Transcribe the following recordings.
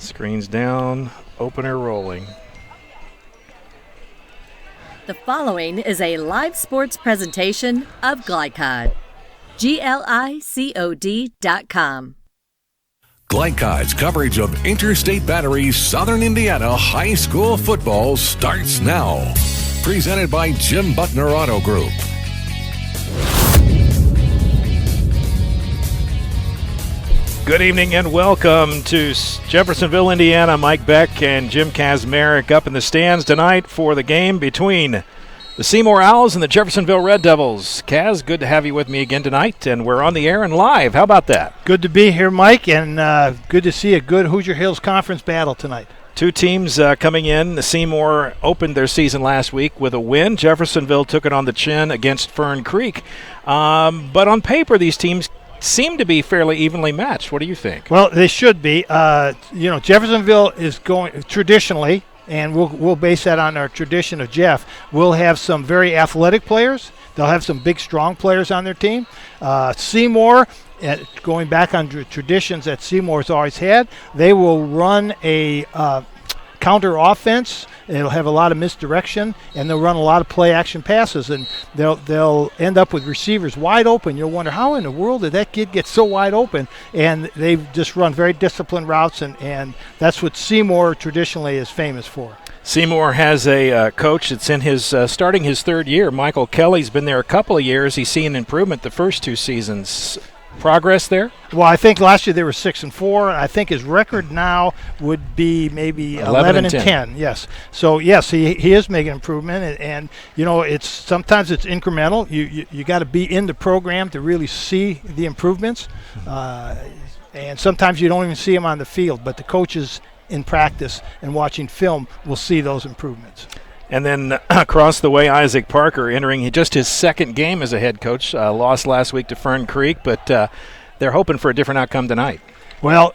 Screens down, opener rolling. The following is a live sports presentation of Glycod. GLICOD.com. Glycod's coverage of Interstate Battery's Southern Indiana high school football starts now. Presented by Jim Butner Auto Group. Good evening and welcome to Jeffersonville, Indiana. Mike Beck and Jim Kazmarek up in the stands tonight for the game between the Seymour Owls and the Jeffersonville Red Devils. Kaz, good to have you with me again tonight, and we're on the air and live. How about that? Good to be here, Mike, and good to see a good Hoosier Hills Conference battle tonight. Two teams coming in. The Seymour opened their season last week with a win. Jeffersonville took it on the chin against Fern Creek. But on paper, these teams seem to be fairly evenly matched. What do you think? Well, they should be. Jeffersonville is going traditionally, and we'll base that on our tradition of Jeff. We'll have some very athletic players. They'll have some big, strong players on their team. Seymour, going back on traditions that Seymour's always had, they will run a counter offense. It'll have a lot of misdirection, and they'll run a lot of play-action passes, and they'll end up with receivers wide open. You'll wonder, how in the world did that kid get so wide open? And they've just run very disciplined routes, and that's what Seymour traditionally is famous for. Seymour has a coach that's in his starting his third year. Michael Kelly's been there a couple of years. He's seen improvement the first two seasons. Progress there? Well, I think last year they were 6-4. I think his record now would be maybe 11-10. Yes. So yes, he is making improvement, and you know sometimes it's incremental. You got to be in the program to really see the improvements, and sometimes you don't even see them on the field. But the coaches in practice and watching film will see those improvements. And then across the way, Isaac Parker entering just his second game as a head coach. Lost last week to Fern Creek, but they're hoping for a different outcome tonight. Well,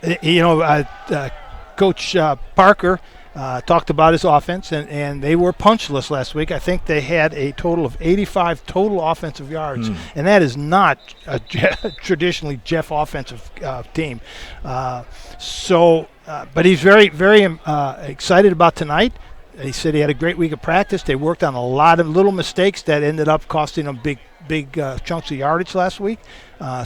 Coach Parker talked about his offense, and they were punchless last week. I think they had a total of 85 total offensive yards, and that is not a traditionally Jeff offensive team. But he's very, very excited about tonight. He said he had a great week of practice. They worked on a lot of little mistakes that ended up costing them big chunks of yardage last week.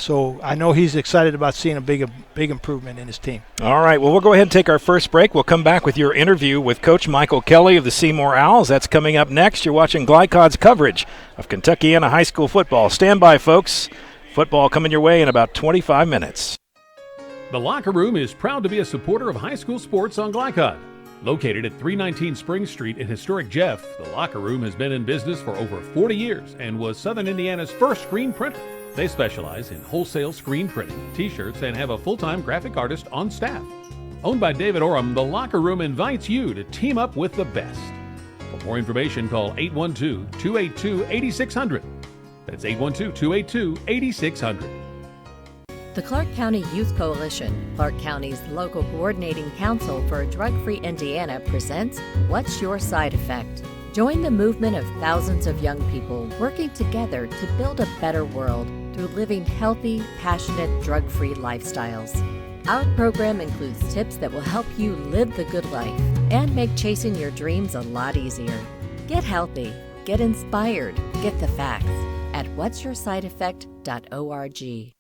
So I know he's excited about seeing a big improvement in his team. All right. Well, we'll go ahead and take our first break. We'll come back with your interview with Coach Michael Kelly of the Seymour Owls. That's coming up next. You're watching Glycod's coverage of Kentuckiana high school football. Stand by, folks. Football coming your way in about 25 minutes. The Locker Room is proud to be a supporter of high school sports on Glycod. Located at 319 Spring Street in historic Jeff, the Locker Room has been in business for over 40 years and was Southern Indiana's first screen printer. They specialize in wholesale screen printing, t-shirts, and have a full-time graphic artist on staff. Owned by David Oram, the Locker Room invites you to team up with the best. For more information, call 812-282-8600. That's 812-282-8600. The Clark County Youth Coalition, Clark County's local coordinating council for a drug-free Indiana, presents What's Your Side Effect? Join the movement of thousands of young people working together to build a better world through living healthy, passionate, drug-free lifestyles. Our program includes tips that will help you live the good life and make chasing your dreams a lot easier. Get healthy, get inspired, get the facts at what'syoursideeffect.org.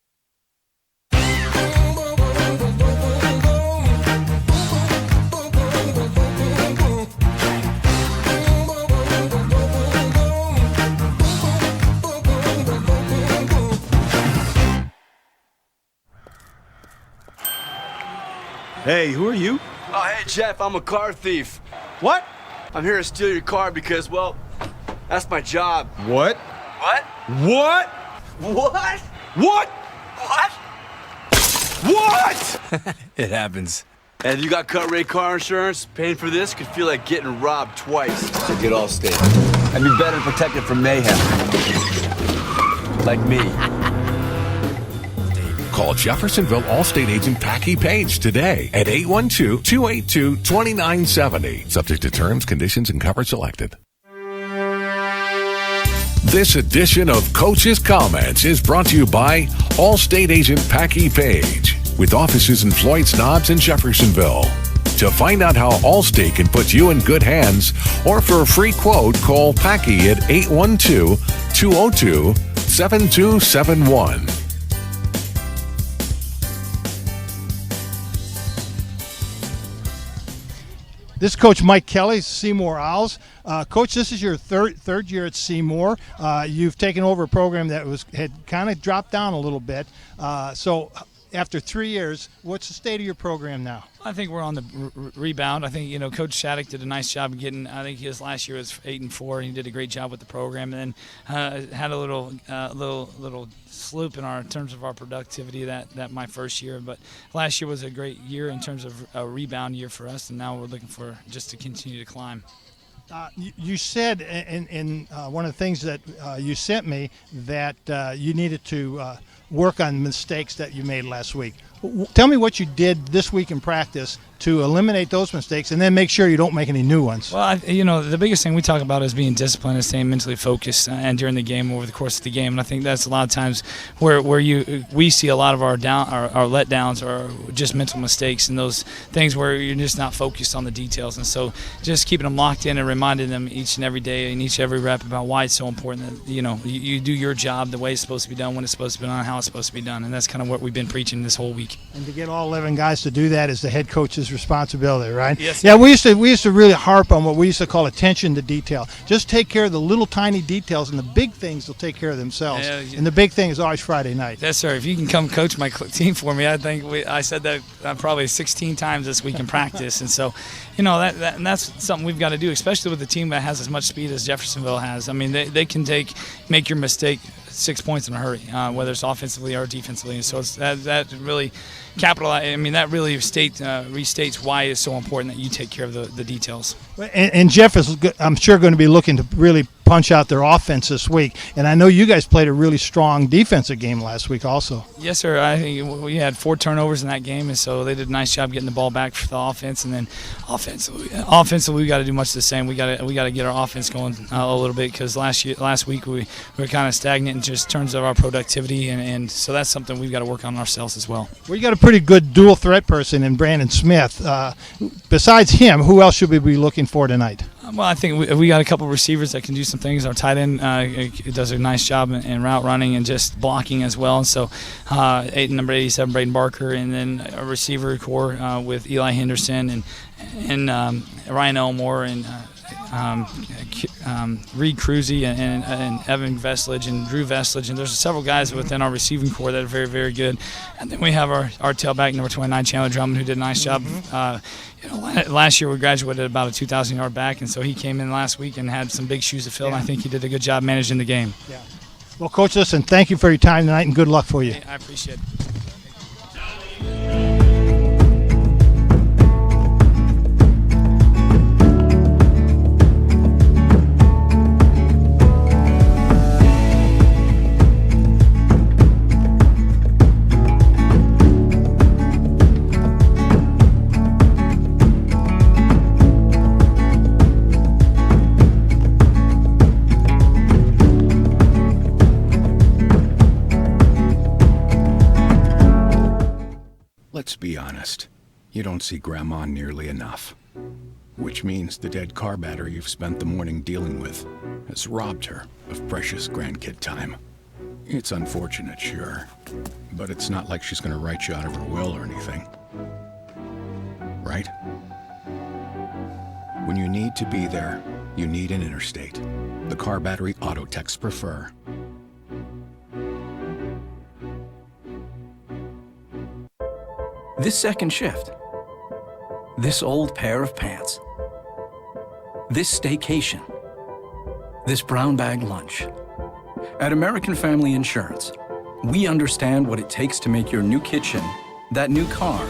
Hey, who are you? Oh, hey, Jeff, I'm a car thief. What? I'm here to steal your car because, well, that's my job. What? What? What? What? What? What? What? It happens. And you got cut rate car insurance? Paying for this could feel like getting robbed twice. So get Allstate. I'd be better protected from mayhem. Like me. Call Jeffersonville Allstate agent Packy Page today at 812-282-2970. Subject to terms, conditions, and coverage selected. This edition of Coach's Comments is brought to you by Allstate agent Packy Page, with offices in Floyd Snobs and Jeffersonville. To find out how Allstate can put you in good hands, or for a free quote, call Packy at 812-202-7271. This is Coach Mike Kelly, Seymour Owls. Coach, this is your third year at Seymour. You've taken over a program that had kind of dropped down a little bit. So after 3 years, what's the state of your program now? I think we're on the rebound. I think, Coach Shattuck did a nice job of getting, I think his last year was 8-4, and he did a great job with the program. And then had a little sloop in terms of our productivity that my first year. But last year was a great year in terms of a rebound year for us, and now we're looking for just to continue to climb. You said in one of the things that you sent me that you needed to work on mistakes that you made last week. Tell me what you did this week in practice to eliminate those mistakes and then make sure you don't make any new ones. Well, the biggest thing we talk about is being disciplined and staying mentally focused and during the game, over the course of the game. And I think that's a lot of times where we see a lot of our letdowns or just mental mistakes and those things where you're just not focused on the details. And so just keeping them locked in and reminding them each and every day and every rep about why it's so important that, you do your job the way it's supposed to be done, when it's supposed to be done, how it's supposed to be done. And that's kind of what we've been preaching this whole week. And to get all 11 guys to do that is the head coach's responsibility, right? Yes. Yeah, we used to really harp on what we used to call attention to detail. Just take care of the little tiny details, and the big things will take care of themselves. Yeah. And the big thing is always Friday night. Yes, sir. If you can come coach my team for me, I think I said that probably 16 times this week in practice. And so, and that's something we've got to do, especially with a team that has as much speed as Jeffersonville has. I mean, they can make your mistake 6 points in a hurry, whether it's offensively or defensively. And so that really that really restates why it's so important that you take care of the details. And Jeff is, I'm sure, going to be looking to really punch out their offense this week. And I know you guys played a really strong defensive game last week also. Yes, sir. I think we had 4 turnovers in that game, and so they did a nice job getting the ball back for the offense. And then offensively we got to do much the same. We got to get our offense going a little bit, because last week we were kind of stagnant in just terms of our productivity, and so that's something we've got to work on ourselves as well. We got a pretty good dual threat person in Brandon Smith. Besides him, who else should we be looking for tonight? Well, I think we got a couple of receivers that can do some things. Our tight end does a nice job in route running and just blocking as well. And so number 87, Braden Barker, and then a receiver core with Eli Henderson and Ryan Elmore and Reed Cruzy and Evan Veslage and Drew Veslage, and there's several guys within our receiving core that are very, very good. And then we have our tailback, number 29, Chandler Drummond, who did a nice job. Last year we graduated about a 2,000-yard back, and so he came in last week and had some big shoes to fill, and I think he did a good job managing the game. Yeah. Well, Coach, listen, thank you for your time tonight, and good luck for you. I appreciate it. Let's be honest, you don't see Grandma nearly enough. Which means the dead car battery you've spent the morning dealing with has robbed her of precious grandkid time. It's unfortunate, sure, but it's not like she's gonna write you out of her will or anything. Right? When you need to be there, you need an Interstate. The car battery auto techs prefer. This second shift, this old pair of pants, this staycation, this brown bag lunch. At American Family Insurance, we understand what it takes to make your new kitchen, that new car,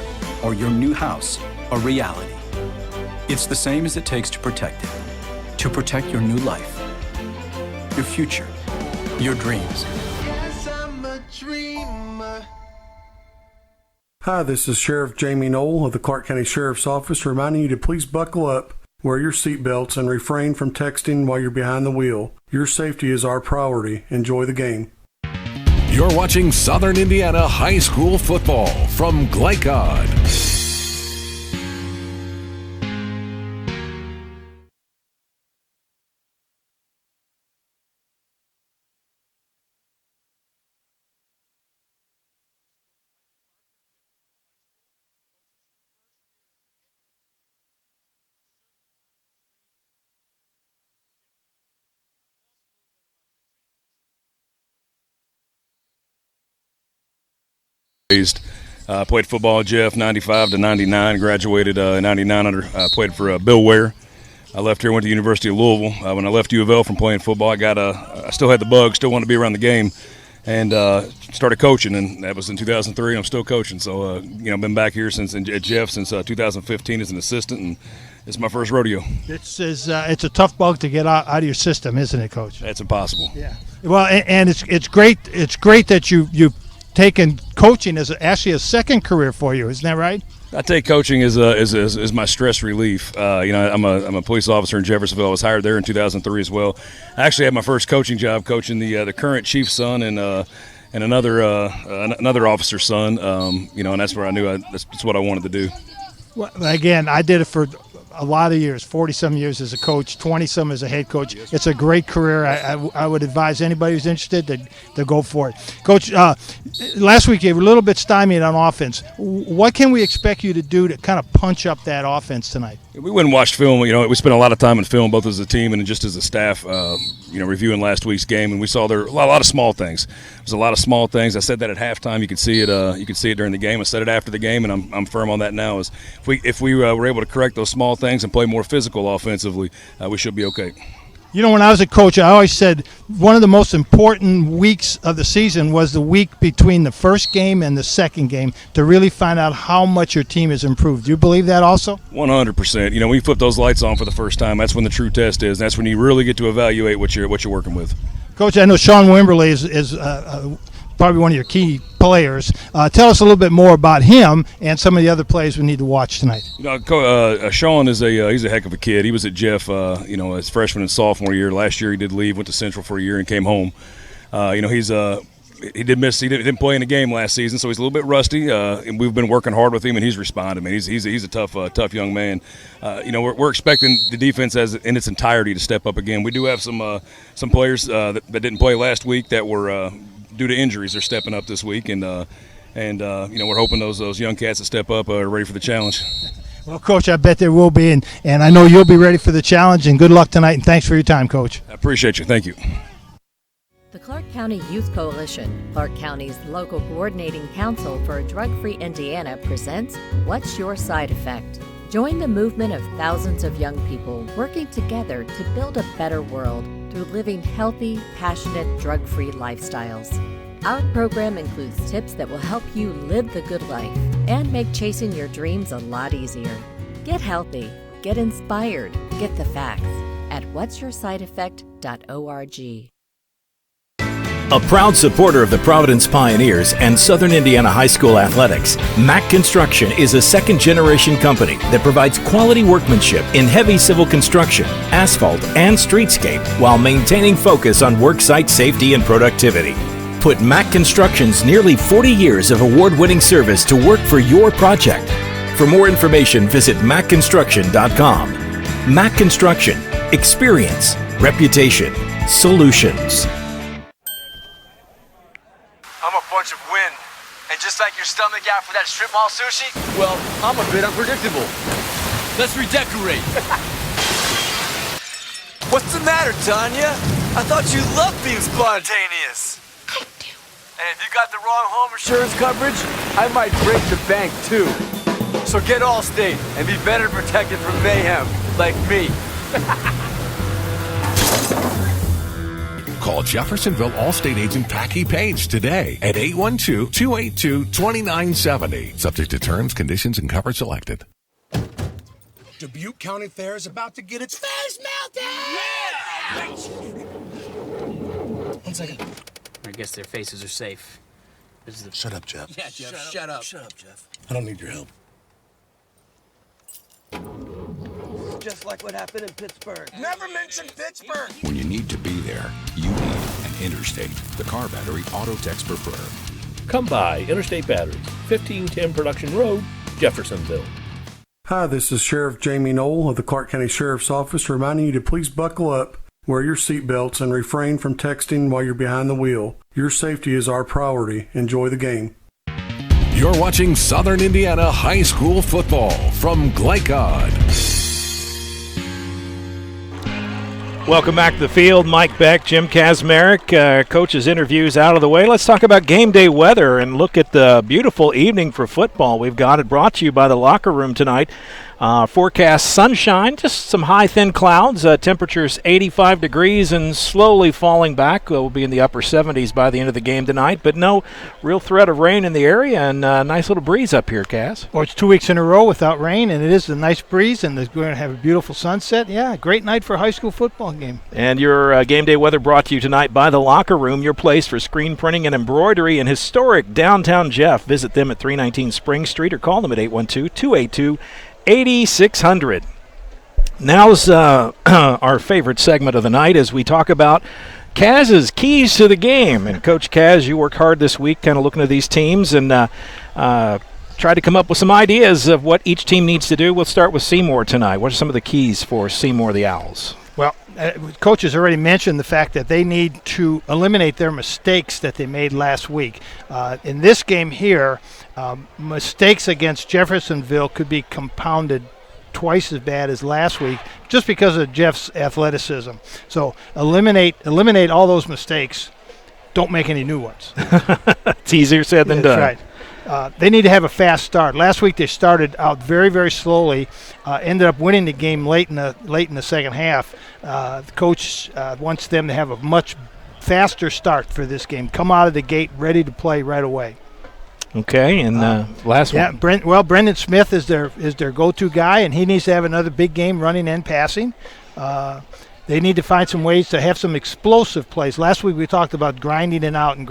or your new house a reality. It's the same as it takes to protect it, to protect your new life, your future, your dreams. Yes, I'm a dreamer. Hi, this is Sheriff Jamie Knoll of the Clark County Sheriff's Office reminding you to please buckle up, wear your seatbelts, and refrain from texting while you're behind the wheel. Your safety is our priority. Enjoy the game. You're watching Southern Indiana High School football from Glycod. Played football at Jeff 95 to 99, graduated in 99 played for Bill Ware. I left here, went to the University of Louisville. When I left U of L from playing football, I still had the bug, still wanted to be around the game, and started coaching, and that was in 2003, and I'm still coaching. So, been back here at Jeff since 2015 as an assistant, and it's my first rodeo. It's a tough bug to get out of your system, isn't it, Coach? That's impossible. Yeah. Well, and it's great. It's great that you've taken coaching as actually a second career for you. Isn't that right? I take coaching as my stress relief. I'm a police officer in Jeffersonville. I was hired there in 2003 as well. I actually had my first coaching job coaching the current chief's son and another officer's son. And that's where I knew that's what I wanted to do. Well, again, I did it for a lot of years, 40-some years as a coach, 20-some as a head coach. It's a great career. I would advise anybody who's interested to go for it. Coach, last week you were a little bit stymied on offense. What can we expect you to do to kind of punch up that offense tonight? We went and watched film. We spent a lot of time in film, both as a team and just as a staff, reviewing last week's game, and we saw there a lot of small things. There's a lot of small things. I said that at halftime. You could see it. You could see it during the game. I said it after the game, and I'm firm on that now. Is if we were able to correct those small things and play more physical offensively, we should be okay. When I was a coach, I always said one of the most important weeks of the season was the week between the first game and the second game to really find out how much your team has improved. Do you believe that also? 100%. When you flip those lights on for the first time, that's when the true test is. That's when you really get to evaluate what you're working with. Coach, I know Sean Wimberly is probably one of your key players. Tell us a little bit more about him and some of the other players we need to watch tonight. Sean is he's a heck of a kid. He was at Jeff, his freshman and sophomore year. Last year he did leave, went to Central for a year, and came home. He didn't play in the game last season, so he's a little bit rusty. And we've been working hard with him, and he's responded. Man, he's a tough young man. We're expecting the defense in its entirety to step up again. We do have some players that didn't play last week that were due to injuries. They're stepping up this week, and we're hoping those young cats that step up are ready for the challenge. Well, Coach, I bet there will be, and I know you'll be ready for the challenge. And good luck tonight, and thanks for your time, Coach. I appreciate you. Thank you. The Clark County Youth Coalition, Clark County's local coordinating council for a drug-free Indiana, presents What's Your Side Effect? Join the movement of thousands of young people working together to build a better world through living healthy, passionate, drug-free lifestyles. Our program includes tips that will help you live the good life and make chasing your dreams a lot easier. Get healthy, get inspired, get the facts at what'syoursideeffect.org. A proud supporter of the Providence Pioneers and Southern Indiana High School athletics, Mack Construction is a second-generation company that provides quality workmanship in heavy civil construction, asphalt, and streetscape while maintaining focus on worksite safety and productivity. Put Mack Construction's nearly 40 years of award-winning service to work for your project. For more information, visit mackconstruction.com. Mack Construction. Experience. Reputation. Solutions. Of wind. And just like your stomach after that strip mall sushi, well, I'm a bit unpredictable. Let's redecorate. What's the matter, Tanya? I thought you loved being spontaneous. I do. And if you got the wrong home insurance coverage, I might break the bank too. So get Allstate and be better protected from mayhem, like me. Call Jeffersonville Allstate agent Packy Page today at 812-282-2970. Subject to terms, conditions, and coverage selected. Dubuque County Fair is about to get its face melted! Yeah! 1 second. I guess their faces are safe. Shut up, Jeff. Yeah, Jeff, shut up. Shut up, Jeff. I don't need your help. Just like what happened in Pittsburgh. Never mention Pittsburgh! When you need to be there, you need an Interstate, the car battery auto techs prefer. Come by Interstate Batteries, 1510 Production Road, Jeffersonville. Hi, this is Sheriff Jamie Knoll of the Clark County Sheriff's Office reminding you to please buckle up, wear your seatbelts, and refrain from texting while you're behind the wheel. Your safety is our priority. Enjoy the game. You're watching Southern Indiana High School football from Glycod. Welcome back to the field. Mike Beck, Jim Kazmarek, coaches' interviews out of the way. Let's talk about game day weather and look at the beautiful evening for football. We've got it brought to you by the Locker Room tonight. Forecast sunshine, just some high, thin clouds. Temperatures 85 degrees and slowly falling back. We'll be in the upper 70s by the end of the game tonight, but no real threat of rain in the area, and a nice little breeze up here, Kaz. Well, it's 2 weeks in a row without rain, and it is a nice breeze, and we're going to have a beautiful sunset. Yeah, great night for a high school football game. And your game day weather brought to you tonight by the Locker Room, your place for screen printing and embroidery in historic downtown Jeff. Visit them at 319 Spring Street or call them at 812-282-8600. Now's our favorite segment of the night as we talk about Kaz's keys to the game. And Coach Kaz, you worked hard this week kind of looking at these teams and try to come up with some ideas of what each team needs to do. We'll start with Seymour tonight. What are some of the keys for Seymour the Owls? Well, coaches already mentioned the fact that they need to eliminate their mistakes that they made last week. In this game here, mistakes against Jeffersonville could be compounded twice as bad as last week just because of Jeff's athleticism. So eliminate all those mistakes. Don't make any new ones. It's easier said than done. That's right. They need to have a fast start. Last week they started out very, very slowly, ended up winning the game late in the second half. The coach wants them to have a much faster start for this game. Come out of the gate ready to play right away. Okay, and last one. Yeah, Brendan Smith is their go-to guy, and he needs to have another big game running and passing. They need to find some ways to have some explosive plays. Last week we talked about grinding it out, and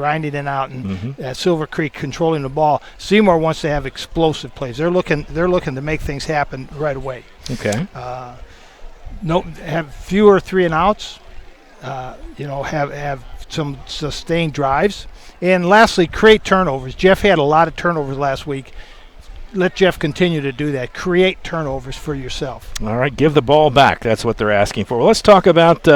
Silver Creek controlling the ball. Seymour wants to have explosive plays. They're looking to make things happen right away. Okay. Have fewer 3-and-outs. Have some sustained drives, and lastly, create turnovers. Jeff had a lot of turnovers last week. Let Jeff continue to do that. Create turnovers for yourself. All right, give the ball back. That's what they're asking for. Well, let's talk about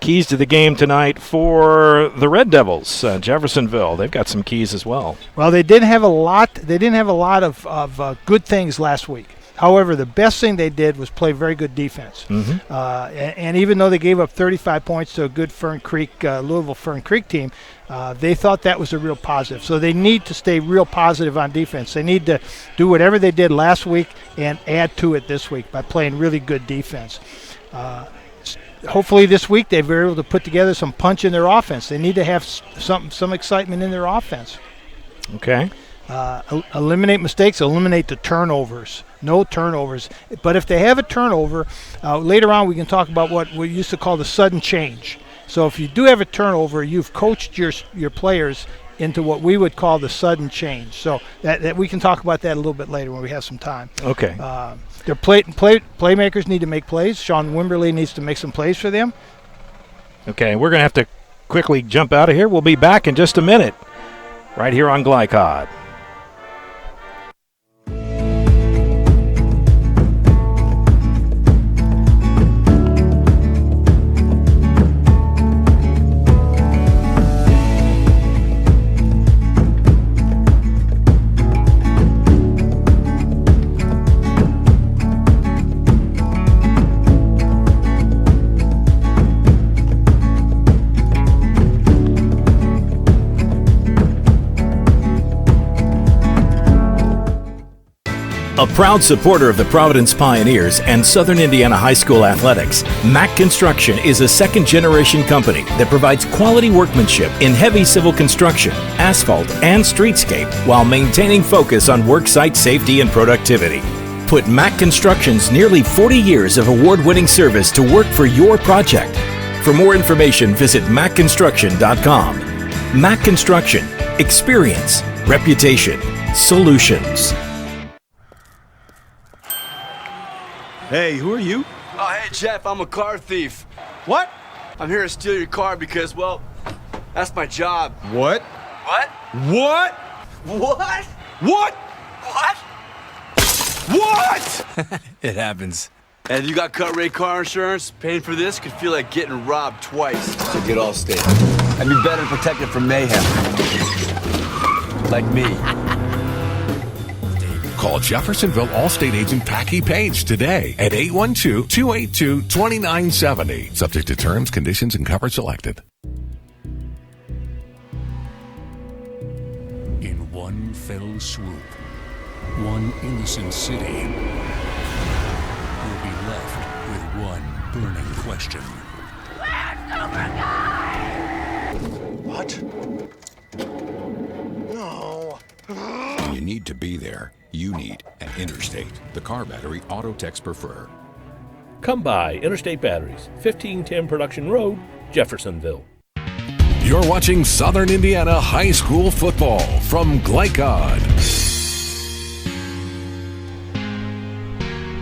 keys to the game tonight for the Red Devils, Jeffersonville. They've got some keys as well. Well, they didn't have a lot. They didn't have a lot of good things last week. However, the best thing they did was play very good defense. And even though they gave up 35 points to a good Louisville Fern Creek team, they thought that was a real positive. So they need to stay real positive on defense. They need to do whatever they did last week and add to it this week by playing really good defense. Hopefully this week they were able to put together some punch in their offense. They need to have some excitement in their offense. Okay. Eliminate mistakes, eliminate the turnovers. No turnovers. But if they have a turnover, later on we can talk about what we used to call the sudden change. So if you do have a turnover, you've coached your players into what we would call the sudden change. So that we can talk about that a little bit later when we have some time. Okay. Their playmakers need to make plays. Sean Wimberly needs to make some plays for them. Okay, we're going to have to quickly jump out of here. We'll be back in just a minute right here on Glycod. A proud supporter of the Providence Pioneers and Southern Indiana High School athletics, Mack Construction is a second-generation company that provides quality workmanship in heavy civil construction, asphalt, and streetscape while maintaining focus on worksite safety and productivity. Put Mack Construction's nearly 40 years of award-winning service to work for your project. For more information, visit mackconstruction.com. Mack Construction. Experience. Reputation. Solutions. Hey, who are you? Oh, hey, Jeff, I'm a car thief. What? I'm here to steal your car because, well, that's my job. What? What? What? What? What? What? What? It happens. And if you got cut rate car insurance, paying for this could feel like getting robbed twice. So get Allstate. And be better protected from mayhem. Like me. Call Jeffersonville Allstate agent Packy Page today at 812-282-2970. Subject to terms, conditions, and coverage selected. In one fell swoop, one innocent city will be left with one burning question. What? No. When you need to be there, you need an Interstate, the car battery auto techs prefer. Come by Interstate Batteries, 1510 Production Road, Jeffersonville. You're watching Southern Indiana High School football from Glycod.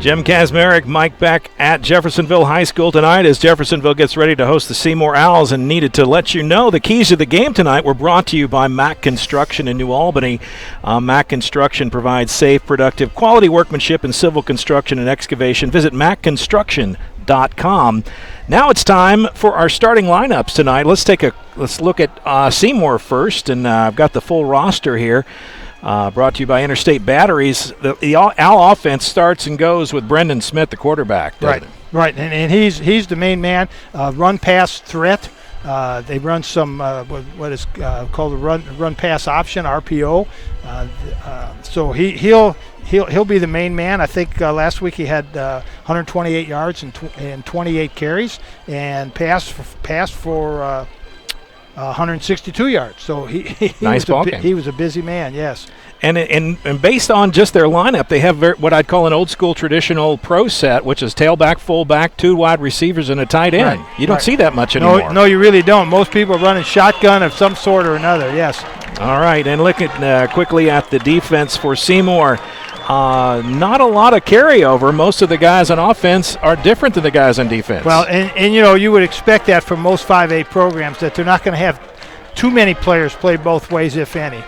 Jim Kazmarek, Mike Beck at Jeffersonville High School tonight as Jeffersonville gets ready to host the Seymour Owls, and needed to let you know the keys to the game tonight were brought to you by Mack Construction in New Albany. Mack Construction provides safe, productive, quality workmanship in civil construction and excavation. Visit mackconstruction.com. Now it's time for our starting lineups tonight. Let's look at Seymour first, and I've got the full roster here. Brought to you by Interstate Batteries. The Owl offense starts and goes with Brendan Smith, the quarterback. Right, and he's the main man. Run-pass threat. They run some what is called a run-pass option, RPO. So he'll be the main man. I think last week he had 128 yards and 28 carries, and passed for 162 yards. So he was a busy man, yes. And based on just their lineup, they have what I'd call an old school traditional pro set, which is tailback, fullback, 2 wide receivers, and a tight end. Right. You don't see that much anymore. No, you really don't. Most people are running shotgun of some sort or another, yes. All right, and looking quickly at the defense for Seymour. Not a lot of carryover. Most of the guys on offense are different than the guys on defense. Well, and you would expect that from most 5A programs, that they're not going to have too many players play both ways, if any.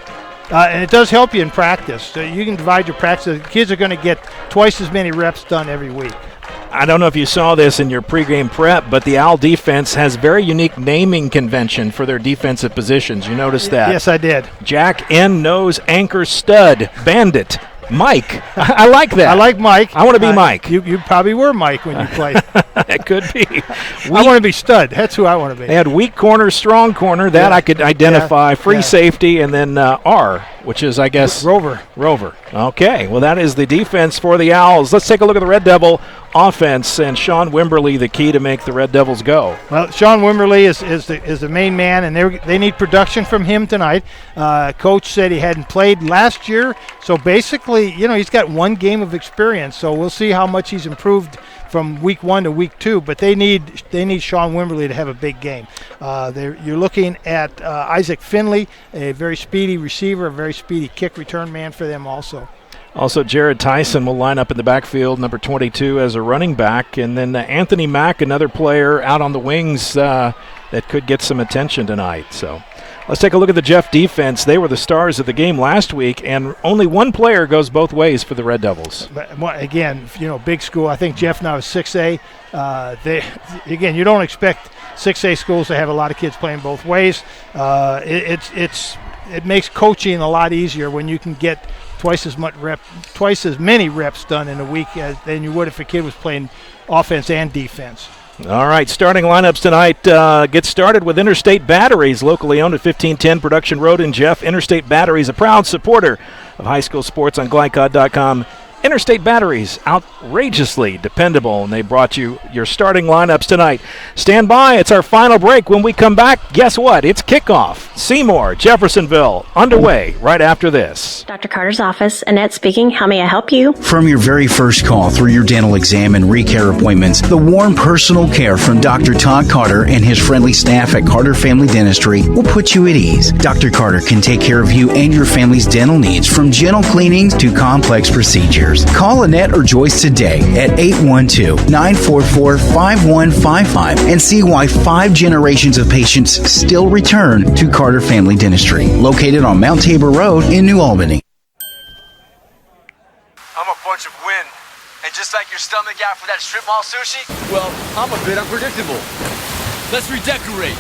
And it does help you in practice. So you can divide your practice. The kids are going to get twice as many reps done every week. I don't know if you saw this in your pregame prep, but the Owl defense has very unique naming convention for their defensive positions. You noticed that? Yes, I did. Jack, end, nose, anchor, stud, bandit, Mike. I like that. I like Mike. I want to be Mike. You probably were Mike when you played. It could be. I want to be stud. That's who I want to be. They had weak corner, strong corner. That I could identify. Free safety, and then R, which is, I guess, Rover. Okay, well, that is the defense for the Owls. Let's take a look at the Red Devil offense, and Sean Wimberly, the key to make the Red Devils go. Well, Sean Wimberly is the main man, and they need production from him tonight. Coach said he hadn't played last year, so basically, he's got one game of experience, so we'll see how much he's improved from week 1 to week 2, but they need Sean Wimberly to have a big game. You're looking at Isaac Finley, a very speedy receiver, a very speedy kick return man for them also. Also, Jared Tyson will line up in the backfield, number 22, as a running back. And then Anthony Mack, another player out on the wings that could get some attention tonight. So let's take a look at the Jeff defense. They were the stars of the game last week, and only one player goes both ways for the Red Devils. But again, big school. I think Jeff now is 6A. You don't expect 6A schools to have a lot of kids playing both ways. It makes coaching a lot easier when you can get twice as many reps done in a week than you would if a kid was playing offense and defense. All right, starting lineups tonight get started with Interstate Batteries, locally owned at 1510 Production Road in Jeff. Interstate Batteries, a proud supporter of high school sports on Glycod.com. Interstate Batteries, outrageously dependable, and they brought you your starting lineups tonight. Stand by, it's our final break. When we come back, guess what? It's kickoff. Seymour, Jeffersonville, underway right after this. Dr. Carter's office, Annette speaking. How may I help you? From your very first call through your dental exam and recare appointments, the warm personal care from Dr. Todd Carter and his friendly staff at Carter Family Dentistry will put you at ease. Dr. Carter can take care of you and your family's dental needs, from gentle cleanings to complex procedures. Call Annette or Joyce today at 812-944-5155 and see why 5 generations of patients still return to Carter Family Dentistry, located on Mount Tabor Road in New Albany. I'm a bunch of wind, and just like your stomach after that strip mall sushi, well, I'm a bit unpredictable. Let's redecorate.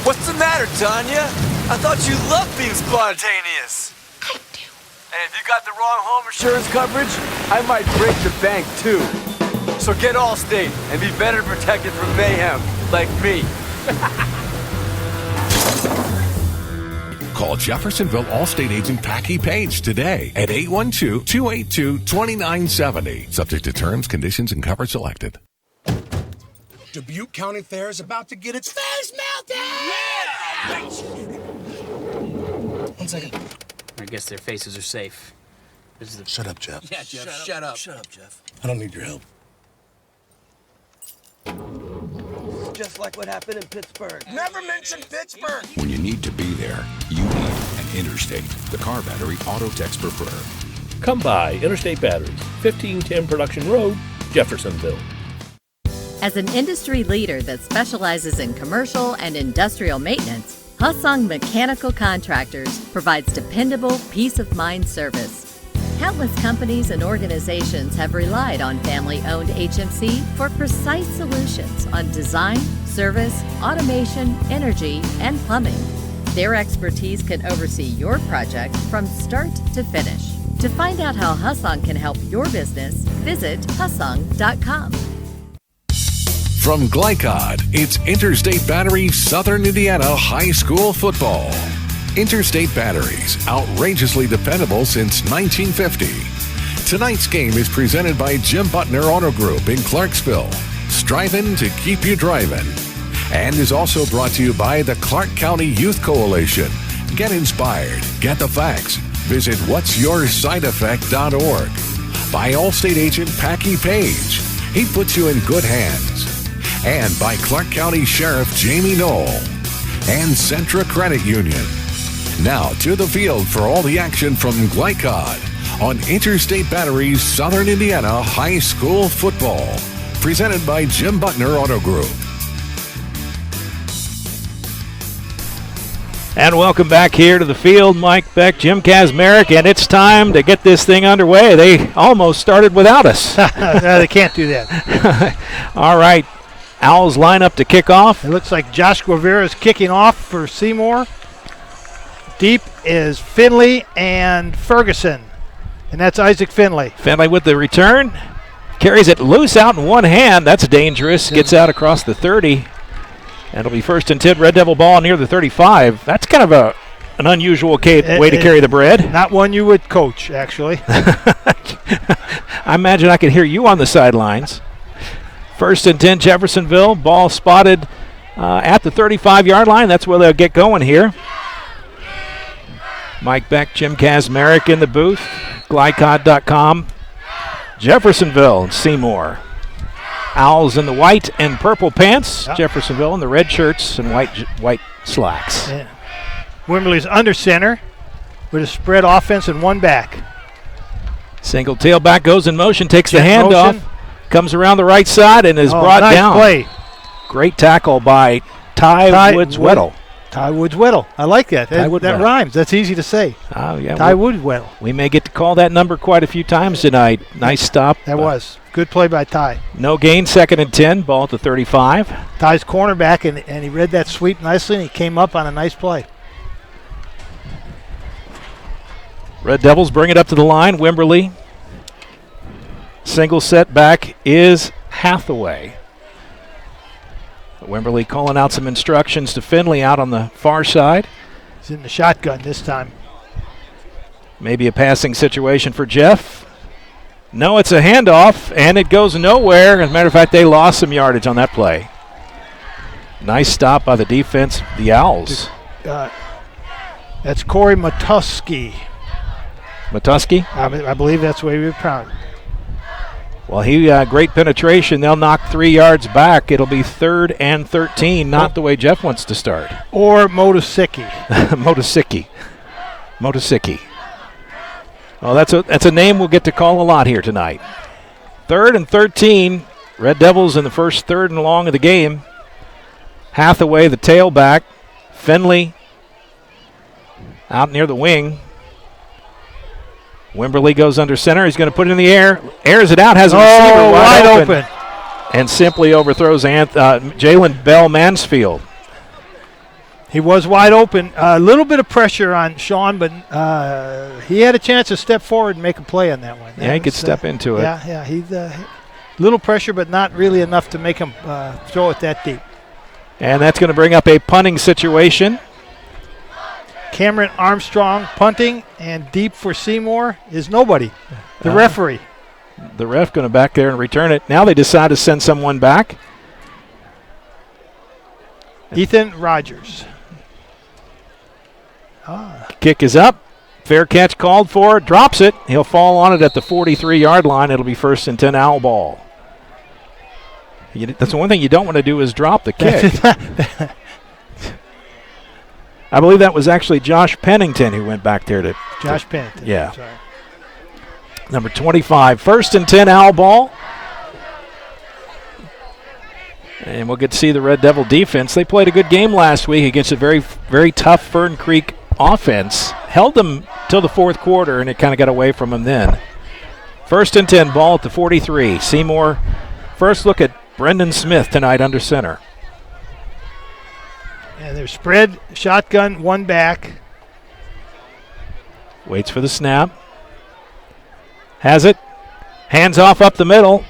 What's the matter, Tanya? I thought you loved being spontaneous. I do. And if you got the wrong home insurance coverage, I might break the bank too. So get Allstate and be better protected from mayhem, like me. Call Jeffersonville Allstate agent Packy Page today at 812-282-2970. Subject to terms, conditions, and coverage selected. Dubuque County Fair is about to get its face melted! Yeah! 1 second. I guess their faces are safe. Shut up, Jeff. Yeah, Jeff, shut up. Shut up, Jeff. I don't need your help. Just like what happened in Pittsburgh. Never mention Pittsburgh! When you need to be there, you need an Interstate, the car battery auto techs prefer. Come by Interstate Batteries, 1510 Production Road, Jeffersonville. As an industry leader that specializes in commercial and industrial maintenance, Hussong Mechanical Contractors provides dependable, peace-of-mind service. Countless companies and organizations have relied on family-owned HMC for precise solutions on design, service, automation, energy, and plumbing. Their expertise can oversee your project from start to finish. To find out how Hussong can help your business, visit Hussong.com. From Glycod, it's Interstate Battery Southern Indiana High School Football. Interstate Batteries, outrageously dependable since 1950. Tonight's game is presented by Jim Butner Auto Group in Clarksville, striving to keep you driving. And is also brought to you by the Clark County Youth Coalition. Get inspired, get the facts. Visit what'syoursideeffect.org. By Allstate agent Packy Page. He puts you in good hands. And by Clark County Sheriff Jamie Knoll and Centra Credit Union. Now to the field for all the action from Glycod on Interstate Batteries Southern Indiana High School Football. Presented by Jim Butner Auto Group. And welcome back here to the field, Mike Beck, Jim Kazmarek, and it's time to get this thing underway. They almost started without us. They can't do that. All right. Owls line up to kick off. It looks like Josh Guevara is kicking off for Seymour. Deep is Finley and Ferguson. And that's Isaac Finley. Finley with the return. Carries it loose out in one hand. That's dangerous. Gets out across the 30. And it'll be 1st and 10. Red Devil ball near the 35. That's kind of an unusual way to carry the bread. Not one you would coach, actually. I imagine I could hear you on the sidelines. 1st and 10, Jeffersonville. Ball spotted at the 35-yard line. That's where they'll get going here. Mike Beck, Jim Kazmarek in the booth. Glycod.com. Jeffersonville and Seymour. Owls in the white and purple pants. Yep. Jeffersonville in the red shirts and white slacks. Yeah. Wimberley's under center with a spread offense and one back. Single tailback goes in motion, takes the handoff. Comes around the right side and is brought down. Play. Great tackle by Ty Woods-Weddle. Ty Woods-Weddle. I like that. That rhymes. That's easy to say. Oh, yeah. Ty Woods-Weddle. We may get to call that number quite a few times tonight. Nice stop. That was. Good play by Ty. No gain, 2nd and 10. Ball at the 35. Ty's cornerback, and he read that sweep nicely, and he came up on a nice play. Red Devils bring it up to the line. Wimberley. Single setback is Hathaway. Wimberley calling out some instructions to Finley out on the far side. He's in the shotgun this time. Maybe a passing situation for Jeff. No, it's a handoff, and it goes nowhere. As a matter of fact, they lost some yardage on that play. Nice stop by the defense, the Owls. That's Corey Matuski. Matuski? I believe that's the way we would pronounce it. Well, he great penetration. They'll knock 3 yards back. It'll be 3rd and 13, not the way Jeff wants to start. Or Motosicki. Motosicki. Well, that's a name we'll get to call a lot here tonight. 3rd and 13. Red Devils in the first 3rd and long of the game. Hathaway, the tailback. Finley out near the wing. Wimberley goes under center. He's going to put it in the air. Airs it out. Has a receiver wide open. And simply overthrows Jalen Bell Mansfield. He was wide open. A little bit of pressure on Sean, but he had a chance to step forward and make a play on that one. Yeah, he could step into it. Yeah, he's little pressure, but not really enough to make him throw it that deep. And that's going to bring up a punting situation. Cameron Armstrong punting, and deep for Seymour is nobody. The referee. The ref going to back there and return it. Now they decide to send someone back. Ethan Rogers. Kick is up. Fair catch called for. Drops it. He'll fall on it at the 43-yard line. It'll be 1st and 10 Owl ball. That's the one thing you don't want to do is drop the kick. I believe that was actually Josh Pennington who went back there to. Josh Pennington. Yeah. Sorry. Number 25. 1st and 10 Owl ball. And we'll get to see the Red Devil defense. They played a good game last week against a very, very tough Fern Creek offense. Held them till the 4th quarter, and it kind of got away from them then. 1st and 10, ball at the 43. Seymour, first look at Brendan Smith tonight under center. And they're spread, shotgun, one back. Waits for the snap. Has it. Hands off up the middle.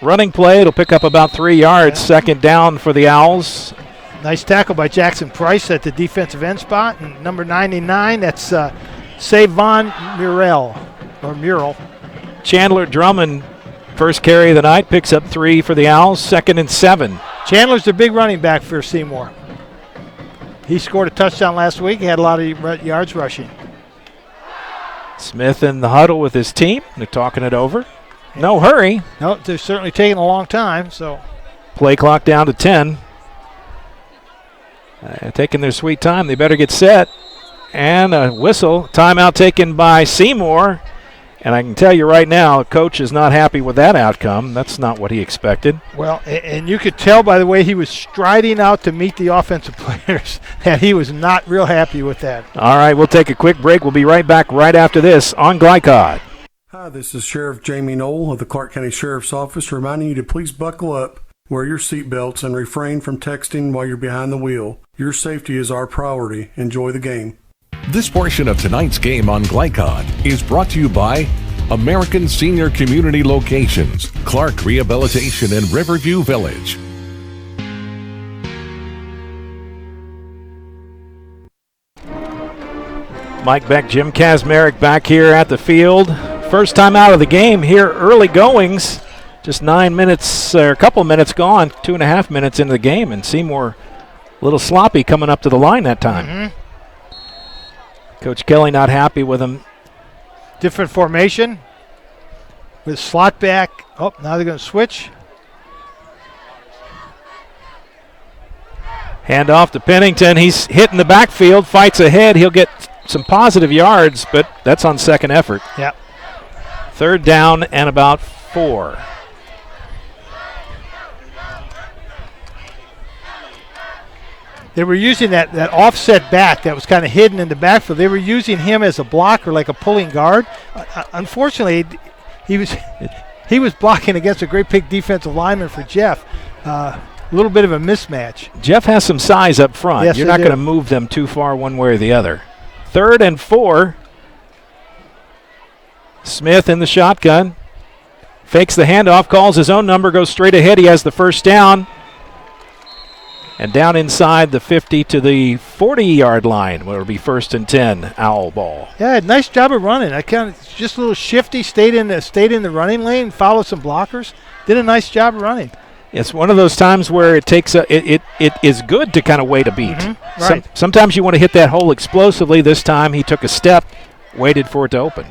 Running play, it'll pick up about 3 yards. 2nd down for the Owls. Nice tackle by Jackson Price at the defensive end spot. And number 99, that's Savon Mural. Chandler Drummond, first carry of the night, picks up 3 for the Owls. 2nd and 7. Chandler's the big running back for Seymour. He scored a touchdown last week. He had a lot of yards rushing. Smith in the huddle with his team. They're talking it over. No hurry. No, they're certainly taking a long time. So, play clock down to 10. Taking their sweet time. They better get set. And a whistle. Timeout taken by Seymour. And I can tell you right now, coach is not happy with that outcome. That's not what he expected. Well, and you could tell by the way he was striding out to meet the offensive players that he was not real happy with that. All right, we'll take a quick break. We'll be right back right after this on Glycod. Hi, this is Sheriff Jamie Knoll of the Clark County Sheriff's Office reminding you to please buckle up, wear your seatbelts, and refrain from texting while you're behind the wheel. Your safety is our priority. Enjoy the game. This portion of tonight's game on Glycod is brought to you by American Senior Community Locations, Clark Rehabilitation in Riverview Village. Mike Beck, Jim Kazmarek back here at the field. First time out of the game here, early goings. Just 9 minutes, or a couple minutes gone, 2.5 minutes into the game, and Seymour a little sloppy coming up to the line that time. Mm-hmm. Coach Kelly not happy with him. Different formation with slot back. Oh, now they're going to switch. Hand off to Pennington. He's hitting the backfield, fights ahead. He'll get some positive yards, but that's on second effort. Yep. 3rd down and about 4. They were using that offset back that was kind of hidden in the backfield. They were using him as a blocker, like a pulling guard. Unfortunately, he was blocking against a great big defensive lineman for Jeff. A little bit of a mismatch. Jeff has some size up front. Yes, you're not going to move them too far one way or the other. 3rd and 4. Smith in the shotgun. Fakes the handoff, calls his own number, goes straight ahead. He has the first down. And down inside the 50 to the 40-yard line, where it'll be 1st and 10, Owl ball. Yeah, nice job of running. I kind of just a little shifty, stayed in the running lane, followed some blockers, did a nice job of running. It's one of those times where it takes it is good to kind of wait a beat. Mm-hmm. Right. Sometimes you want to hit that hole explosively. This time he took a step, waited for it to open.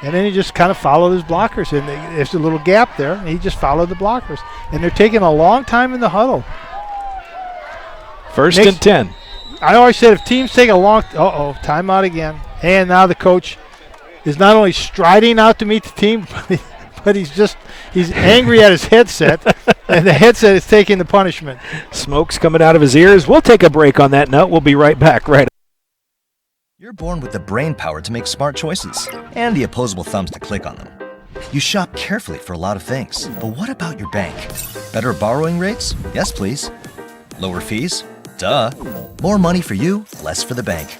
And then he just kind of followed his blockers. And there's a little gap there, and he just followed the blockers. And they're taking a long time in the huddle. 1st and 10. I always said if teams take a long timeout again. And now the coach is not only striding out to meet the team, but he's angry at his headset, and the headset is taking the punishment. Smoke's coming out of his ears. We'll take a break on that note. We'll be right back. You're born with the brain power to make smart choices and the opposable thumbs to click on them. You shop carefully for a lot of things, but what about your bank? Better borrowing rates? Yes, please. Lower fees? Duh. More money for you, less for the bank.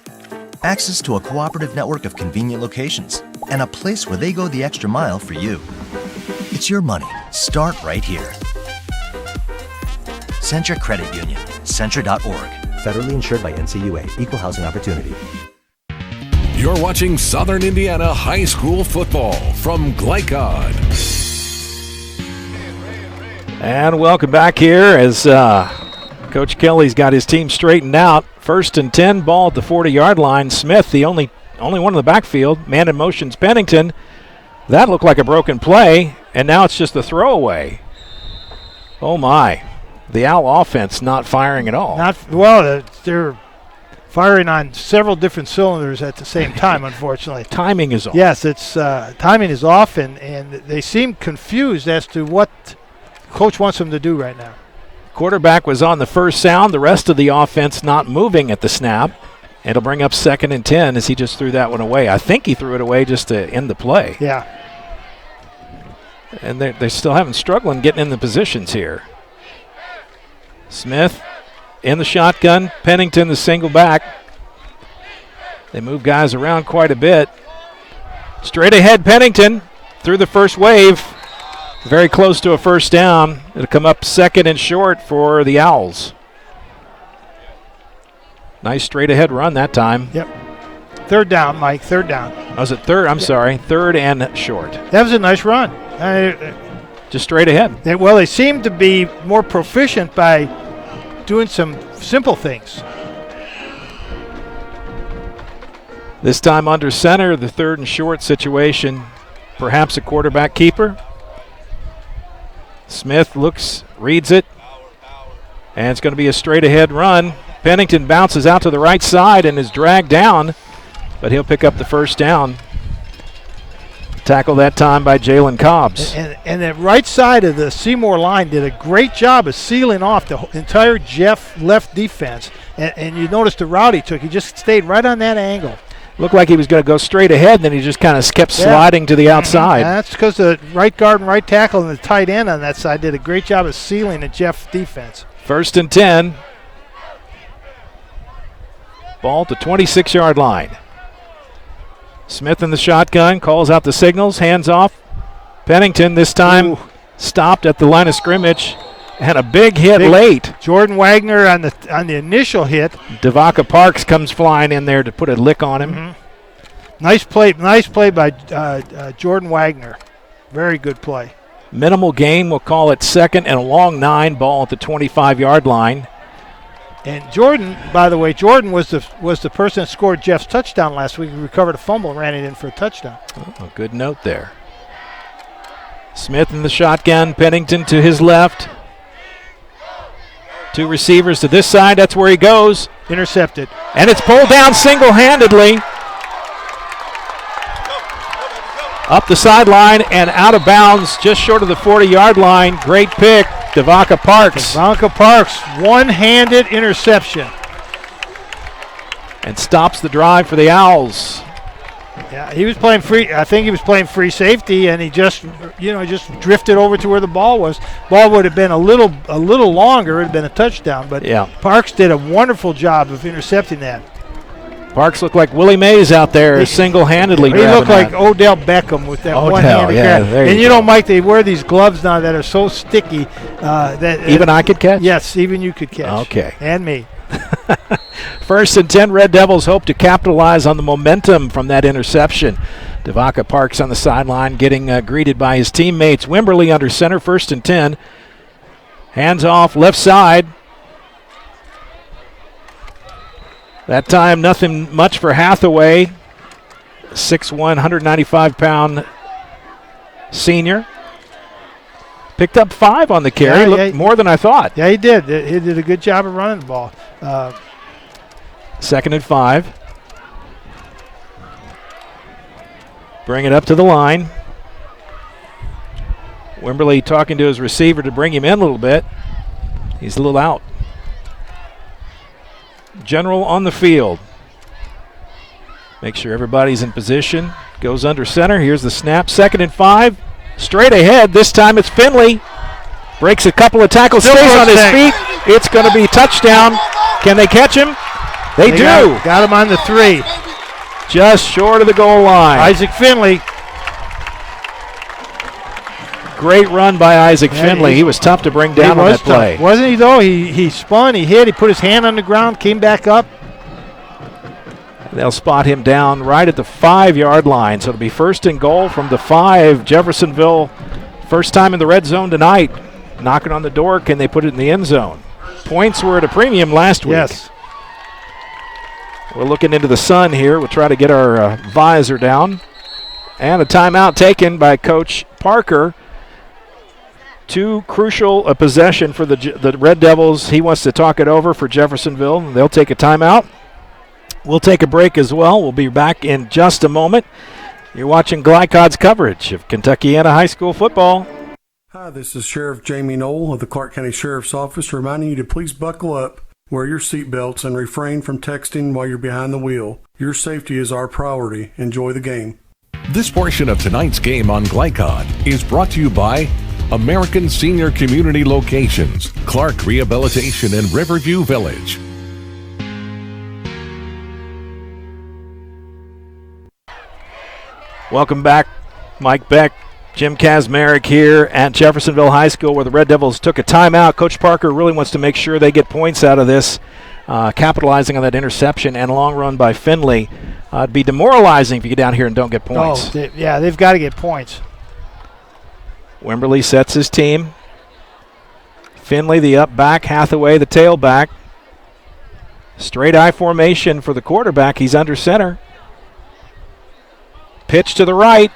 Access to a cooperative network of convenient locations and a place where they go the extra mile for you. It's your money. Start right here. Centra Credit Union. Centra.org. Federally insured by NCUA. Equal housing opportunity. You're watching Southern Indiana High School football from Glycod. And welcome back here as Coach Kelly's got his team straightened out. 1st and 10, ball at the 40-yard line. Smith, the only one in the backfield. Man in motion's Pennington. That looked like a broken play, and now it's just a throwaway. Oh, my. The Owl offense not firing at all. They're firing on several different cylinders at the same time, unfortunately. Timing is off. Yes, it's timing is off, and they seem confused as to what Coach wants them to do right now. Quarterback was on the first sound. The rest of the offense not moving at the snap. It'll bring up 2nd and 10 as he just threw that one away. I think he threw it away just to end the play. Yeah. And they're still having struggling getting in the positions here. Smith in the shotgun. Pennington the single back. They move guys around quite a bit. Straight ahead Pennington through the first wave. Very close to a first down. It'll come up 2nd and short for the Owls. Nice straight ahead run that time. Yep. 3rd down, Mike. 3rd down. Was it 3rd? I'm sorry. 3rd and short. That was a nice run. Just straight ahead. They seem to be more proficient by doing some simple things. This time under center, the 3rd and short situation. Perhaps a quarterback keeper. Smith reads it, and it's going to be a straight ahead run. Pennington bounces out to the right side and is dragged down, but he'll pick up the first down. Tackle that time by Jalen Cobbs. And the right side of the Seymour line did a great job of sealing off the entire Jeff left defense. And you notice the route he took. He just stayed right on that angle. Looked like he was going to go straight ahead, and then he just kind of kept sliding to the outside. That's because the right guard and right tackle and the tight end on that side did a great job of sealing the Jeff defense. 1st and 10. Ball to 26-yard line. Smith in the shotgun, calls out the signals, hands off. Pennington this time stopped at the line of scrimmage, and a big hit late. Jordan Wagner on the initial hit. Devaka Parks comes flying in there to put a lick on him. Mm-hmm. Nice play by Jordan Wagner. Very good play. Minimal gain, we'll call it 2nd and a long 9, ball at the 25-yard line. And Jordan, by the way, was the person that scored Jeff's touchdown last week. He recovered a fumble and ran it in for a touchdown. Oh, good note there. Smith in the shotgun, Pennington to his left. 2 receivers to this side, that's where he goes. Intercepted. And it's pulled down single-handedly. Up the sideline and out of bounds just short of the 40-yard line. Great pick, Devaka Parks. Devaka Parks, one-handed interception. And stops the drive for the Owls. Yeah, he was playing free. I think he was playing free safety, and he just drifted over to where the ball was. Ball would have been a little longer. It would have been a touchdown. But Parks did a wonderful job of intercepting that. Parks looked like Willie Mays out there single-handedly. He looked like Odell Beckham with that one-handed grab. And you know, Mike, they wear these gloves now that are so sticky that even I could catch. Yes, even you could catch. Okay, and me. 1st and 10, Red Devils hope to capitalize on the momentum from that interception. Devaka Parks on the sideline getting greeted by his teammates. Wimberly under center, 1st and 10. Hands off left side. That time nothing much for Hathaway. 6'1", 195-pound senior. Picked up 5 on the carry. Looked more than I thought. Yeah, he did. He did a good job of running the ball. 2nd and 5. Bring it up to the line. Wimberly talking to his receiver to bring him in a little bit. He's a little out. General on the field. Make sure everybody's in position. Goes under center. Here's the snap. 2nd and 5. Straight ahead. This time it's Finley. Breaks a couple of tackles. Stays on his feet. It's going to be touchdown. Can they catch him? They do. Got him on the 3. Just short of the goal line. Isaac Finley. Great run by Isaac Finley. He was tough to bring down on that play. Wasn't he, though? He spun, he hit, he put his hand on the ground, came back up. They'll spot him down right at the 5-yard line. So it'll be 1st and goal from the 5. Jeffersonville, first time in the red zone tonight. Knocking on the door. Can they put it in the end zone? Points were at a premium last week. Yes. We're looking into the sun here. We'll try to get our visor down. And a timeout taken by Coach Parker. Too crucial a possession for the Red Devils. He wants to talk it over for Jeffersonville. They'll take a timeout. We'll take a break as well. We'll be back in just a moment. You're watching Glycod's coverage of Kentuckiana High School football. Hi, this is Sheriff Jamie Knoll of the Clark County Sheriff's Office reminding you to please buckle up, wear your seatbelts, and refrain from texting while you're behind the wheel. Your safety is our priority. Enjoy the game. This portion of tonight's game on Glycod is brought to you by American Senior Community Locations, Clark Rehabilitation in Riverview Village. Welcome back. Mike Beck, Jim Kazmarek here at Jeffersonville High School, where the Red Devils took a timeout. Coach Parker really wants to make sure they get points out of this, capitalizing on that interception and long run by Finley. It'd be demoralizing if you get down here and don't get points. They've got to get points. Wimberly sets his team. Finley, the up back. Hathaway, the tailback. Straight I formation for the quarterback. He's under center. Pitch to the right.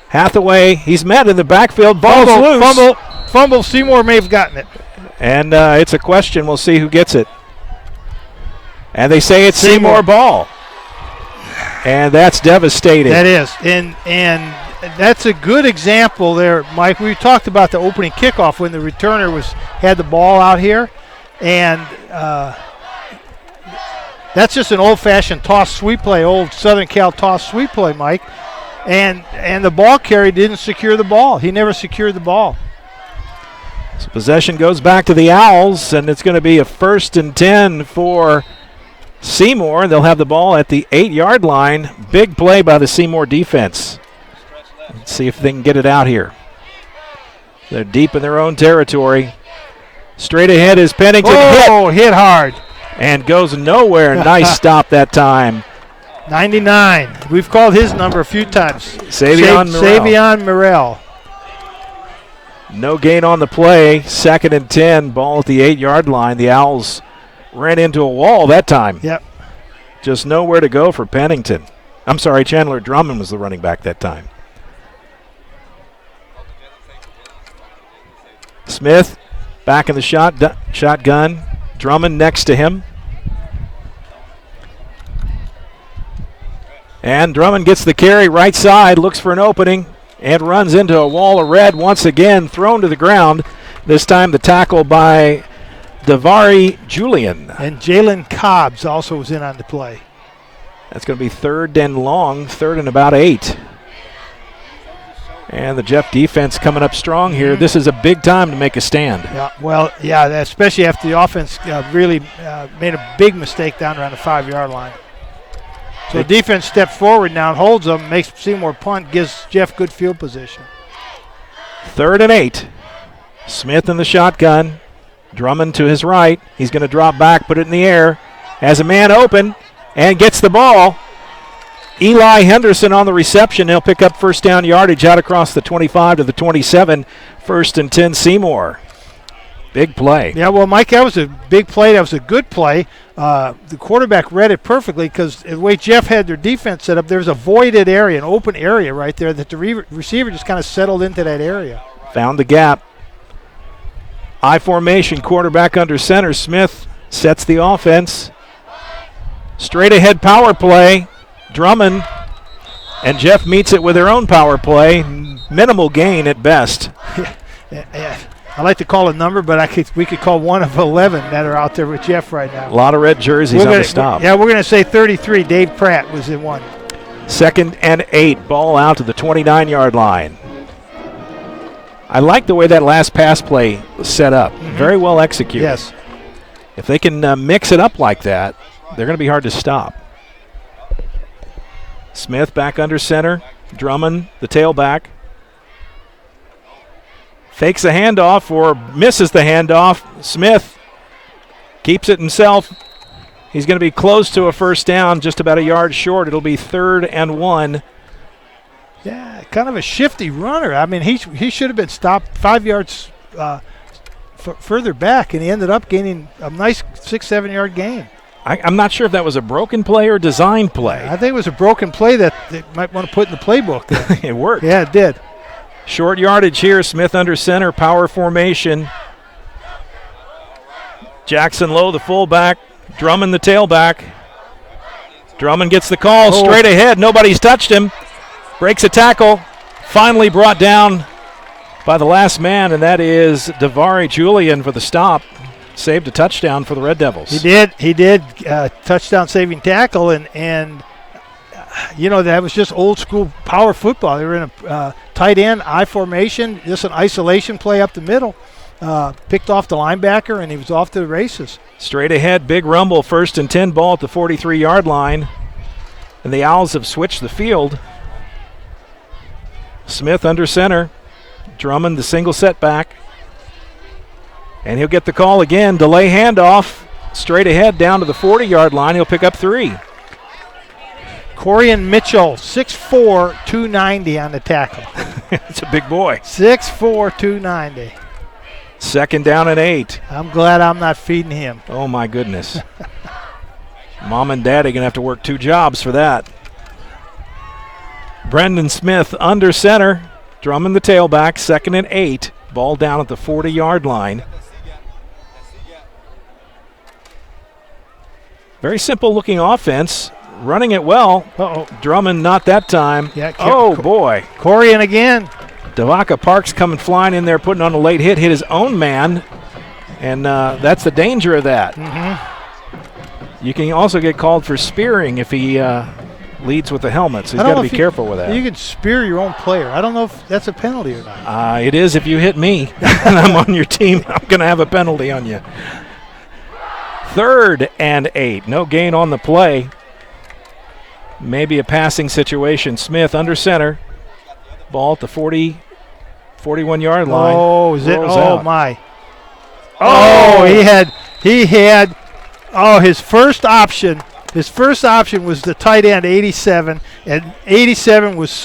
Hathaway, he's met in the backfield. Ball's loose. Fumble. Seymour may have gotten it. And it's a question. We'll see who gets it. And they say it's Seymour ball. And that's devastating. That is. And that's a good example there, Mike. We talked about the opening kickoff when the returner had the ball out here. And that's just an old-fashioned toss sweep play, old Southern Cal toss sweep play, Mike. And the ball carrier didn't secure the ball. He never secured the ball. So possession goes back to the Owls, and it's going to be a 1st and 10 for Seymour. They'll have the ball at the 8-yard line. Big play by the Seymour defense. Let's see if they can get it out here. They're deep in their own territory. Straight ahead is Pennington. Hit hard. And goes nowhere. Nice stop that time. 99. We've called his number a few times. Savion Morrell. No gain on the play. 2nd and 10. Ball at the 8-yard line. The Owls ran into a wall that time. Yep. Just nowhere to go for Pennington. I'm sorry, Chandler Drummond was the running back that time. Smith back in the shotgun. Drummond next to him. And Drummond gets the carry right side, looks for an opening, and runs into a wall of red once again, thrown to the ground. This time the tackle by Davari Julian. And Jalen Cobbs also was in on the play. That's going to be 3rd and long, 3rd and about 8. And the Jeff defense coming up strong here. This is a big time to make a stand. Yeah, especially after the offense really made a big mistake down around the 5-yard line. So the defense steps forward now and holds them, makes Seymour punt, gives Jeff good field position. 3rd and 8. Smith in the shotgun. Drummond to his right. He's going to drop back, put it in the air. Has a man open and gets the ball. Eli Henderson on the reception. He'll pick up 1st down yardage out across the 25 to the 27. 1st and 10 Seymour. Big play. Yeah, well, Mike, that was a big play. That was a good play. The quarterback read it perfectly because the way Jeff had their defense set up, there was a voided area, an open area right there that the receiver just kind of settled into that area. Found the gap. I formation, quarterback under center. Smith sets the offense. Straight ahead power play. Drummond and Jeff meets it with their own power play. Minimal gain at best. Yeah. I like to call a number, but we could call one of 11 that are out there with Jeff right now. A lot of red jerseys on the stop. We're going to say 33. Dave Pratt was in one. 2nd and 8. Ball out to the 29-yard line. I like the way that last pass play was set up. Very well executed. Yes. If they can mix it up like that, they're going to be hard to stop. Smith back under center. Drummond, the tailback. Fakes a handoff or misses the handoff. Smith keeps it himself. He's going to be close to a first down, just about a yard short. It'll be 3rd and 1. Yeah, kind of a shifty runner. I mean, he should have been stopped 5 yards further back, and he ended up gaining a nice 6-7 yard gain. I'm not sure if that was a broken play or designed play. I think it was a broken play that they might want to put in the playbook. It worked. Yeah, it did. Short yardage here. Smith under center, power formation. Jackson Lowe, the fullback. Drummond, the tailback. Drummond gets the call straight ahead. Nobody's touched him. Breaks a tackle. Finally brought down by the last man, and that is Davari Julian for the stop. Saved a touchdown for the Red Devils. He did. Touchdown saving tackle, and that was just old school power football. They were in a tight end I formation, just an isolation play up the middle. Picked off the linebacker, and he was off to the races. Straight ahead, big rumble, 1st and 10, ball at the 43-yard line. And the Owls have switched the field. Smith under center. Drummond, the single setback. And he'll get the call again. Delay handoff. Straight ahead down to the 40-yard line. He'll pick up 3. Corian Mitchell, 6'4", 290 on the tackle. It's a big boy. 6'4", 290. 2nd down and 8. I'm glad I'm not feeding him. Oh, my goodness. Mom and Daddy going to have to work 2 jobs for that. Brendan Smith under center. Drummond the tailback, 2nd and 8. Ball down at the 40-yard line. Very simple looking offense. Running it well. Drummond not that time. Yeah, boy. Corian again. Devaka Parks coming flying in there, putting on a late hit his own man. And that's the danger of that. Mm-hmm. You can also get called for spearing if he leads with the helmet, so he's got to be careful with that. You can spear your own player. I don't know if that's a penalty or not. It is if you hit me and I'm on your team. I'm going to have a penalty on you. 3rd and 8. No gain on the play. Maybe a passing situation. Smith under center. Ball at the 41-yard line. Oh, is it? Out. My. Oh, he had his first option. His first option was the tight end 87, and 87 was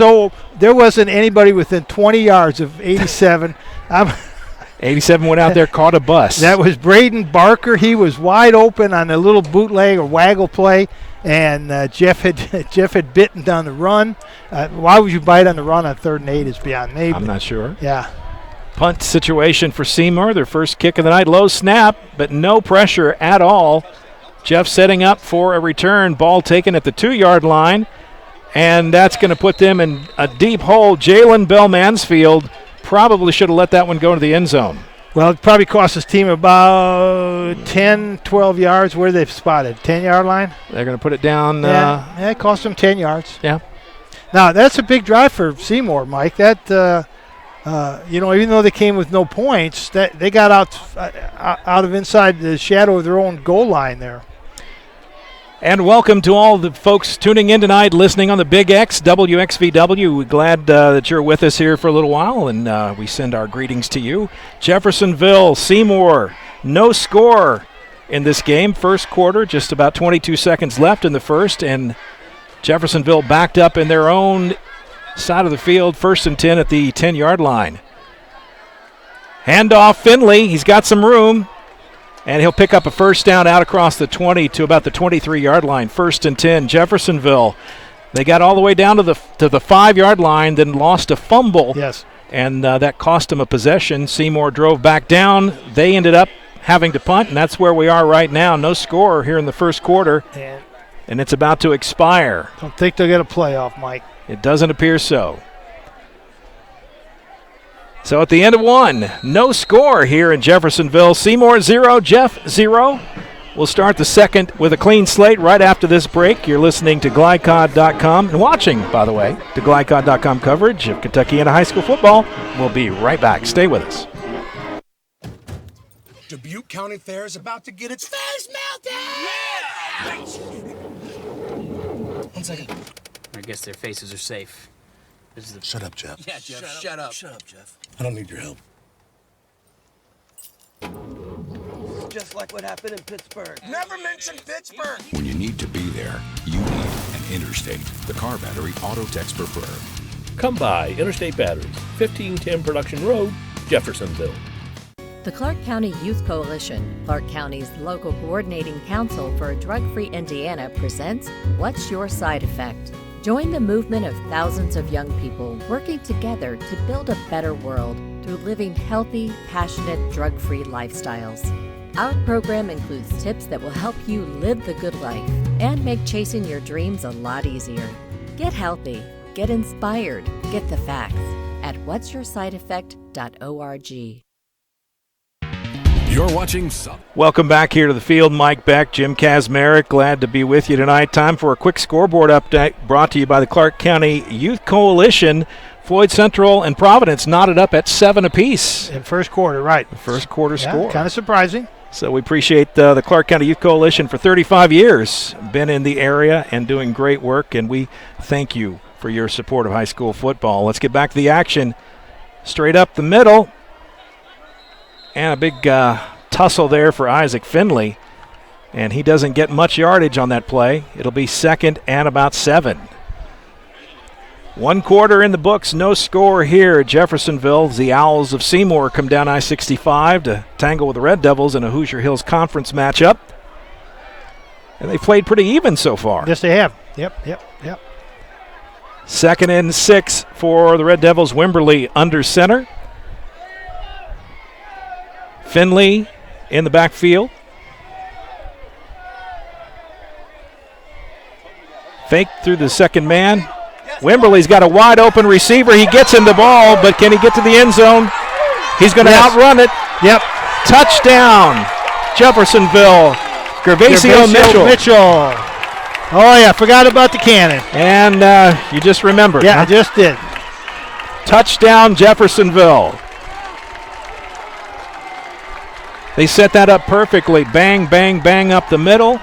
there wasn't anybody within 20 yards of 87. 87 went out there, caught a bus. That was Braden Barker. He was wide open on a little bootleg or waggle play, and Jeff had bitten on the run. Why would you bite on the run on 3rd and 8 is beyond me. I'm not sure. Yeah. Punt situation for Seymour, their first kick of the night. Low snap, but no pressure at all. Jeff setting up for a return. Ball taken at the 2-yard line, and that's going to put them in a deep hole. Jalen Bell Mansfield probably should have let that one go to the end zone. Well, it probably cost his team about 10, 12 yards. Where they've spotted? 10-yard line? They're going to put it down. Yeah, it cost them 10 yards. Yeah. Now, that's a big drive for Seymour, Mike. That, even though they came with no points, that they got out of inside the shadow of their own goal line there. And welcome to all the folks tuning in tonight, listening on the Big X, WXVW. We're glad that you're with us here for a little while, and we send our greetings to you. Jeffersonville, Seymour, no score in this game. First quarter, just about 22 seconds left in the first, and Jeffersonville backed up in their own side of the field, 1st and 10 at the 10-yard line. Handoff Finley, he's got some room. And he'll pick up a first down out across the 20 to about the 23-yard line. 1st and 10, Jeffersonville. They got all the way down to the 5-yard line, then lost a fumble. Yes. And that cost them a possession. Seymour drove back down. They ended up having to punt, and that's where we are right now. No score here in the first quarter, and it's about to expire. Don't think they'll get a playoff, Mike. It doesn't appear so. So at the end of 1, no score here in Jeffersonville. Seymour 0, Jeff 0. We'll start the second with a clean slate right after this break. You're listening to GlyCod.com and watching, by the way, the GlyCod.com coverage of Kentuckiana high school football. We'll be right back. Stay with us. Dubuque County Fair is about to get its face melted! Yeah! 1 second. I guess their faces are safe. This is the... Shut up, Jeff. Yeah, Jeff, shut up. Shut up, Jeff. I don't need your help. Just like what happened in Pittsburgh. Never mention Pittsburgh! When you need to be there, you need an Interstate, the car battery auto techs prefer. Come by Interstate Batteries, 1510 Production Road, Jeffersonville. The Clark County Youth Coalition, Clark County's local coordinating council for a drug-free Indiana, presents What's Your Side Effect? Join the movement of thousands of young people working together to build a better world through living healthy, passionate, drug-free lifestyles. Our program includes tips that will help you live the good life and make chasing your dreams a lot easier. Get healthy, get inspired, get the facts at what'syoursideeffect.org. You're watching Welcome back here to the field. Mike Beck, Jim Kazmarek, glad to be with you tonight. Time for a quick scoreboard update brought to you by the Clark County Youth Coalition. Floyd Central and Providence knotted up at 7 apiece. In first quarter, right. The first quarter score. Kind of surprising. So we appreciate the Clark County Youth Coalition for 35 years. Been in the area and doing great work, and we thank you for your support of high school football. Let's get back to the action. Straight up the middle. And a big tussle there for Isaac Finley. And he doesn't get much yardage on that play. It'll be 2nd and about 7. 1 quarter in the books, no score here at Jeffersonville. The Owls of Seymour come down I-65 to tangle with the Red Devils in a Hoosier Hills Conference matchup. And they played pretty even so far. Yes, they have. Yep. 2nd and 6 for the Red Devils. Wimberley under center. Finley in the backfield. Fake through the second man. Wimberley's got a wide open receiver. He gets him the ball, but can he get to the end zone? He's going to outrun it. Yep. Touchdown, Jeffersonville. Gervasio Mitchell. Oh, yeah, forgot about the cannon. And you just remembered. Yeah, huh? I just did. Touchdown, Jeffersonville. They set that up perfectly. Bang, bang, bang up the middle.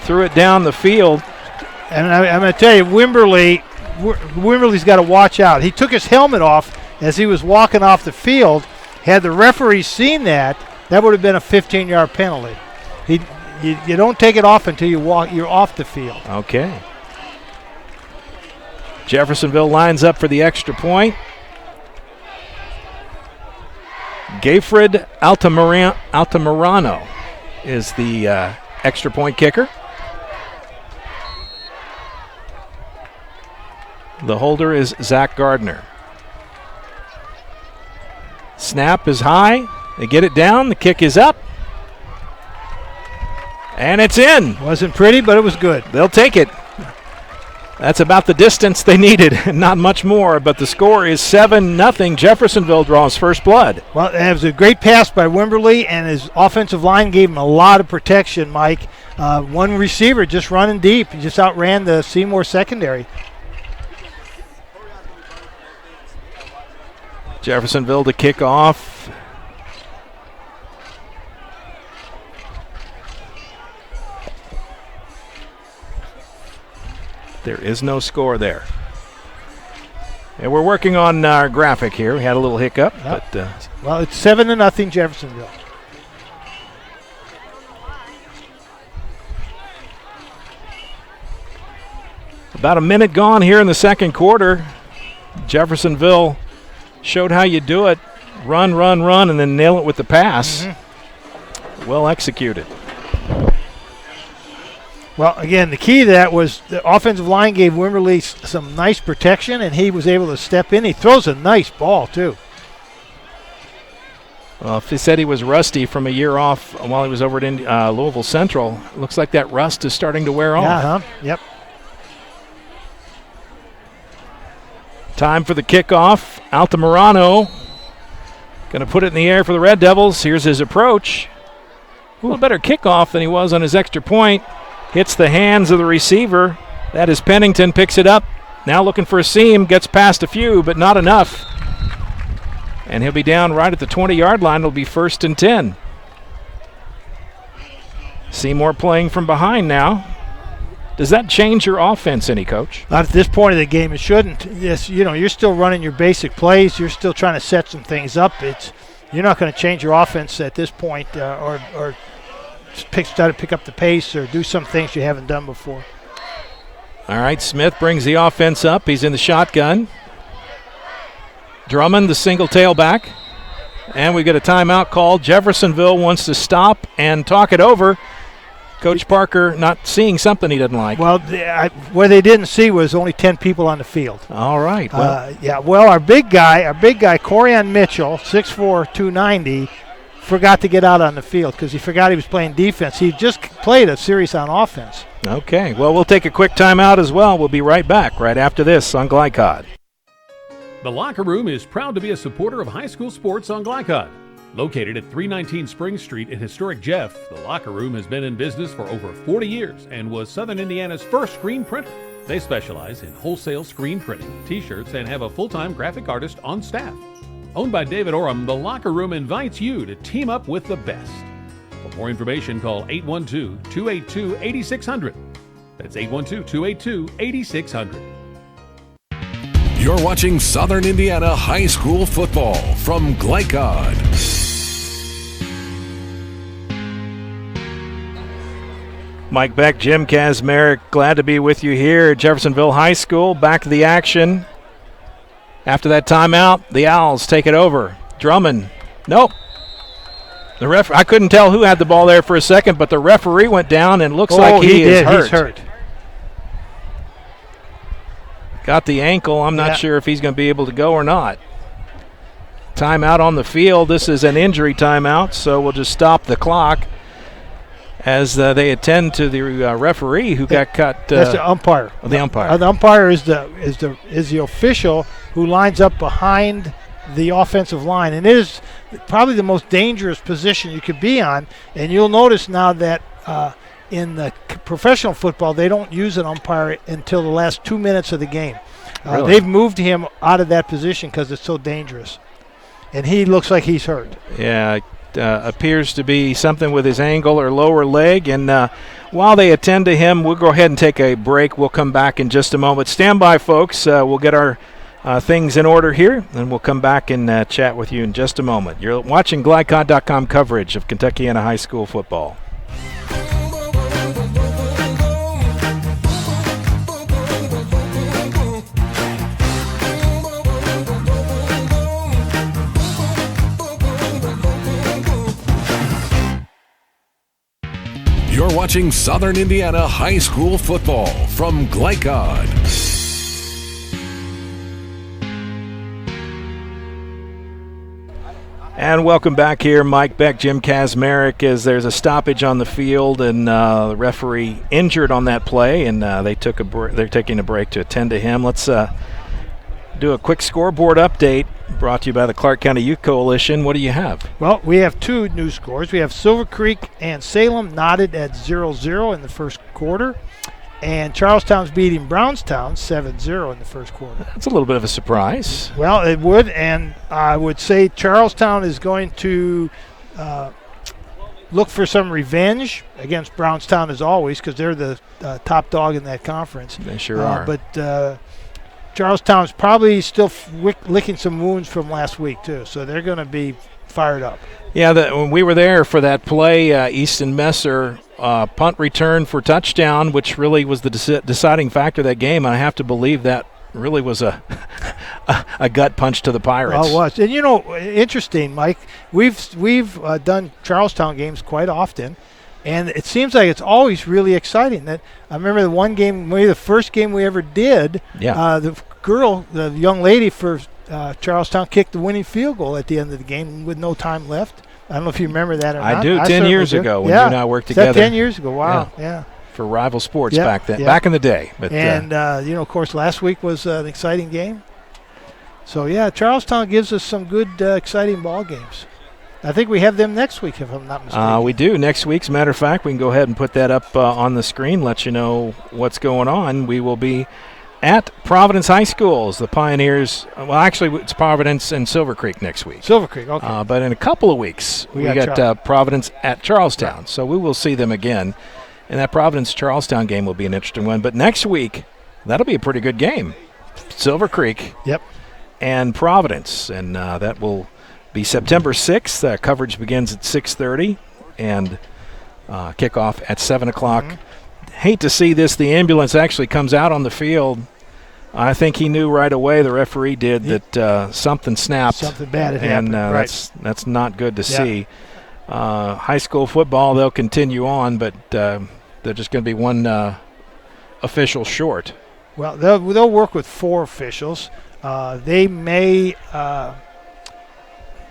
Threw it down the field. And I'm going to tell you, Wimberley's got to watch out. He took his helmet off as he was walking off the field. Had the referee seen that, that would have been a 15-yard penalty. You don't take it off until you're off the field. Okay. Jeffersonville lines up for the extra point. Gayfred Altamirano is the extra point kicker. The holder is Zach Gardner. Snap is high. They get it down. The kick is up. And it's in. Wasn't pretty, but it was good. They'll take it. That's about the distance they needed. Not much more, but the score is 7-0. Jeffersonville draws first blood. Well, it was a great pass by Wimberley, and his offensive line gave him a lot of protection, Mike. One receiver just running deep. He just outran the Seymour secondary. Jeffersonville to kick off. There is no score there. And we're working on our graphic here. We had a little hiccup. Yep. But well, it's 7-0 Jeffersonville. About a minute gone here in the second quarter. Jeffersonville showed how you do it. Run, and then nail it with the pass. Mm-hmm. Well executed. Well, again, the key to that was the offensive line gave Wimberley some nice protection, and he was able to step in. He throws a nice ball, too. Well, if they said he was rusty from a year off while he was over at Louisville Central, it looks like that rust is starting to wear off. Uh-huh. Yep. Time for the kickoff. Altamirano going to put it in the air for the Red Devils. Here's his approach. A little better kickoff than he was on his extra point. Hits the hands of the receiver. That is Pennington, picks it up. Now looking for a seam, gets past a few, but not enough. And he'll be down right at the 20-yard line. It'll be 1st and 10. Seymour playing from behind now. Does that change your offense any, Coach? Not at this point of the game. It shouldn't. Yes, you're still running your basic plays. You're still trying to set some things up. You're not going to change your offense at this point, or start to pick up the pace or do some things you haven't done before. All right, Smith brings the offense up. He's in the shotgun. Drummond, the single tailback. And we get a timeout called. Jeffersonville wants to stop and talk it over. Coach Parker not seeing something he doesn't like. Well, what they didn't see was only 10 people on the field. All right. Well, our big guy, Corian Mitchell, 6'4", 290, forgot to get out on the field because he forgot he was playing defense. He just played a series on offense. Okay. Well, we'll take a quick timeout as well. We'll be right back right after this on Glycod. The Locker Room is proud to be a supporter of high school sports on Glycod. Located at 319 Spring Street in historic Jeff, the Locker Room has been in business for over 40 years and was Southern Indiana's first screen printer. They specialize in wholesale screen printing, t-shirts, and have a full-time graphic artist on staff. Owned by David Oram, the Locker Room invites you to team up with the best. For more information, call 812-282-8600. That's 812-282-8600. You're watching Southern Indiana High School football from Glycod. Mike Beck, Jim Kazmarek, glad to be with you here at Jeffersonville High School. Back to the action. After that timeout, the Owls take it over. Drummond, nope. I couldn't tell who had the ball there for a second, but the referee went down and looks like he is hurt. He's hurt. Got the ankle. I'm not sure if he's going to be able to go or not. Timeout on the field. This is an injury timeout, so we'll just stop the clock as they attend to the referee who got cut. That's the umpire. The umpire. The umpire is the official who lines up behind the offensive line, and it is probably the most dangerous position you could be on. And you'll notice now that in the professional football, they don't use an umpire until the last 2 minutes of the game. Really? They've moved him out of that position because it's so dangerous, and he looks like he's hurt. Yeah. Appears to be something with his ankle or lower leg. And while they attend to him, we'll go ahead and take a break. We'll come back in just a moment. Stand by, folks. We'll get our things in order here, and we'll come back and chat with you in just a moment. You're watching Glycod.com coverage of Kentuckiana High School football. You're watching Southern Indiana High School football from Glycod. And welcome back here, Mike Beck, Jim Kazmarek, as there's a stoppage on the field, and the referee injured on that play, and they're taking a break to attend to him. Let's do a quick scoreboard update brought to you by the Clark County Youth Coalition. What do you have? Well, we have two new scores. We have Silver Creek and Salem knotted at 0-0 in the first quarter, and Charlestown's beating Brownstown 7-0 in the first quarter. That's a little bit of a surprise. Well, it would, and I would say Charlestown is going to look for some revenge against Brownstown as always, because they're the top dog in that conference. They sure are. But Charlestown's probably still licking some wounds from last week, too, so they're going to be fired up. Yeah, when we were there for that play, Easton Messer punt return for touchdown, which really was the deciding factor of that game, and I have to believe that really was a gut punch to the Pirates. Oh, it was. And, interesting, Mike, we've done Charlestown games quite often, and it seems like it's always really exciting. That I remember the one game, maybe the first game we ever did, the young lady for Charlestown kicked the winning field goal at the end of the game with no time left. I don't know if you remember that or not. I do. 10 years ago when you and I worked together. Is that 10 years ago? Wow, yeah. For Rival Sports back then, back in the day. But, and, of course, last week was an exciting game. So, Charlestown gives us some good, exciting ball games. I think we have them next week, if I'm not mistaken. We do. Next week, as a matter of fact, we can go ahead and put that up on the screen, let you know what's going on. We will be at Providence High Schools. The Pioneers, well, actually, it's Providence and Silver Creek next week. Silver Creek, okay. But in a couple of weeks, we got Providence at Charlestown. Right. So we will see them again. And that Providence-Charlestown game will be an interesting one. But next week, that'll be a pretty good game. Silver Creek and Providence. And that will be September 6th. Coverage begins at 6:30 and kickoff at 7 o'clock. Hate to see this. The ambulance actually comes out on the field. I think he knew right away, the referee did, that something snapped. Something bad had happened. And that's not good to see. High school football, they'll continue on, but they're just going to be one official short. Well, they'll work with 4 officials. They may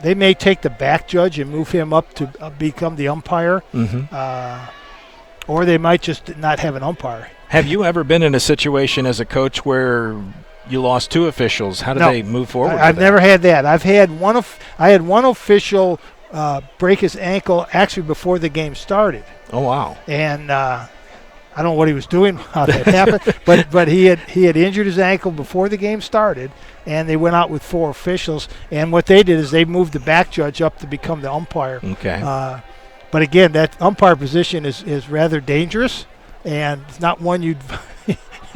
take the back judge and move him up to become the umpire, or they might just not have an umpire. Have you ever been in a situation as a coach where you lost 2 officials? How did they move forward? I've never had that. I had one official break his ankle actually before the game started. Oh wow! And I don't know what he was doing, how that happened, but he had injured his ankle before the game started, and they went out with 4 officials. And what they did is they moved the back judge up to become the umpire. Okay. But again, that umpire position is rather dangerous, and it's not one you'd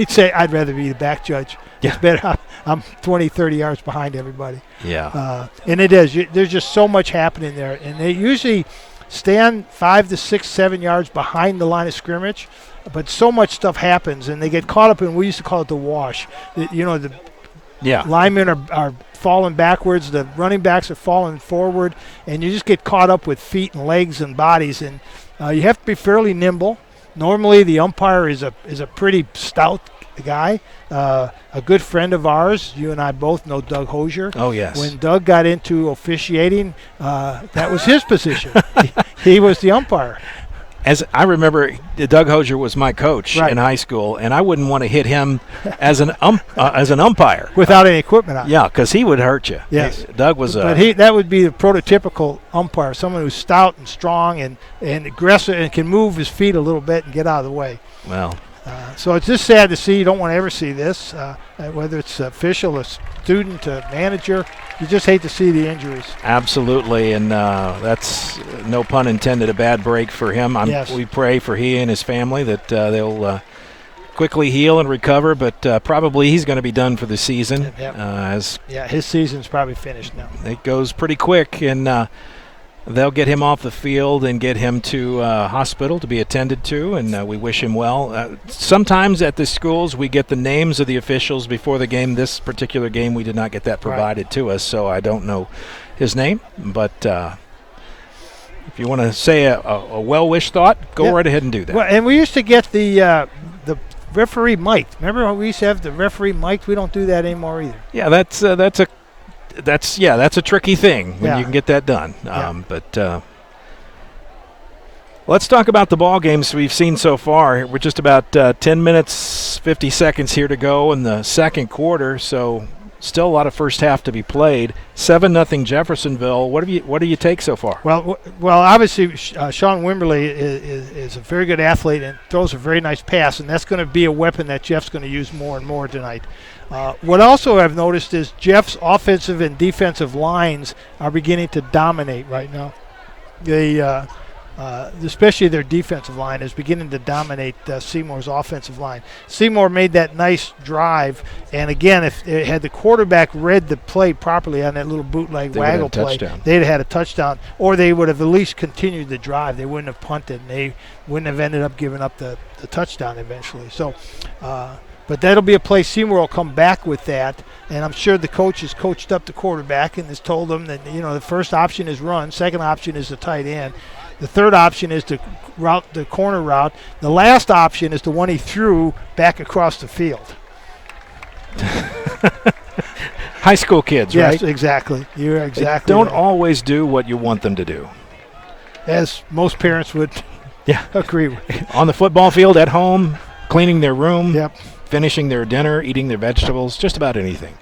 say I'd rather be the back judge. Yeah. It's better. I'm 20, 30 yards behind everybody. Yeah. And it is. There's just so much happening there, and they usually stand 5 to 6, 7 yards behind the line of scrimmage. But so much stuff happens, and they get caught up in, we used to call it the wash. The linemen are falling backwards, the running backs are falling forward, and you just get caught up with feet and legs and bodies. And you have to be fairly nimble. Normally the umpire is a pretty stout guy. A good friend of ours, you and I both know Doug Hosier. Oh, yes. When Doug got into officiating, that was his position. He was the umpire. As I remember, Doug Hosier was my coach in high school, and I wouldn't want to hit him as an umpire without any equipment on. Yeah, because he would hurt you. Yes, Doug was. But that would be the prototypical umpire, someone who's stout and strong and aggressive and can move his feet a little bit and get out of the way. Well. So it's just sad to see. You don't want to ever see this, whether it's official, a student, a manager. You just hate to see the injuries. Absolutely, and that's, no pun intended, a bad break for him. Yes. We pray for he and his family that they'll quickly heal and recover, but probably he's going to be done for the season. His season's probably finished now. It goes pretty quick, and they'll get him off the field and get him to hospital to be attended to, and we wish him well. Sometimes at the schools we get the names of the officials before the game. This particular game we did not get that provided to us, so I don't know his name. But if you want to say a well-wish thought, go right ahead and do that. Well, and we used to get the referee mic'd. Remember when we used to have the referee mic'd? We don't do that anymore either. Yeah, that's a tricky thing when you can get that done. But let's talk about the ball games we've seen so far. We're just about 10 minutes, 50 seconds here to go in the second quarter, so still a lot of first half to be played. 7-0 Jeffersonville. What do you take so far? Well, obviously Sean Wimberly is a very good athlete and throws a very nice pass, and that's going to be a weapon that Jeff's going to use more and more tonight. What also I've noticed is Jeff's offensive and defensive lines are beginning to dominate right now. Especially their defensive line is beginning to dominate Seymour's offensive line. Seymour made that nice drive, and again, if it had the quarterback read the play properly on that little bootleg waggle play, they'd have had a touchdown, or they would have at least continued the drive. They wouldn't have punted, and they wouldn't have ended up giving up the touchdown eventually. So, but that'll be a play. Seymour will come back with that, and I'm sure the coach has coached up the quarterback and has told them that the first option is run, second option is the tight end. The third option is to route the corner route. The last option is the one he threw back across the field. High school kids, right? Yes, exactly. You're exactly They don't right. always do what you want them to do. As most parents would agree with. On the football field, at home, cleaning their room, finishing their dinner, eating their vegetables, just about anything.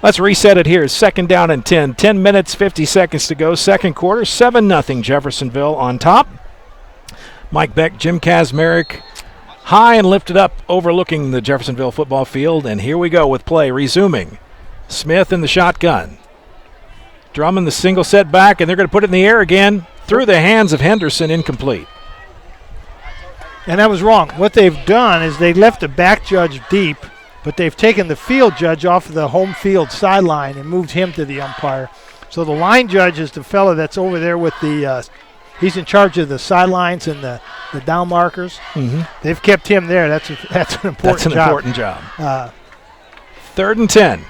Let's reset it here. Second down and 10. 10 minutes, 50 seconds to go. Second quarter, 7-0 Jeffersonville on top. Mike Beck, Jim Kazmarek, high and lifted up, overlooking the Jeffersonville football field. And here we go with play resuming. Smith in the shotgun. Drummond the single set back, and they're going to put it in the air again. Through the hands of Henderson, incomplete. And that was wrong. What they've done is they left the back judge deep, but they've taken the field judge off of the home field sideline and moved him to the umpire. So the line judge is the fellow that's over there with the he's in charge of the sidelines and the down markers. Mm-hmm. They've kept him there. That's an important job. That's an important job. 3rd and 10.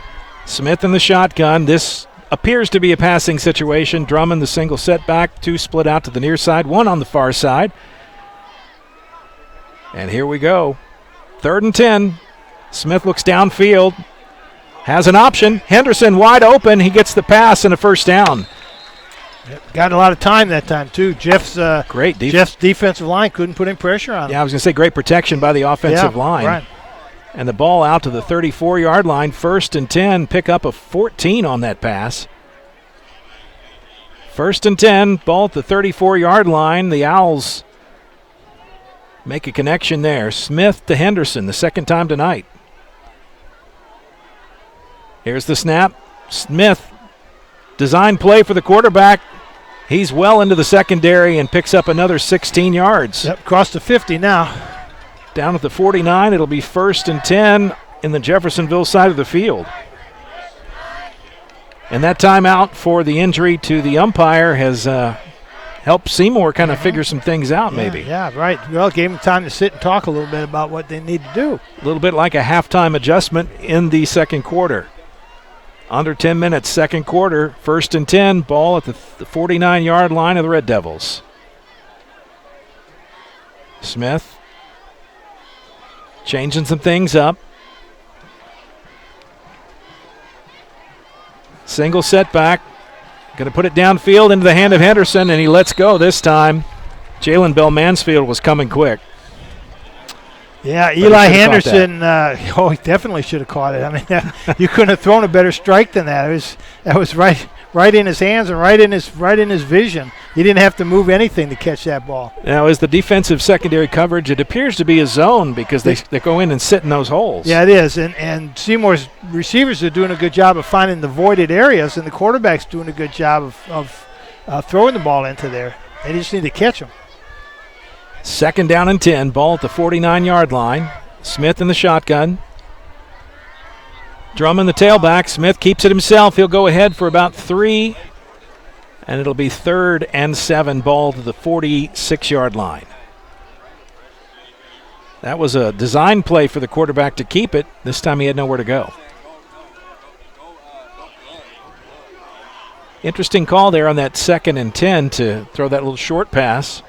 Smith in the shotgun. This appears to be a passing situation. Drummond the single setback. 2 split out to the near side. 1 on the far side. And here we go. 3rd and 10. Smith looks downfield. Has an option. Henderson wide open. He gets the pass and a first down. Got a lot of time that time, too. Jeff's defensive line couldn't put any pressure on him. Yeah, I was going to say great protection by the offensive line. Right. And the ball out to the 34-yard line. 1st and 10. Pick up a 14 on that pass. 1st and 10. Ball at the 34-yard line. The Owls make a connection there. Smith to Henderson, the second time tonight. Here's the snap. Smith, design play for the quarterback. He's well into the secondary and picks up another 16 yards. Yep, across the 50 now. Down at the 49, it'll be 1st and 10 in the Jeffersonville side of the field. And that timeout for the injury to the umpire has helped Seymour kind of figure some things out, maybe. Yeah, right. Well, gave them time to sit and talk a little bit about what they need to do. A little bit like a halftime adjustment in the second quarter. Under 10 minutes, second quarter, 1st and 10, ball at the 49-yard line of the Red Devils. Smith changing some things up. Single setback. Going to put it downfield into the hand of Henderson, and he lets go this time. Jalen Bell Mansfield was coming quick. Yeah, Eli Henderson, he definitely should have caught it. I mean, you couldn't have thrown a better strike than that. That was right in his hands and right in his vision. He didn't have to move anything to catch that ball. Now, as the defensive secondary coverage, it appears to be a zone because they go in and sit in those holes. Yeah, it is. And Seymour's receivers are doing a good job of finding the voided areas, and the quarterback's doing a good job of throwing the ball into there. They just need to catch them. 2nd down and 10, ball at the 49-yard line. Smith in the shotgun. Drummond the tailback. Smith keeps it himself. He'll go ahead for about 3, and it'll be 3rd and 7, ball to the 46-yard line. That was a design play for the quarterback to keep it. This time he had nowhere to go. Interesting call there on that 2nd and 10 to throw that little short pass.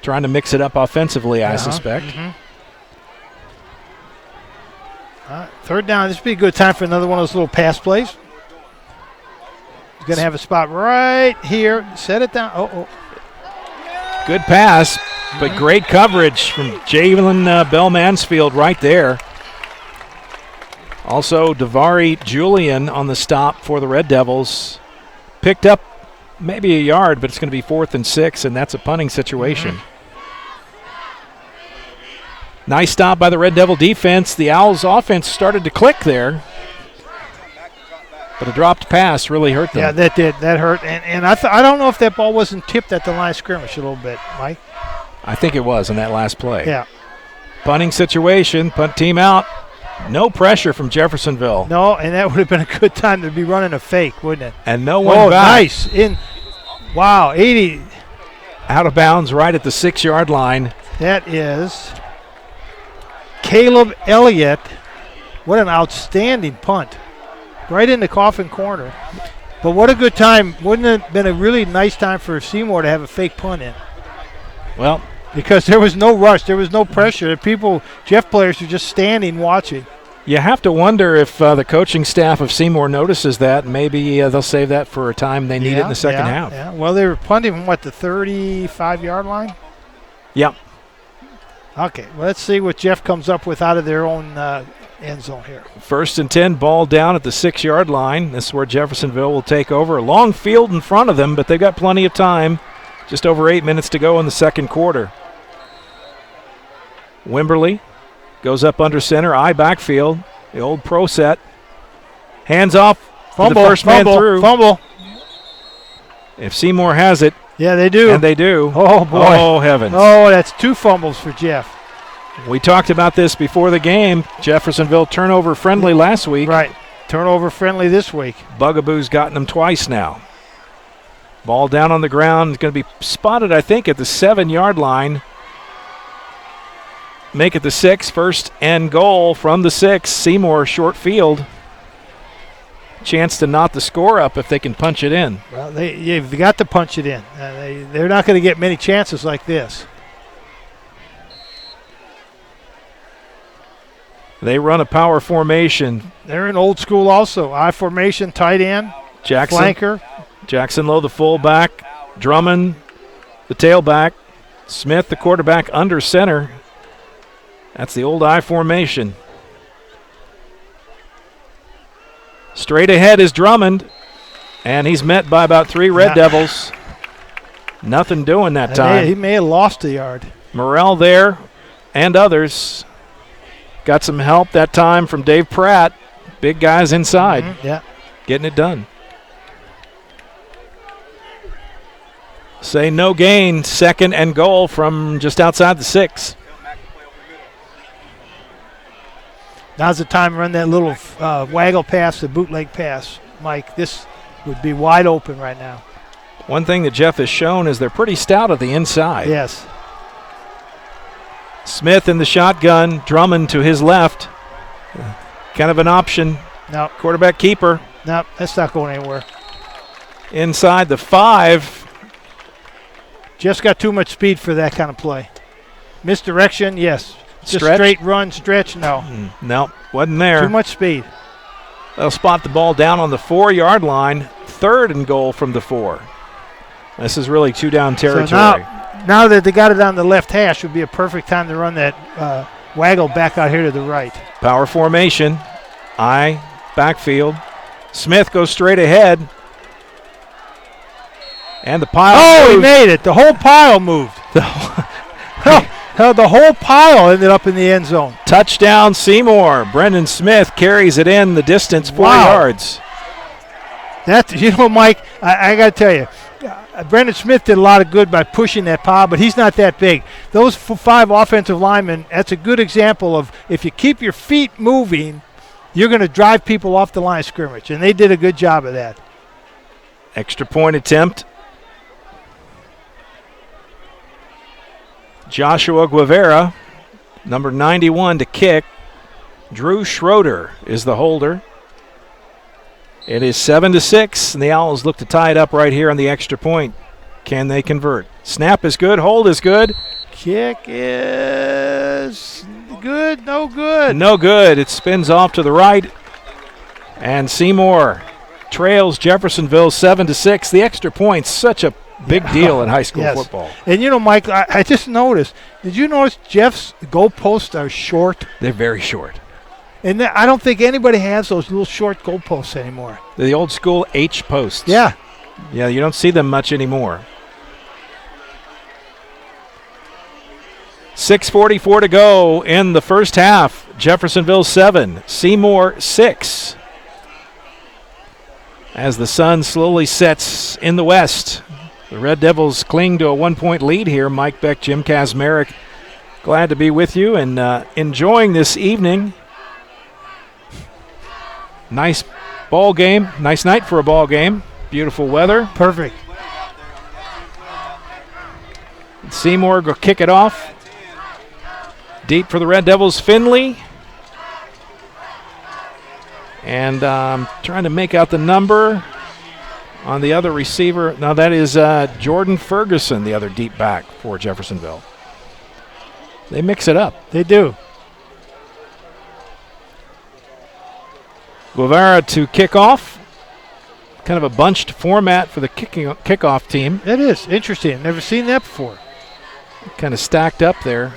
Trying to mix it up offensively, I suspect. Mm-hmm. 3rd down. This would be a good time for another one of those little pass plays. He's going to have a spot right here. Set it down. Good pass, but great coverage from Jalen Bell Mansfield right there. Also, Davari Julian on the stop for the Red Devils. Picked up maybe a yard, but it's going to be 4th and 6, and that's a punting situation. Mm-hmm. Nice stop by the Red Devil defense. The Owls offense started to click there, but a dropped pass really hurt them. Yeah, that did. That hurt. And I don't know if that ball wasn't tipped at the line of scrimmage a little bit, Mike. I think it was in that last play. Yeah. Punting situation, punt team out. No pressure from Jeffersonville. No, and that would have been a good time to be running a fake, wouldn't it? And no one back. Nice. Wow, 80. Out of bounds right at the 6-yard line. That is Caleb Elliott. What an outstanding punt. Right in the coffin corner. But what a good time. Wouldn't it have been a really nice time for Seymour to have a fake punt in? Well, because there was no rush. There was no pressure. Jeff players were just standing watching. You have to wonder if the coaching staff of Seymour notices that. Maybe they'll save that for a time they need it in the second half. Yeah. Well, they were punting from, the 35-yard line? Yep. Okay, well, let's see what Jeff comes up with out of their own end zone here. 1st and 10, ball down at the 6-yard line. This is where Jeffersonville will take over. A long field in front of them, but they've got plenty of time. Just over 8 minutes to go in the second quarter. Wimberly goes up under center, eye backfield, the old pro set. Hands off to the first man through. Fumble. If Seymour has it. Yeah, they do. And they do. Oh, boy. Oh, heavens. Oh, that's 2 fumbles for Jeff. We talked about this before the game. Jeffersonville turnover friendly last week. Right. Turnover friendly this week. Bugaboo's gotten them twice now. Ball down on the ground. Going to be spotted, I think, at the 7-yard line. Make it the 6. First and goal from the 6. Seymour short field. Chance to knot the score up if they can punch it in. Well, they've got to punch it in. They're not going to get many chances like this. They run a power formation. They're in old school also. I formation, tight end, Jackson, flanker. Jackson Lowe, the fullback. Drummond, the tailback. Smith, the quarterback, under center. That's the old I formation. Straight ahead is Drummond, and he's met by about 3 Red Devils. Nothing doing that time. He may have lost a yard. Morrell there and others. Got some help that time from Dave Pratt. Big guys inside. Yeah. Getting it done. Say no gain, 2nd and goal from just outside the 6. Now's the time to run that little waggle pass, the bootleg pass. Mike, this would be wide open right now. One thing that Jeff has shown is they're pretty stout at the inside. Yes. Smith in the shotgun, Drummond to his left. Kind of an option. No. Quarterback keeper. No, that's not going anywhere. Inside the 5. Just got too much speed for that kind of play. Misdirection, yes. Just Stretch? straight run, stretch, no. No, wasn't there. Too much speed. They'll spot the ball down on the 4-yard line. 3rd and goal from the 4. This is really 2-down territory. So now that they got it on the left hash, would be a perfect time to run that waggle back out here to the right. Power formation. I backfield. Smith goes straight ahead. And the pile moves. He made it. The whole pile moved. The whole pile ended up in the end zone. Touchdown, Seymour. Brendan Smith carries it in the distance, 4 yards. Mike, I got to tell you, Brendan Smith did a lot of good by pushing that pile, but he's not that big. Those 5 offensive linemen, that's a good example of if you keep your feet moving, you're going to drive people off the line of scrimmage, and they did a good job of that. Extra point attempt. Joshua Guevara, number 91 to kick. Drew Schroeder is the holder. It is 7-6, and the Owls look to tie it up right here on the extra point. Can they convert? Snap is good. Hold is good. Kick is good. No good. No good. It spins off to the right. And Seymour trails Jeffersonville 7-6. The extra point's such a big deal in high school football. And Mike, I just noticed. Did you notice Jeff's goalposts are short? They're very short. And I don't think anybody has those little short goalposts anymore. They're the old school H posts. Yeah. Yeah, you don't see them much anymore. 6:44 to go in the first half. Jeffersonville 7, Seymour 6. As the sun slowly sets in the west, the Red Devils cling to a 1-point lead here. Mike Beck, Jim Kazmarek, glad to be with you and enjoying this evening. Nice ball game. Nice night for a ball game. Beautiful weather. Perfect. Seymour go kick it off. Deep for the Red Devils, Finley. And trying to make out the number on the other receiver. Now that is Jordan Ferguson, the other deep back for Jeffersonville. They mix it up. They do. Guevara to kick off. Kind of a bunched format for the kickoff team. It is interesting. Never seen that before. Kind of stacked up there.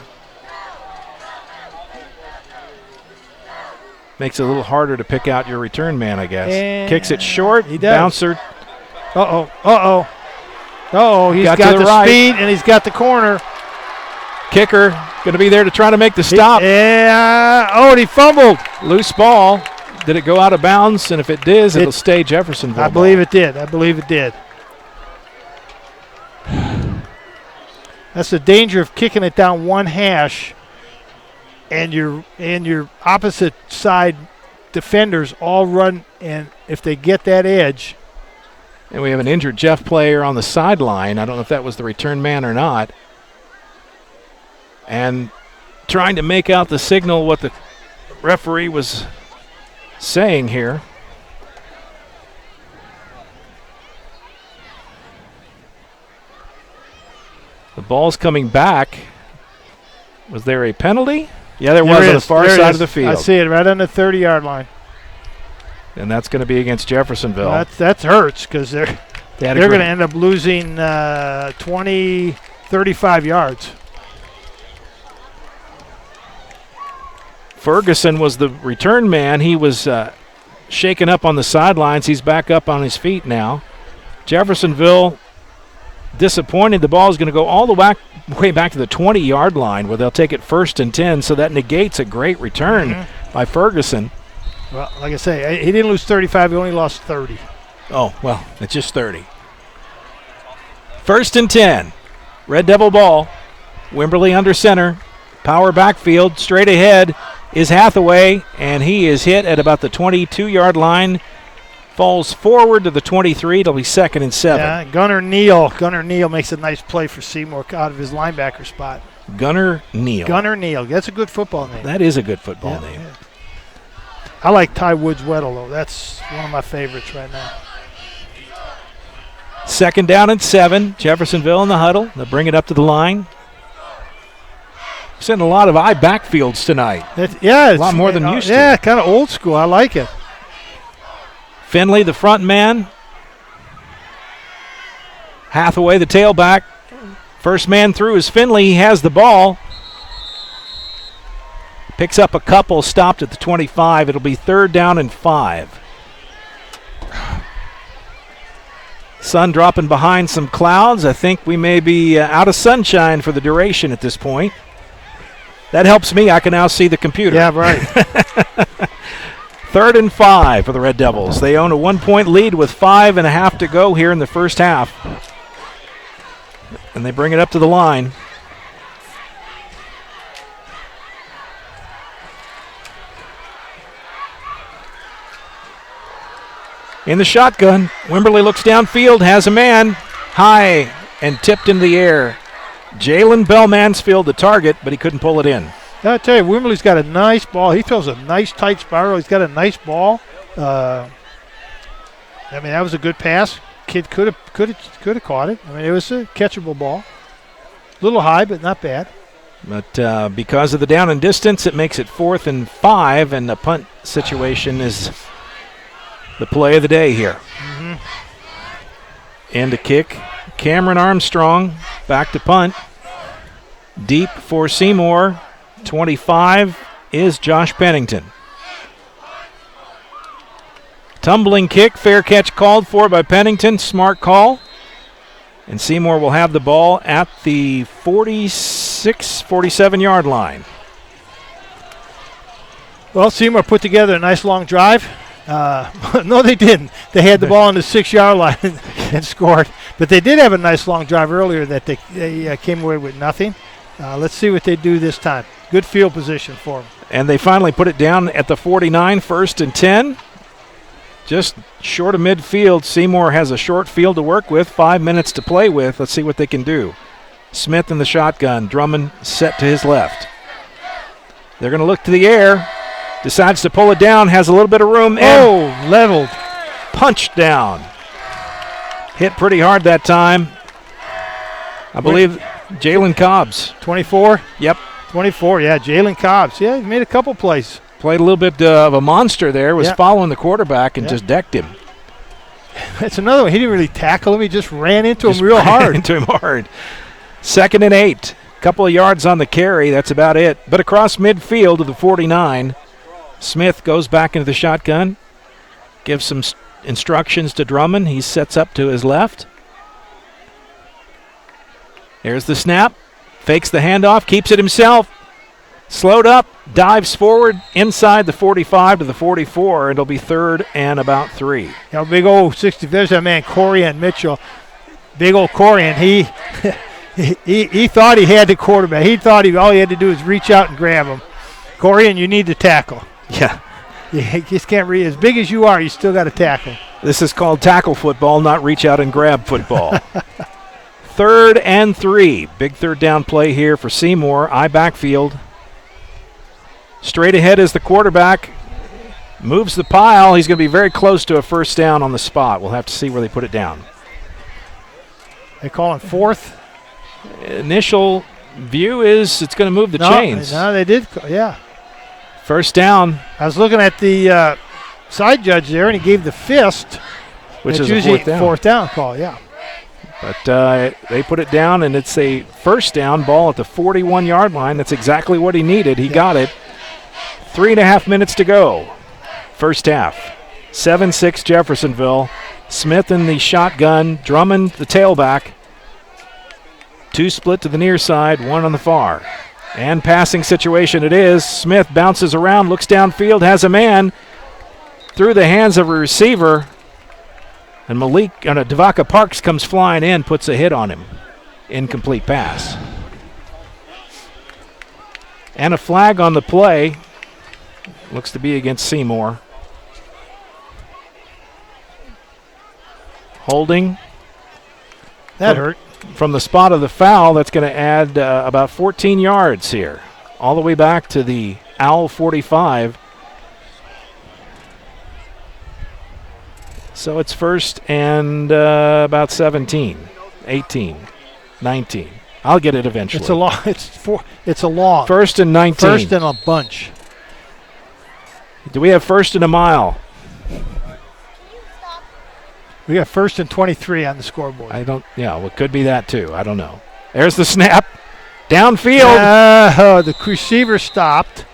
Makes it a little harder to pick out your return man, I guess. And kicks it short. He does. Bouncer. Uh-oh. He's got the speed and he's got the corner. Kicker Going to be there to try to make the stop. And he fumbled. Loose ball. Did it go out of bounds? And if it did, it'll stay Jeffersonville. I believe it did. That's the danger of kicking it down one hash, and your opposite side defenders all run, and if they get that edge. And we have an injured Jeff player on the sideline. I don't know if that was the return man or not. And trying to make out the signal what the referee was saying here. The ball's coming back. Was there a penalty? Yeah, there was on the far side of the field. I see it right on the 30-yard line. And that's going to be against Jeffersonville. Well, that hurts because they're going to end up losing 20, 35 yards. Ferguson was the return man. He was shaken up on the sidelines. He's back up on his feet now. Jeffersonville disappointed. The ball is going to go all the way back to the 20-yard line where they'll take it 1st and 10, so that negates a great return by Ferguson. Well, like I say, he didn't lose 35. He only lost 30. Oh, well, it's just 30. 1st and 10. Red Devil ball. Wimberly under center. Power backfield. Straight ahead is Hathaway, and he is hit at about the 22-yard line. Falls forward to the 23. It'll be 2nd and 7. Yeah, Gunnar Neal makes a nice play for Seymour out of his linebacker spot. Gunnar Neal. That's a good football name. That is a good football name. Yeah. I like Ty Woods-Weddle, though. That's one of my favorites right now. 2nd down and 7. Jeffersonville in the huddle. They'll bring it up to the line. Sending a lot of I backfields tonight. A lot more than used to. Yeah, kind of old school. I like it. Finley, the front man. Hathaway, the tailback. First man through is Finley. He has the ball. Picks up a couple, stopped at the 25. It'll be 3rd down and 5. Sun dropping behind some clouds. I think we may be out of sunshine for the duration at this point. That helps me. I can now see the computer. Yeah, right. 3rd and 5 for the Red Devils. They own a 1-point lead with 5.5 to go here in the first half. And they bring it up to the line. In the shotgun, Wimberly looks downfield, has a man high and tipped in the air. Jalen Bell Mansfield the target, but he couldn't pull it in. I'll tell you, Wimberly's got a nice ball. He throws a nice tight spiral. He's got a nice ball. That was a good pass. Kid could have caught it. It was a catchable ball. A little high, but not bad. But because of the down and distance, it makes it 4th and 5, and the punt situation is the play of the day here. And a kick. Cameron Armstrong back to punt. Deep for Seymour. 25 is Josh Pennington. Tumbling kick, fair catch called for by Pennington. Smart call. And Seymour will have the ball at the 46, 47-yard line. Well, Seymour put together a nice long drive. No, they didn't. They had the ball on the 6-yard line and scored. But they did have a nice long drive earlier that they came away with nothing. Let's see what they do this time. Good field position for them. And they finally put it down at the 49, 1st and 10. Just short of midfield. Seymour has a short field to work with, 5 minutes to play with. Let's see what they can do. Smith in the shotgun. Drummond set to his left. They're going to look to the air. Decides to pull it down, has a little bit of room. And leveled. Punched down. Hit pretty hard that time. I believe Jalen Cobbs. 24? Yep. 24, yeah, Jalen Cobbs. Yeah, he made a couple plays. Played a little bit of a monster there, was following the quarterback and just decked him. That's another one. He didn't really tackle him. He just ran into him real hard. 2nd and 8. Couple of yards on the carry. That's about it. But across midfield to the 49, Smith goes back into the shotgun, gives some instructions to Drummond. He sets up to his left. There's the snap. Fakes the handoff, keeps it himself. Slowed up, dives forward inside the 45 to the 44. It'll be 3rd and about 3. Big old 60. There's that man, Corian Mitchell. Big old Corian. He thought he had the quarterback. He thought all he had to do is reach out and grab him. Corian, you need to tackle. Yeah. You just can't read. As big as you are, you still got to tackle. This is called tackle football, not reach out and grab football. 3rd and 3. Big third down play here for Seymour. I backfield. Straight ahead is the quarterback. Moves the pile. He's going to be very close to a first down on the spot. We'll have to see where they put it down. They call it 4th. Initial view is it's going to move the chains. No, they did. Yeah. First down. I was looking at the side judge there, and he gave the fist. Which is usually a fourth down call, yeah. But they put it down, and it's a first down ball at the 41-yard line. That's exactly what he needed. He got it. 3.5 minutes to go. First half. 7-6 Jeffersonville. Smith in the shotgun. Drummond the tailback. 2 split to the near side, 1 on the far. And passing situation it is. Smith bounces around, looks downfield, has a man through the hands of a receiver. And Devaka Parks comes flying in, puts a hit on him. Incomplete pass. And a flag on the play. Looks to be against Seymour. Holding. That hurt. From the spot of the foul, that's going to add about 14 yards here. All the way back to the Owl 45. So it's first and about 17, 18, 19. I'll get it eventually. It's a long. First and 19. First and a bunch. Do we have first and a mile? We got first and 23 on the scoreboard. It could be that too. I don't know. There's the snap. Downfield. The receiver stopped.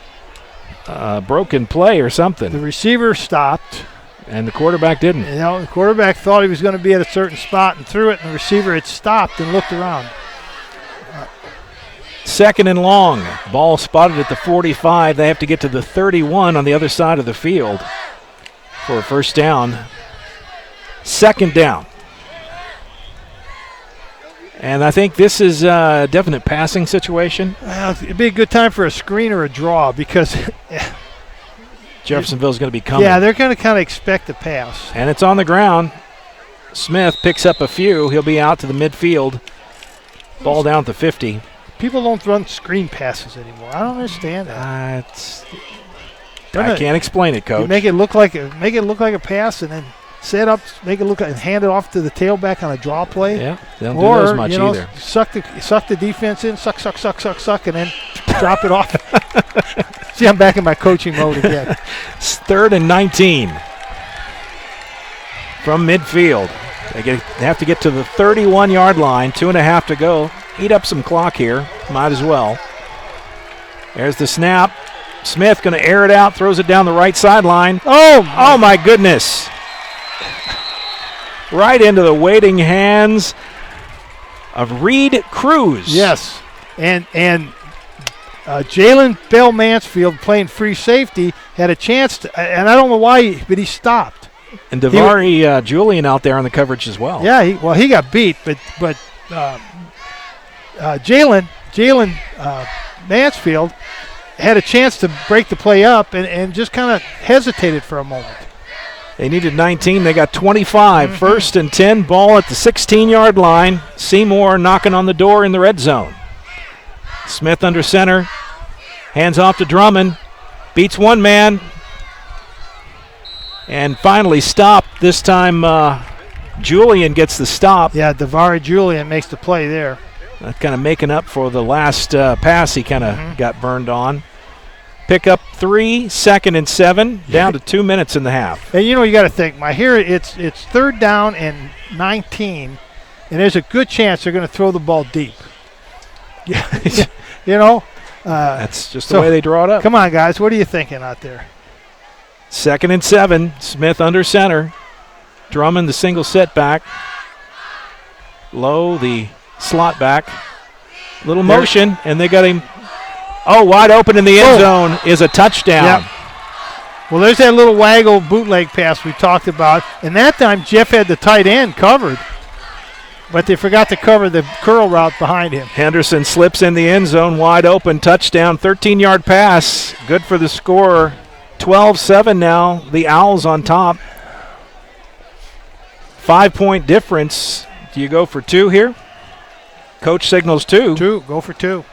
Broken play or something. The receiver stopped. And the quarterback didn't. The quarterback thought he was going to be at a certain spot and threw it, and the receiver had stopped and looked around. 2nd and long. Ball spotted at the 45. They have to get to the 31 on the other side of the field for a first down. 2nd down. And I think this is a definite passing situation. Well, it'd be a good time for a screen or a draw because Jeffersonville's going to be coming. Yeah, they're going to kind of expect a pass. And it's on the ground. Smith picks up a few. He'll be out to the midfield. Ball down to 50. People don't run screen passes anymore. I don't understand that. I can't explain it, Coach. You make it look like a pass, and then set up, make it look like, and hand it off to the tailback on a draw play. Yeah, they don't do those much either. Suck the defense in, suck, and then drop it off. See, I'm back in my coaching mode again. It's 3rd and 19 from midfield. They have to get to the 31-yard line. 2.5 to go. Eat up some clock here. Might as well. There's the snap. Smith going to air it out, throws it down the right sideline. Oh my goodness. Right into the waiting hands of Reed Cruz. Yes. And Jalen Bell Mansfield, playing free safety, had a chance to, and I don't know why, but he stopped. And Davari Julian out there on the coverage as well. Yeah, he got beat, but Jalen Mansfield had a chance to break the play up and just kind of hesitated for a moment. They needed 19. They got 25. 1st and 10. Ball at the 16-yard line. Seymour knocking on the door in the red zone. Smith under center. Hands off to Drummond. Beats one man. And finally stopped. This time Julian gets the stop. Yeah, Davari Julian makes the play there. That's kind of making up for the last pass he kind of got burned on. Pick up 3, 2nd and 7, down to 2 minutes in the half. And you got to think, here it's 3rd down and 19, and there's a good chance they're going to throw the ball deep. That's just the way they draw it up. Come on, guys, what are you thinking out there? 2nd and 7, Smith under center. Drummond the single setback. Lowe the slot back. Little motion, and they got him. Oh, wide open in the end zone is a touchdown. Yep. Well, there's that little waggle bootleg pass we talked about. And that time, Jeff had the tight end covered. But they forgot to cover the curl route behind him. Henderson slips in the end zone, wide open, touchdown, 13-yard pass. Good for the score. 12-7 now, the Owls on top. 5-point difference. Do you go for 2 here? Coach signals 2. 2, go for 2.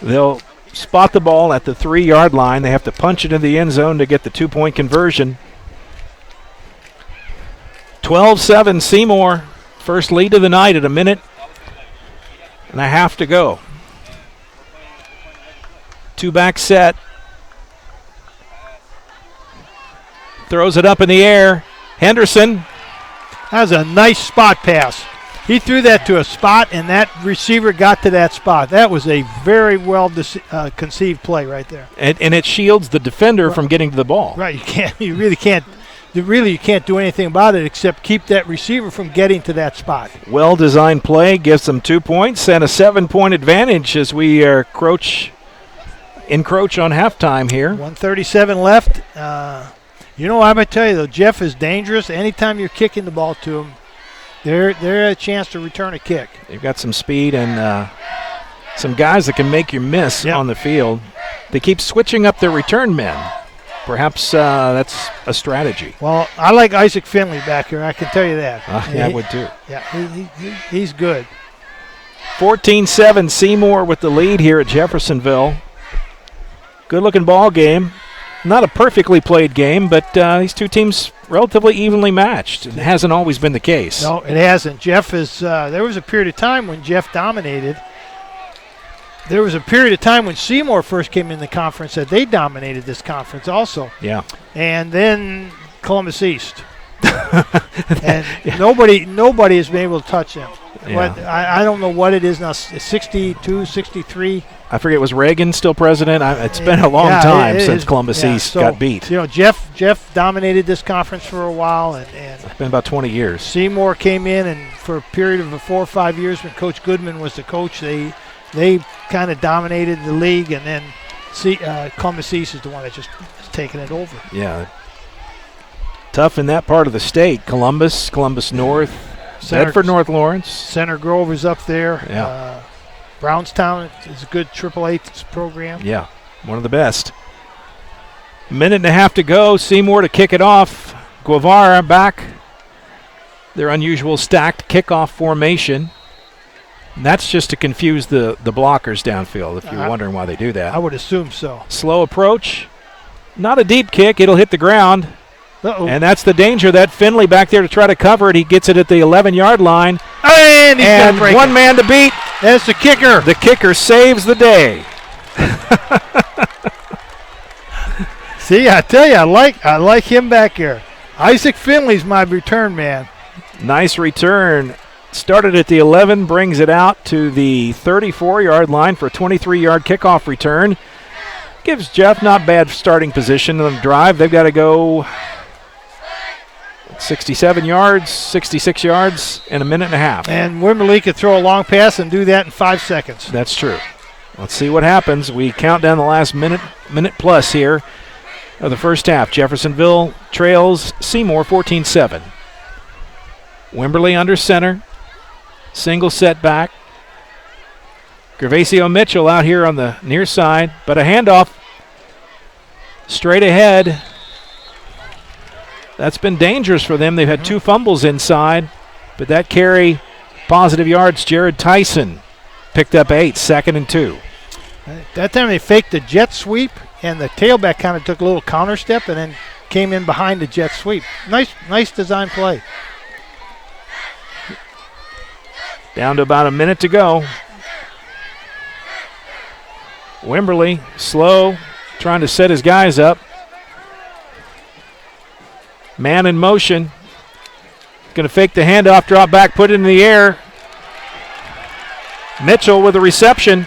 They'll spot the ball at the 3-yard line. They have to punch it in the end zone to get the 2-point conversion. 12-7 Seymour. First lead of the night at 1.5 minutes to go. 2-back set. Throws it up in the air. Henderson. That was a nice spot pass. He threw that to a spot, and that receiver got to that spot. That was a very well conceived play right there. And it shields the defender from getting to the ball. Right, you really can't do anything about it except keep that receiver from getting to that spot. Well-designed play gives them 2 points and a 7-point advantage as we encroach on halftime here. 1:37 left. I'm going to tell you, though, Jeff is dangerous. Anytime you're kicking the ball to him, they're a chance to return a kick. They've got some speed and some guys that can make you miss on the field. They keep switching up their return men. Perhaps that's a strategy. Well, I like Isaac Finley back here. I can tell you that. I would too. Yeah, he's good. 14-7 Seymour with the lead here at Jeffersonville. Good-looking ball game. Not a perfectly played game, but these two teams relatively evenly matched. It hasn't always been the case. No, it hasn't. Jeff is. There was a period of time when Jeff dominated. There was a period of time when Seymour first came in the conference that they dominated this conference also. Yeah. And then Columbus East. And nobody has been able to touch them. Yeah. But I don't know what it is now, 62, 63. I forget, was Reagan still president? It's been a long time since Columbus East got beat. Jeff dominated this conference for a while. And it's been about 20 years. Seymour came in, and for a period of 4 or 5 years when Coach Goodman was the coach, they kind of dominated the league, and then Columbus East is the one that just has taken it over. Yeah. Tough in that part of the state. Columbus North, Bedford North Lawrence. Center Grove is up there. Yeah. Brownstown is a good AAA program. Yeah, one of the best. 1.5 minutes to go. Seymour to kick it off. Guevara back. Their unusual stacked kickoff formation. And that's just to confuse the blockers downfield, if you're wondering why they do that. I would assume so. Slow approach. Not a deep kick. It'll hit the ground. Uh-oh. And that's the danger. That Finley back there to try to cover it. He gets it at the 11-yard line. And he's and break one it. Man to beat. That's the kicker. The kicker saves the day. See, I tell you, I like him back here. Isaac Finley's my return man. Nice return. Started at the 11, brings it out to the 34-yard line for a 23-yard kickoff return. Gives Jeff not bad starting position on the drive. They've got to go 67 yards, 66 yards in 1.5 minutes. And Wimberley could throw a long pass and do that in 5 seconds. That's true. Let's see what happens. We count down the last minute plus here of the first half. Jeffersonville trails Seymour 14-7. Wimberley under center. Single setback. Gervasio Mitchell out here on the near side, but a handoff straight ahead. That's been dangerous for them. They've had 2 fumbles inside, but that carry, positive yards. Jared Tyson picked up 8, 2nd and 2. That time they faked the jet sweep, and the tailback kind of took a little counter step and then came in behind the jet sweep. Nice design play. Down to about 1 minute to go. Wimberley, slow, trying to set his guys up. Man in motion. Going to fake the handoff, drop back, put it in the air. Mitchell with a reception.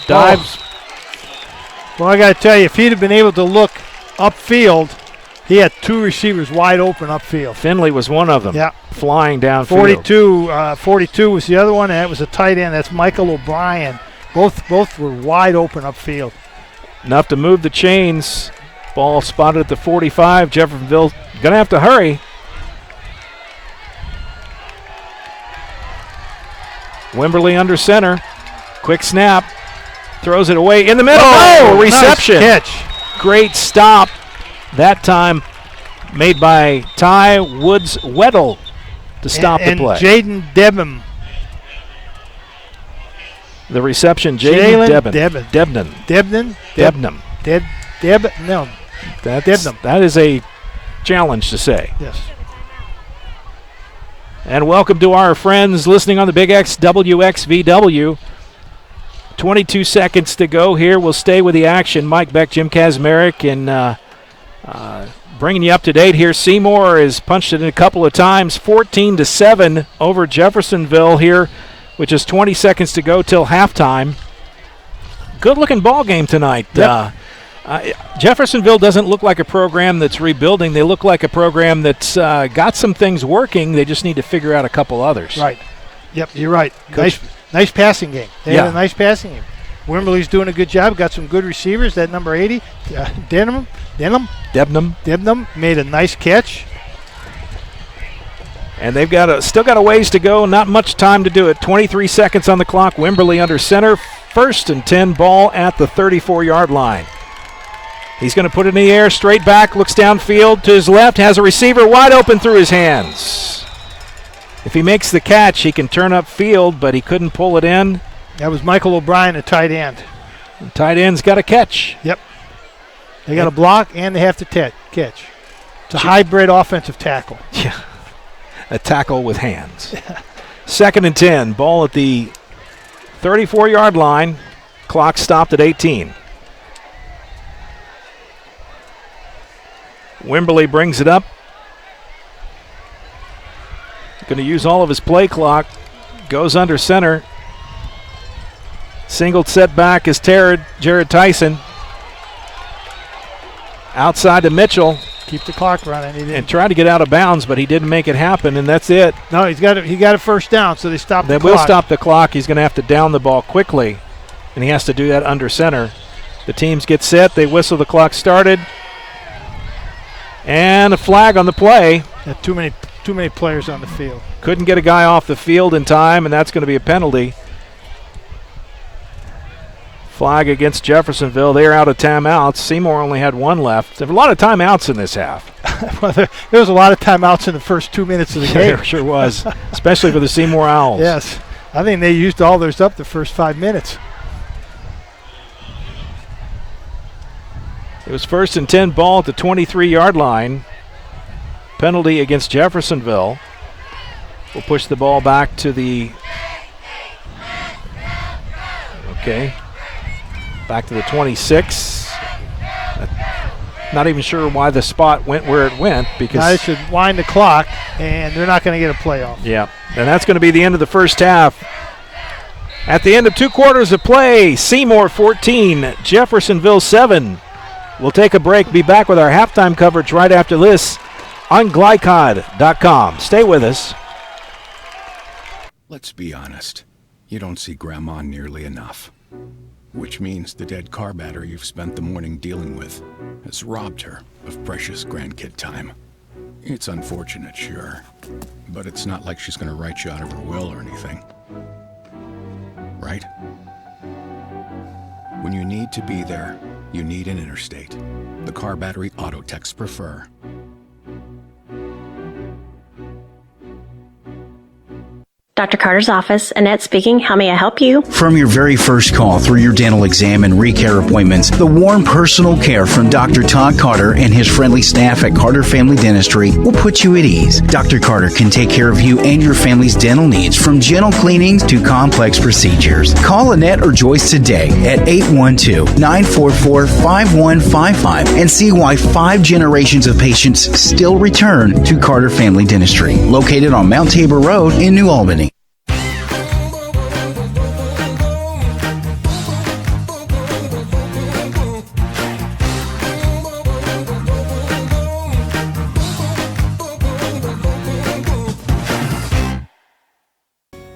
Dives. Well, I got to tell you, if he'd have been able to look upfield, He had two receivers wide open upfield. Finley was one of them. Yeah. Flying downfield. 42 was the other one, and that was a tight end. That's Michael O'Brien. Both were wide open upfield. Enough to move the chains. Ball spotted at the 45. Jeffersonville going to have to hurry. Wimberly under center. Quick snap. Throws it away in the middle. Oh, reception. Nice catch. Great stop. That time made by Ty Woods-Weddle to stop the play. Jaden Debnam. The reception, Jaden Debnam. That is a challenge to say. Yes. And welcome to our friends listening on the Big X WXVW. 22 seconds to go here. We'll stay with the action. Mike Beck, Jim Kazmarek, and bringing you up to date here. Seymour has punched it in a couple of times. 14-7 over Jeffersonville here, which is 20 seconds to go till halftime. Good-looking ball game tonight. Yep. Jeffersonville doesn't look like a program that's rebuilding. They look like a program that's got some things working. They just need to figure out a couple others. Right. Yep, you're right. Nice passing game. They had a nice passing game. Wimberly's doing a good job. Got some good receivers. That number 80, Debnam made a nice catch. And they've still got a ways to go. Not much time to do it. 23 seconds on the clock. Wimberly under center. 1st and 10. Ball at the 34-yard line. He's going to put it in the air. Straight back. Looks downfield to his left. Has a receiver wide open through his hands. If he makes the catch, he can turn up field, but he couldn't pull it in. That was Michael O'Brien, a tight end. The tight end's got a catch. Yep. They got a block, and they have to catch. It's a hybrid offensive tackle. Yeah. A tackle with hands. 2nd and 10. Ball at the 34-yard line. Clock stopped at 18. Wimberly brings it up. Going to use all of his play clock. Goes under center. Singled setback is Jared Tyson. Outside to Mitchell. Keep the clock running. And tried to get out of bounds, but he didn't make it happen, and that's it. No, he got a first down, so they stopped the clock. They will stop the clock. He's going to have to down the ball quickly, and he has to do that under center. The teams get set. They whistle the clock started. And a flag on the play. Too many players on the field. Couldn't get a guy off the field in time, and that's going to be a penalty. Flag against Jeffersonville. They're out of timeouts. Seymour only had one left. There were a lot of timeouts in this half. Well, there was a lot of timeouts in the first 2 minutes of the game. There sure was, especially for the Seymour Owls. Yes. I think they used all theirs up the first 5 minutes. It was 1st and 10. Ball at the 23-yard line. Penalty against Jeffersonville. We'll push the ball back to the back to the 26. Not even sure why the spot went where it went, because now they should wind the clock, and they're not going to get a playoff. Yeah, and that's going to be the end of the first half. At the end of 2 quarters of play, Seymour 14, Jeffersonville 7. We'll take a break. Be back with our halftime coverage right after this on glycod.com. Stay with us. Let's be honest. You don't see Grandma nearly enough. Which means the dead car battery you've spent the morning dealing with has robbed her of precious grandkid time. It's unfortunate, sure, but it's not like she's going to write you out of her will or anything. Right? When you need to be there, you need an Interstate. The car battery auto techs prefer. Dr. Carter's office, Annette speaking. How may I help you? From your very first call through your dental exam and recare appointments, the warm personal care from Dr. Todd Carter and his friendly staff at Carter Family Dentistry will put you at ease. Dr. Carter can take care of you and your family's dental needs, from gentle cleanings to complex procedures. Call Annette or Joyce today at 812-944-5155 and see why 5 generations of patients still return to Carter Family Dentistry, located on Mount Tabor Road in New Albany.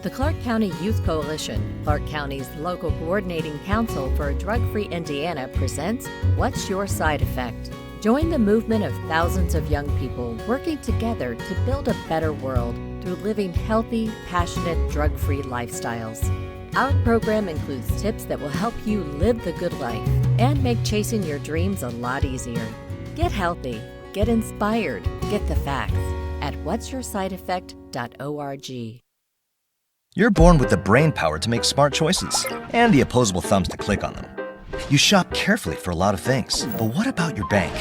The Clark County Youth Coalition, Clark County's local coordinating council for a drug-free Indiana, presents What's Your Side Effect? Join the movement of thousands of young people working together to build a better world through living healthy, passionate, drug-free lifestyles. Our program includes tips that will help you live the good life and make chasing your dreams a lot easier. Get healthy, get inspired, get the facts at what'syoursideeffect.org. You're born with the brain power to make smart choices and the opposable thumbs to click on them. You shop carefully for a lot of things, but what about your bank?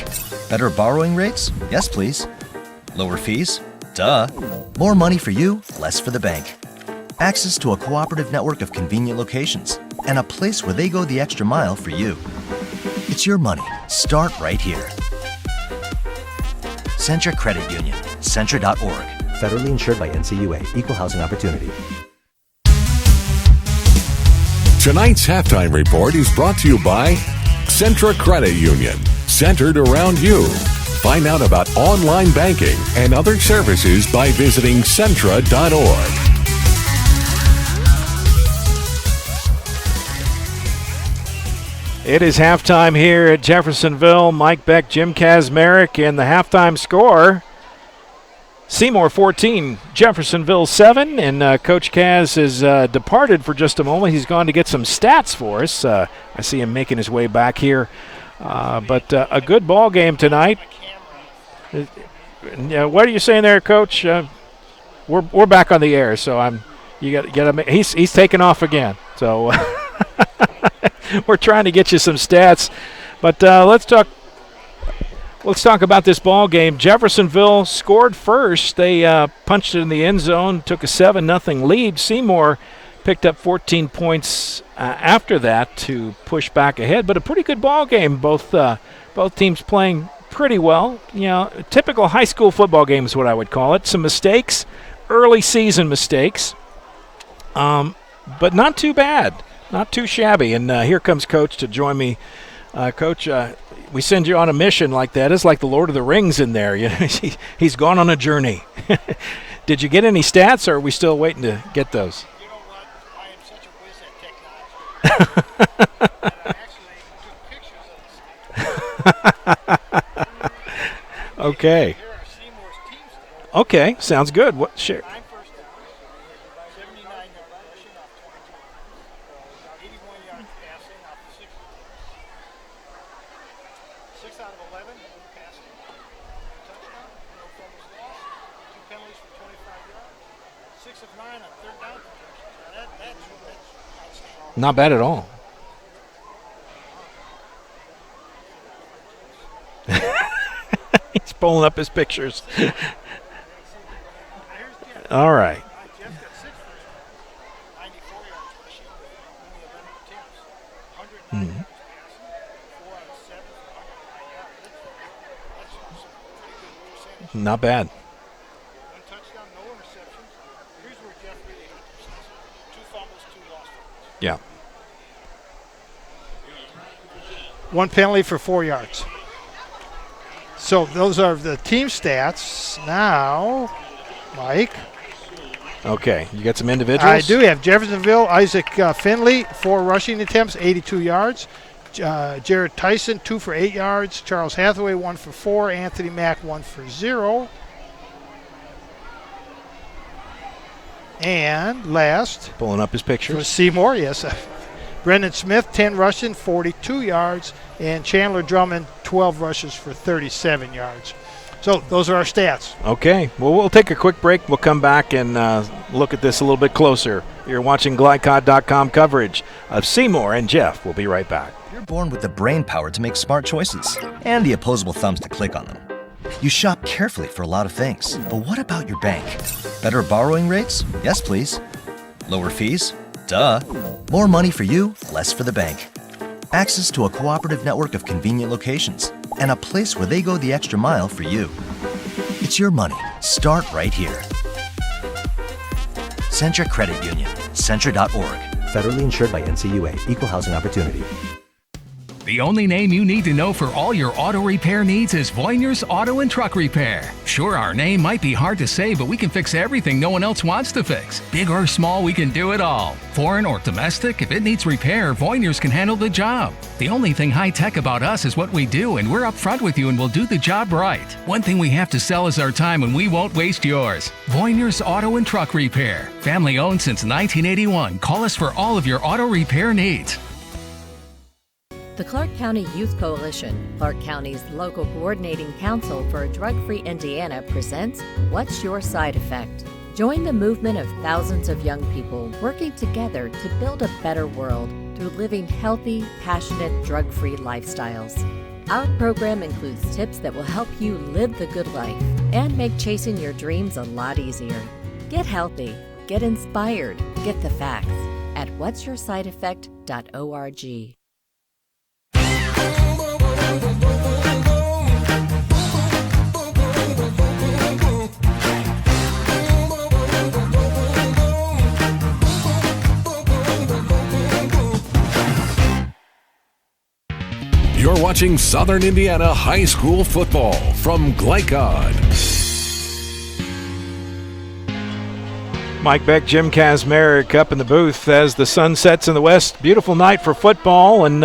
Better borrowing rates? Yes, please. Lower fees? Duh. More money for you, less for the bank. Access to a cooperative network of convenient locations and a place where they go the extra mile for you. It's your money. Start right here. Centra Credit Union. Centra.org. Federally insured by NCUA. Equal housing opportunity. Tonight's halftime report is brought to you by Centra Credit Union, centered around you. Find out about online banking and other services by visiting Centra.org. It is halftime here at Jeffersonville. Mike Beck, Jim Kazmarek, and the halftime score. Seymour 14, Jeffersonville 7, and Coach Kaz has departed for just a moment. He's gone to get some stats for us. I see him making his way back here. But a good ball game tonight. What are you saying there, Coach? We're back on the air, so he's taking off again. So we're trying to get you some stats, but let's talk about this ball game. Jeffersonville scored first. They punched it in the end zone, took a 7-0 lead. Seymour picked up 14 points after that to push back ahead. But a pretty good ball game. Both teams playing pretty well. Typical high school football game is what I would call it. Some mistakes, early season mistakes, but not too bad, not too shabby. And here comes Coach to join me. Coach, we send you on a mission like that. It's like the Lord of the Rings in there. He's gone on a journey. Did you get any stats, or are we still waiting to get those? You know what? I am such a whiz at technology that I actually took pictures of the stats. Okay. Here are Seymour's team stats. Okay, sounds good. What? Share. 9 first downs, 79 yard rushing off 22, 81 yards passing off the 60. 6 out of 11 passing, touchdown, no fumbles lost, 2 penalties for 25 yards, 6 of 9 on third down conversions. Now that's outstanding. Not bad at all. He's pulling up his pictures. All right. Jeff got 6 first downs, 94 yards rushing, only 11 attempts, 109 yards passing, 4 out of 7 for 109 yards. That's some pretty good percentage. Not bad. 1 touchdown, no interceptions. Here's where Jeff really hurt himself. 2 fumbles, 2 lost fumbles. Yeah. 1 penalty for 4 yards. So those are the team stats. Now, Mike. Okay, you got some individuals? I do have Jeffersonville, Isaac Finley, 4 rushing attempts, 82 yards. Jared Tyson, 2 for 8 yards. Charles Hathaway, 1 for 4. Anthony Mack, 1 for 0. And last, pulling up his pictures. for Seymour, yes. Brendan Smith, 10 rushing, 42 yards. And Chandler Drummond, 12 rushes for 37 yards. So those are our stats. Okay. Well, we'll take a quick break. We'll come back and look at this a little bit closer. You're watching GlyCod.com coverage of Seymour and Jeff. We'll be right back. You're born with the brain power to make smart choices and the opposable thumbs to click on them. You shop carefully for a lot of things, but what about your bank? Better borrowing rates? Yes, please. Lower fees? Duh. More money for you, less for the bank. Access to a cooperative network of convenient locations and a place where they go the extra mile for you. It's your money. Start right here. Centra Credit Union. Centra.org. Federally insured by NCUA. Equal housing opportunity. The only name you need to know for all your auto repair needs is Voyner's Auto and Truck Repair. Sure, our name might be hard to say, but we can fix everything no one else wants to fix. Big or small, we can do it all. Foreign or domestic, if it needs repair, Voyner's can handle the job. The only thing high-tech about us is what we do, and we're upfront with you and we'll do the job right. One thing we have to sell is our time, and we won't waste yours. Voyner's Auto and Truck Repair. Family-owned since 1981. Call us for all of your auto repair needs. The Clark County Youth Coalition, Clark County's local coordinating council for a drug-free Indiana, presents What's Your Side Effect? Join the movement of thousands of young people working together to build a better world through living healthy, passionate, drug-free lifestyles. Our program includes tips that will help you live the good life and make chasing your dreams a lot easier. Get healthy, get inspired, get the facts at what'syoursideeffect.org. You're watching Southern Indiana High School football from Glycod. Mike Beck, Jim Kazmarek up in the booth as the sun sets in the west. Beautiful night for football, and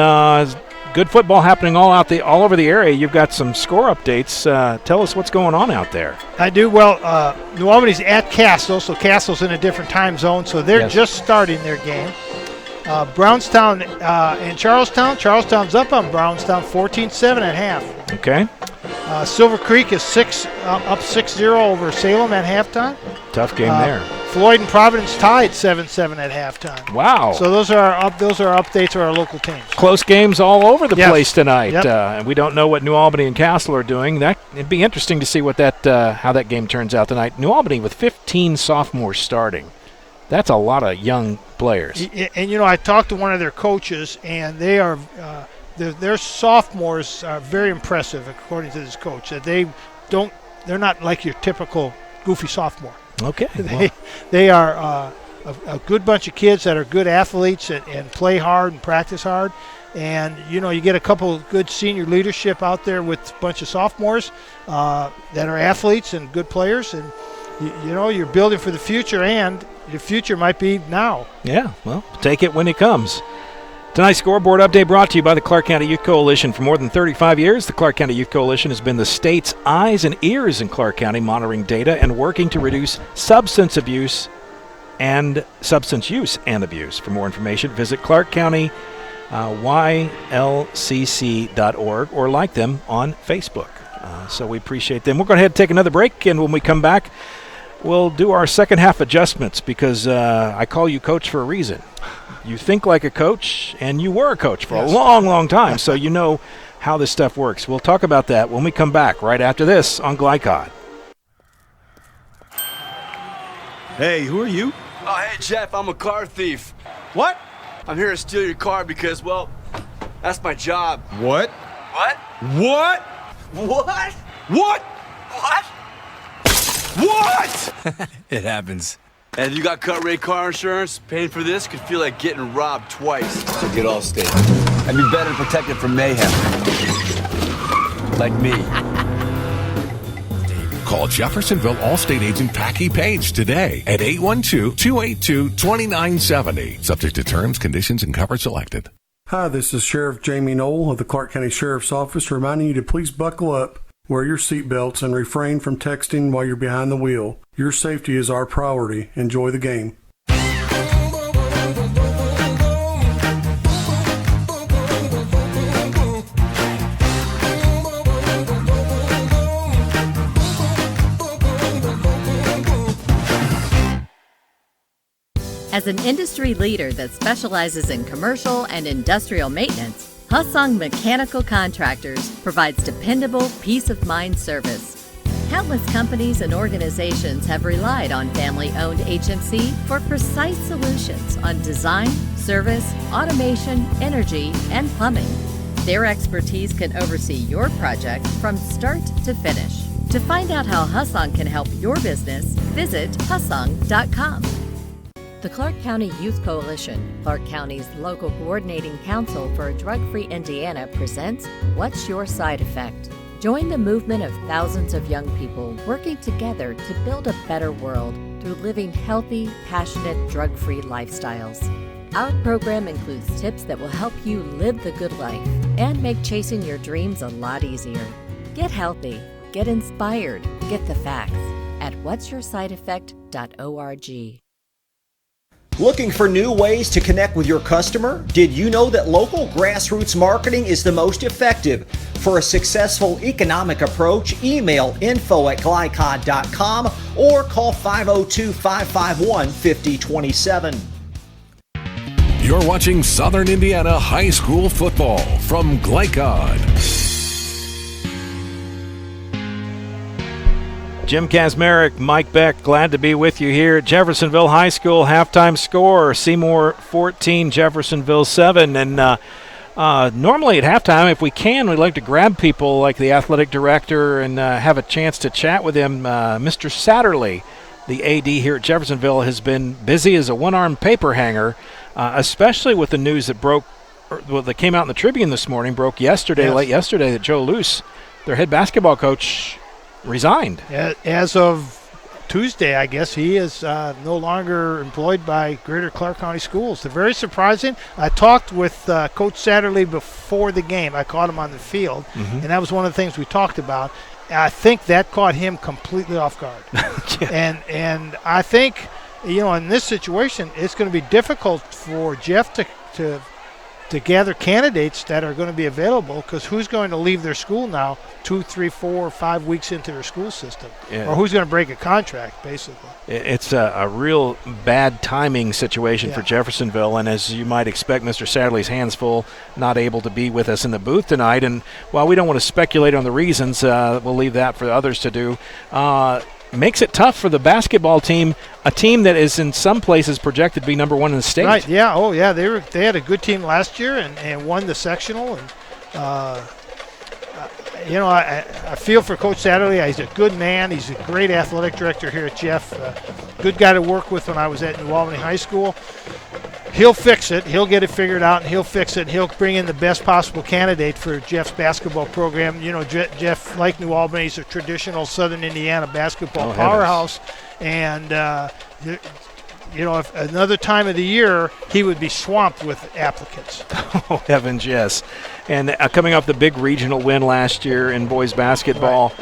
good football happening all over the area. You've got some score updates. Tell us what's going on out there. I do. Well, New Albany's at Castle, so Castle's in a different time zone, so they're just starting their game. Brownstown and Charlestown. Charlestown's up on Brownstown 14-7 at half. Okay. Silver Creek is up 6-0 over Salem at halftime. Tough game there. Floyd and Providence tied 7-7 at halftime. Wow. So those are updates of our local teams. Close games all over the place tonight. Yep. And we don't know what New Albany and Castle are doing. It'd be interesting to see what how that game turns out tonight. New Albany with 15 sophomores starting. That's a lot of young players. And I talked to one of their coaches, and they are their sophomores are very impressive, according to this coach. That they're not like your typical goofy sophomore. Okay. They are a good bunch of kids that are good athletes and play hard and practice hard. And, you get a couple of good senior leadership out there with a bunch of sophomores that are athletes and good players. And, you're building for the future, and your future might be now. Yeah, well, take it when it comes. Tonight's scoreboard update brought to you by the Clark County Youth Coalition. For more than 35 years, the Clark County Youth Coalition has been the state's eyes and ears in Clark County, monitoring data and working to reduce substance use and abuse. For more information, visit clarkcountyyLCC.org or like them on Facebook. So we appreciate them. We're going to head and take another break, and when we come back, we'll do our second half adjustments because I call you coach for a reason. You think like a coach, and you were a coach for a long, long time, so you know how this stuff works. We'll talk about that when we come back right after this on Glycod. Hey, who are you? Oh, hey, Jeff, I'm a car thief. What? I'm here to steal your car because, well, that's my job. What? What? What? What? What? What? What? It happens. And if you got cut rate car insurance, paying for this could feel like getting robbed twice. So get Allstate. And be better protected from mayhem. Like me. Call Jeffersonville Allstate agent Packy Page today at 812-282-2970. Subject to terms, conditions, and coverage selected. Hi, this is Sheriff Jamie Knoll of the Clark County Sheriff's Office reminding you to please buckle up, wear your seatbelts, and refrain from texting while you're behind the wheel. Your safety is our priority. Enjoy the game. As an industry leader that specializes in commercial and industrial maintenance, Hussong Mechanical Contractors provides dependable, peace-of-mind service. Countless companies and organizations have relied on family-owned HMC for precise solutions on design, service, automation, energy, and plumbing. Their expertise can oversee your project from start to finish. To find out how Hussong can help your business, visit Hussong.com. The Clark County Youth Coalition, Clark County's local coordinating council for a drug-free Indiana, presents What's Your Side Effect? Join the movement of thousands of young people working together to build a better world through living healthy, passionate, drug-free lifestyles. Our program includes tips that will help you live the good life and make chasing your dreams a lot easier. Get healthy, get inspired, get the facts at what'syoursideeffect.org. Looking for new ways to connect with your customer? Did you know that local grassroots marketing is the most effective? For a successful economic approach, email info@glycod.com or call 502-551-5027. You're watching Southern Indiana High School football from Glycod. Jim Kazmarek, Mike Beck, glad to be with you here at Jeffersonville High School. Halftime score, Seymour 14, Jeffersonville 7. And normally at halftime, if we can, we'd like to grab people like the athletic director and have a chance to chat with him. Mr. Satterley, the AD here at Jeffersonville, has been busy as a one-armed paper hanger, especially with the news that that came out in the Tribune this morning, late yesterday, that Joe Luce, their head basketball coach, resigned. As of Tuesday, I guess, he is no longer employed by Greater Clark County Schools. They're very surprising. I talked with Coach Satterley before the game. I caught him on the field, and that was one of the things we talked about. I think that caught him completely off guard. And I think, in this situation, it's going to be difficult for Jeff to gather candidates that are going to be available, because who's going to leave their school now 2, 3, 4, or 5 weeks into their school system? Or who's going to break a contract, basically? It's a real bad timing situation for Jeffersonville, and as you might expect, Mr. Satterley's hands full, not able to be with us in the booth tonight. And while we don't want to speculate on the reasons, we'll leave that for others to do. Makes it tough for the basketball team, a team that is in some places projected to be number one in the state. Right, yeah. Oh, yeah. They had a good team last year and won the sectional. And, I feel for Coach Satterley. He's a good man. He's a great athletic director here at Jeff. Good guy to work with when I was at New Albany High School. He'll fix it. He'll get it figured out, and he'll fix it. He'll bring in the best possible candidate for Jeff's basketball program. Jeff, like New Albany, is a traditional Southern Indiana basketball powerhouse. And, if another time of the year, he would be swamped with applicants. Oh, heavens, yes. And coming off the big regional win last year in boys basketball,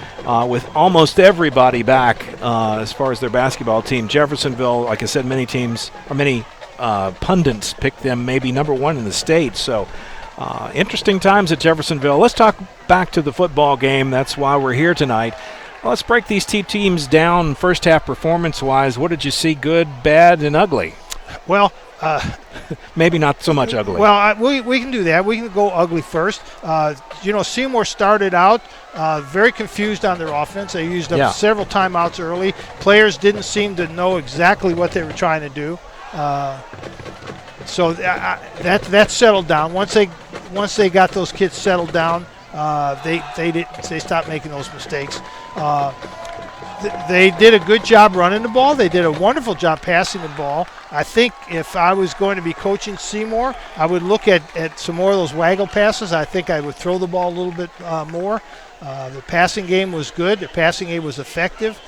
with almost everybody back as far as their basketball team, Jeffersonville, like I said, many pundits picked them maybe number one in the state. So interesting times at Jeffersonville. Let's talk back to the football game. That's why we're here tonight. Let's break these two teams down first half performance-wise. What did you see, good, bad, and ugly? Well, maybe not so much ugly. Well, we can do that. We can go ugly first. Seymour started out very confused on their offense. They used up several timeouts early. Players didn't seem to know exactly what they were trying to do. So that settled down. Once they got those kids settled down, they stopped making those mistakes. They did a good job running the ball. They did a wonderful job passing the ball. I think if I was going to be coaching Seymour, I would look at some more of those waggle passes. I think I would throw the ball a little bit more. The passing game was good. The passing game was effective.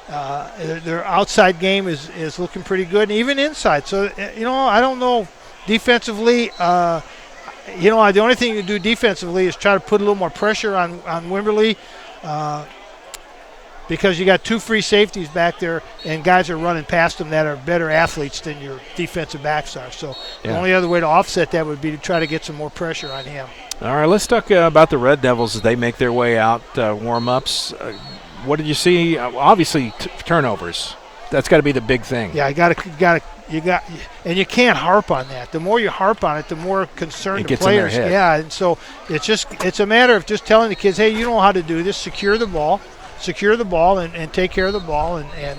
Their outside game is looking pretty good, and even inside. So, I don't know. Defensively, the only thing you do defensively is try to put a little more pressure on Wimberley, because you got two free safeties back there, and guys are running past them that are better athletes than your defensive backs are. So the only other way to offset that would be to try to get some more pressure on him. All right, let's talk about the Red Devils as they make their way out, warm-ups. What did you see? Obviously, turnovers. That's got to be the big thing. Yeah, and you can't harp on that. The more you harp on it, the more concerned the players. Yeah, and so it's a matter of just telling the kids, hey, you know how to do this. Secure the ball, and take care of the ball, and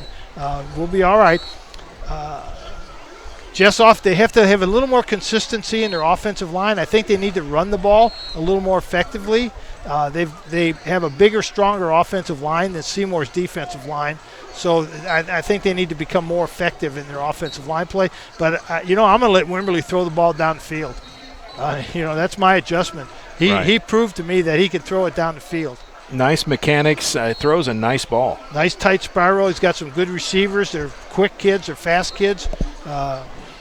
we'll be all right. just off. They have to have a little more consistency in their offensive line. I think they need to run the ball a little more effectively. They have a bigger, stronger offensive line than Seymour's defensive line. So I think they need to become more effective in their offensive line play. But, I'm going to let Wimberley throw the ball down the field. That's my adjustment. He proved to me that he can throw it down the field. Nice mechanics. Throws a nice ball. Nice tight spiral. He's got some good receivers. They're quick kids. They're fast kids.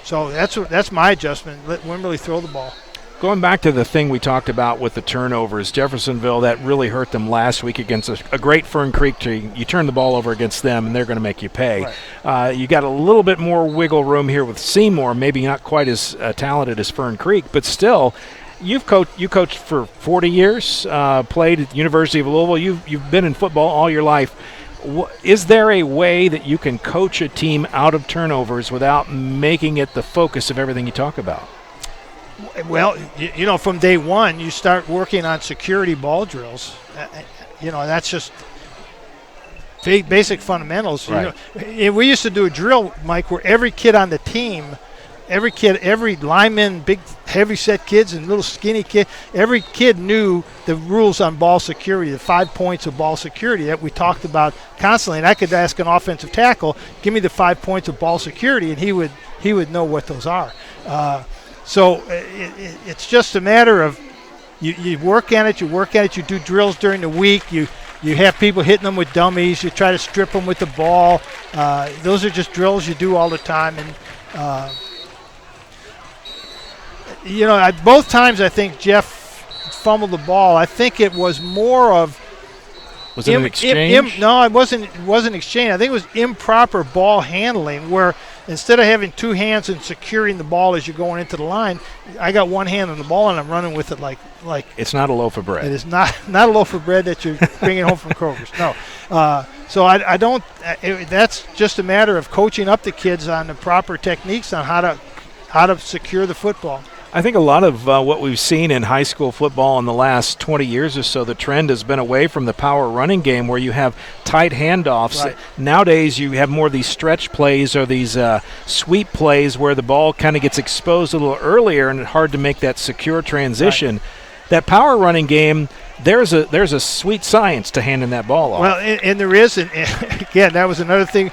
So that's my adjustment. Let Wimberley throw the ball. Going back to the thing we talked about with the turnovers, Jeffersonville, that really hurt them last week against a great Fern Creek team. You turn the ball over against them, and they're going to make you pay. Right. You got a little bit more wiggle room here with Seymour, maybe not quite as talented as Fern Creek, but still, you coached for 40 years, played at the University of Louisville. You've been in football all your life. Is there a way that you can coach a team out of turnovers without making it the focus of everything you talk about? Well, from day one, you start working on security ball drills. That's just basic fundamentals. Right. We used to do a drill, Mike, where every kid on the team, every lineman, big, heavy-set kids and little skinny kid, every kid knew the rules on ball security, the 5 points of ball security that we talked about constantly. And I could ask an offensive tackle, give me the 5 points of ball security, and he would know what those are. So it's just a matter of you work at it, you do drills during the week, you have people hitting them with dummies, you try to strip them with the ball. Those are just drills you do all the time. And, both times I think Jeff fumbled the ball. I think it was more of – Was it an exchange? No, it wasn't exchange. I think it was improper ball handling where – instead of having two hands and securing the ball as you're going into the line, I got one hand on the ball and I'm running with it like. It's not a loaf of bread. It is not a loaf of bread that you're bringing home from Kroger's. No. So I don't. That's just a matter of coaching up the kids on the proper techniques on how to secure the football. I think a lot of what we've seen in high school football in the last 20 years or so, the trend has been away from the power running game where you have tight handoffs. Right. Nowadays, you have more of these stretch plays or these sweep plays where the ball kind of gets exposed a little earlier and it's hard to make that secure transition. Right. That power running game, there's a sweet science to handing that ball off. Well, and there is, and again, that was another thing.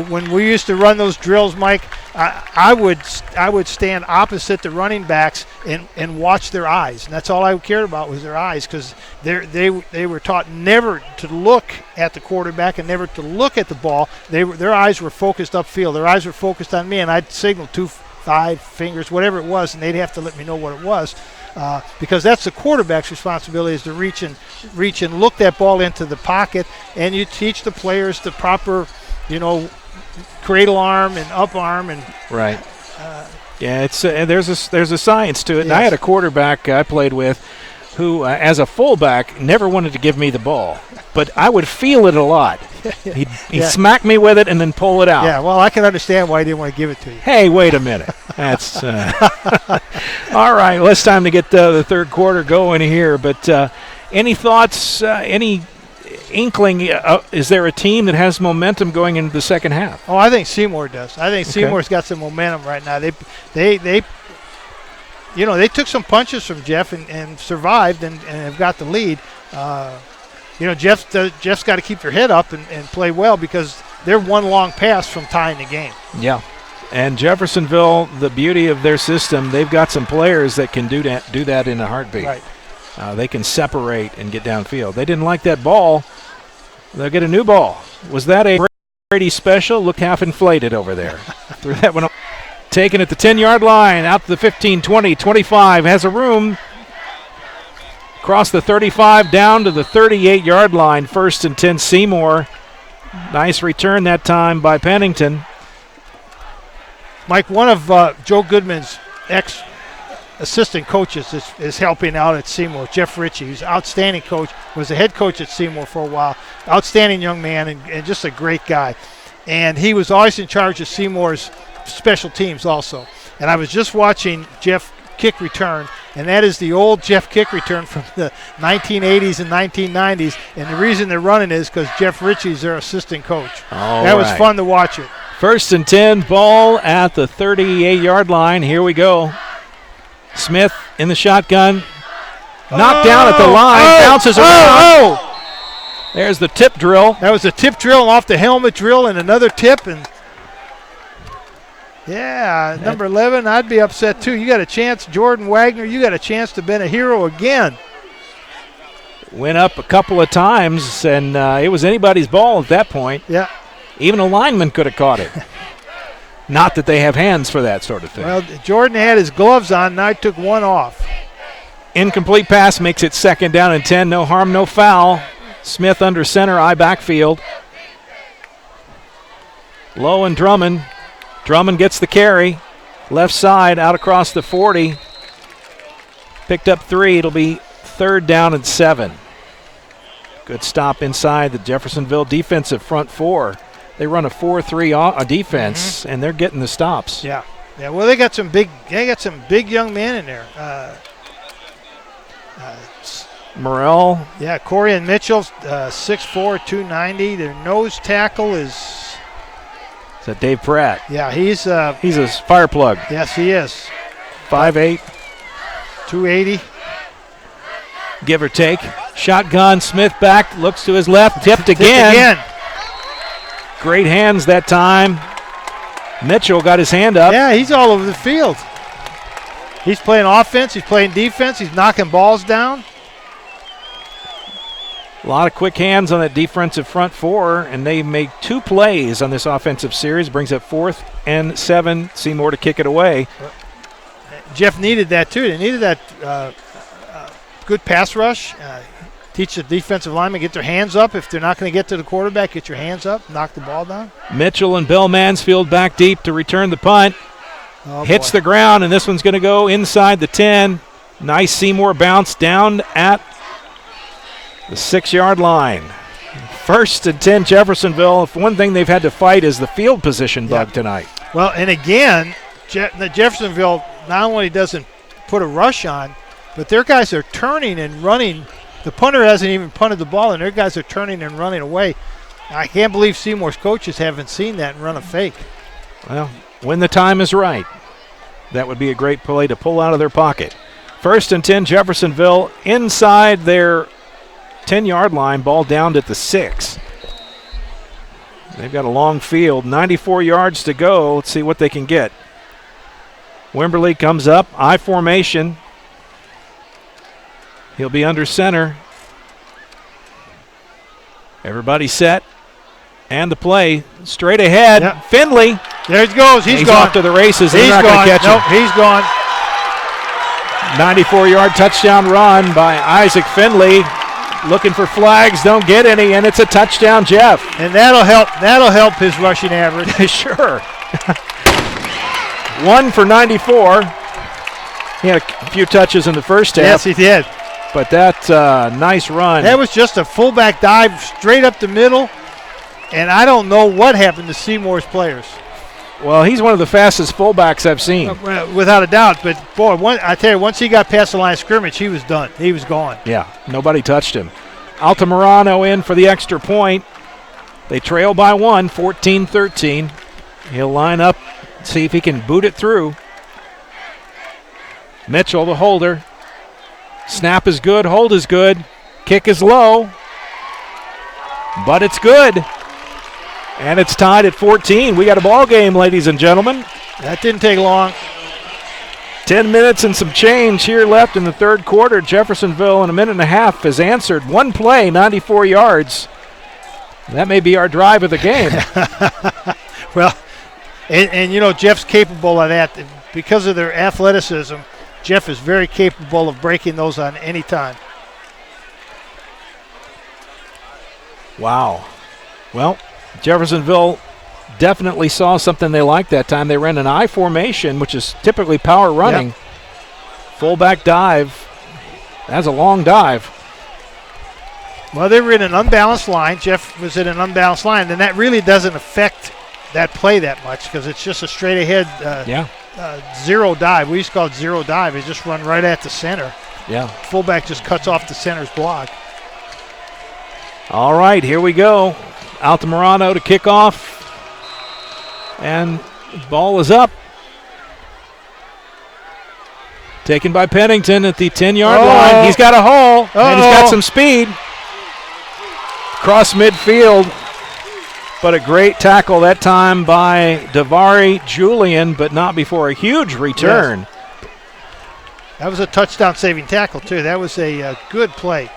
When we used to run those drills, Mike, I would stand opposite the running backs and watch their eyes, and that's all I cared about was their eyes, because they were taught never to look at the quarterback and never to look at the ball. Their eyes were focused upfield. Their eyes were focused on me, and I'd signal 2, 5 fingers, whatever it was, and they'd have to let me know what it was. Because that's the quarterback's responsibility is to reach and look that ball into the pocket, and you teach the players the proper, cradle arm and up arm and right. Yeah, it's there's a science to it. Yes. And I had a quarterback I played with who, as a fullback, never wanted to give me the ball, but I would feel it a lot. He'd smack me with it and then pull it out. Yeah, well, I can understand why he didn't want to give it to you. Hey, wait a minute. That's all right. Well, it's time to get the third quarter going here. But any thoughts, any inkling, is there a team that has momentum going into the second half? Oh, I think Seymour does. I think Seymour's got some momentum right now. They took some punches from Jeff and survived and have got the lead. Jeff's got to keep their head up and play well because they're one long pass from tying the game. Yeah. And Jeffersonville, the beauty of their system, they've got some players that can do that in a heartbeat. Right. They can separate and get downfield. They didn't like that ball. They'll get a new ball. Was that a Brady special? Look half inflated over there. Threw that one up. Taken at the 10-yard line, out to the 15, 20, 25. Has a room. Across the 35, down to the 38-yard line. 1st and 10, Seymour. Nice return that time by Pennington. Mike, one of Joe Goodman's ex-assistant coaches is helping out at Seymour, Jeff Ritchie, who's an outstanding coach, was the head coach at Seymour for a while. Outstanding young man and just a great guy. And he was always in charge of Seymour's special teams also. And I was just watching Jeff kick return, and that is the old Jeff kick return from the 1980s and 1990s. And the reason they're running is because Jeff Ritchie's their assistant coach. That was fun to watch it. First and 10, ball at the 38-yard line. Here we go. Smith in the shotgun. Knocked down at the line. Bounces around. There's the tip drill. That was a tip drill off the helmet drill and another tip. And yeah, number 11, I'd be upset too. You got a chance, Jordan Wagner, you got a chance to be a hero again. Went up a couple of times, and it was anybody's ball at that point. Yeah. Even a lineman could have caught it. Not that they have hands for that sort of thing. Well, Jordan had his gloves on, and I took one off. Incomplete pass makes it 2nd down and 10. No harm, no foul. Smith under center, eye backfield. Low and Drummond. Drummond gets the carry. Left side, out across the 40. Picked up 3. It'll be 3rd down and 7. Good stop inside the Jeffersonville defensive front 4. They run a 4-3 defense, and they're getting the stops. Yeah. Yeah, well, they got some big young men in there. Morrell. Yeah, Corey and Mitchell, 6'4", 290. Their nose tackle is that Dave Pratt? Yeah, he's a fire plug. Yes, he is. 5'8", 280. Give or take. Shotgun, Smith back, looks to his left, tipped again. Great hands that time. Mitchell got his hand up. Yeah, he's all over the field. He's playing offense, he's playing defense, he's knocking balls down. A lot of quick hands on that defensive front 4, and they make 2 plays on this offensive series. Brings up 4th and 7. Seymour to kick it away. Jeff needed that too. They needed that good pass rush. Teach the defensive linemen, get their hands up. If they're not going to get to the quarterback, get your hands up, knock the ball down. Mitchell and Bill Mansfield back deep to return the punt. Hits the ground, and this one's going to go inside the 10. Nice Seymour bounce down at the 6-yard line. 1st and 10 Jeffersonville. If one thing they've had to fight is the field position bug tonight. Well, and again, the Jeffersonville not only doesn't put a rush on, but their guys are turning and running. The punter hasn't even punted the ball, and their guys are turning and running away. I can't believe Seymour's coaches haven't seen that and run a fake. Well, when the time is right, that would be a great play to pull out of their pocket. 1st and 10 Jeffersonville inside their 10-yard line, ball down at the 6. They've got a long field, 94 yards to go. Let's see what they can get. Wimberly comes up, I formation. He'll be under center. Everybody set. And the play straight ahead. Yep. Finley. There he goes. He's gone. Off to the races. He's not gone. Catch nope, him. He's gone. 94-yard touchdown run by Isaac Finley. Looking for flags, don't get any, and it's a touchdown, Jeff. And that'll help his rushing average. Sure. 1 for 94. He had a few touches in the first half. Yes, he did. But that nice run. That was just a fullback dive straight up the middle, and I don't know what happened to Seymour's players. Well, he's one of the fastest fullbacks I've seen. Without a doubt. But, boy, I tell you, once he got past the line of scrimmage, he was done. He was gone. Yeah, nobody touched him. Altamirano in for the extra point. They trail by 1, 14-13. He'll line up, see if he can boot it through. Mitchell, the holder. Snap is good, hold is good. Kick is low. But it's good. And it's tied at 14. We got a ball game, ladies and gentlemen. That didn't take long. 10 minutes and some change here left in the third quarter. Jeffersonville in a minute and a half has answered one play, 94 yards. That may be our drive of the game. Well, and you know, Jeff's capable of that. Because of their athleticism, Jeff is very capable of breaking those on any time. Wow. Well, Jeffersonville definitely saw something they liked that time. They ran an I formation, which is typically power running. Yep. Fullback dive. That's a long dive. Well, they were in an unbalanced line. Jeff was in an unbalanced line, and that really doesn't affect that play that much because it's just a straight ahead zero dive. We used to call it zero dive. They just run right at the center. Yeah. Fullback just cuts off the center's block. All right, here we go. Altamirano to kick off. And ball is up. Taken by Pennington at the 10-yard line. He's got a hole, and he's got some speed. Cross midfield, but a great tackle that time by Davari Julian, but not before a huge return. Yes. That was a touchdown-saving tackle, too. That was a good play.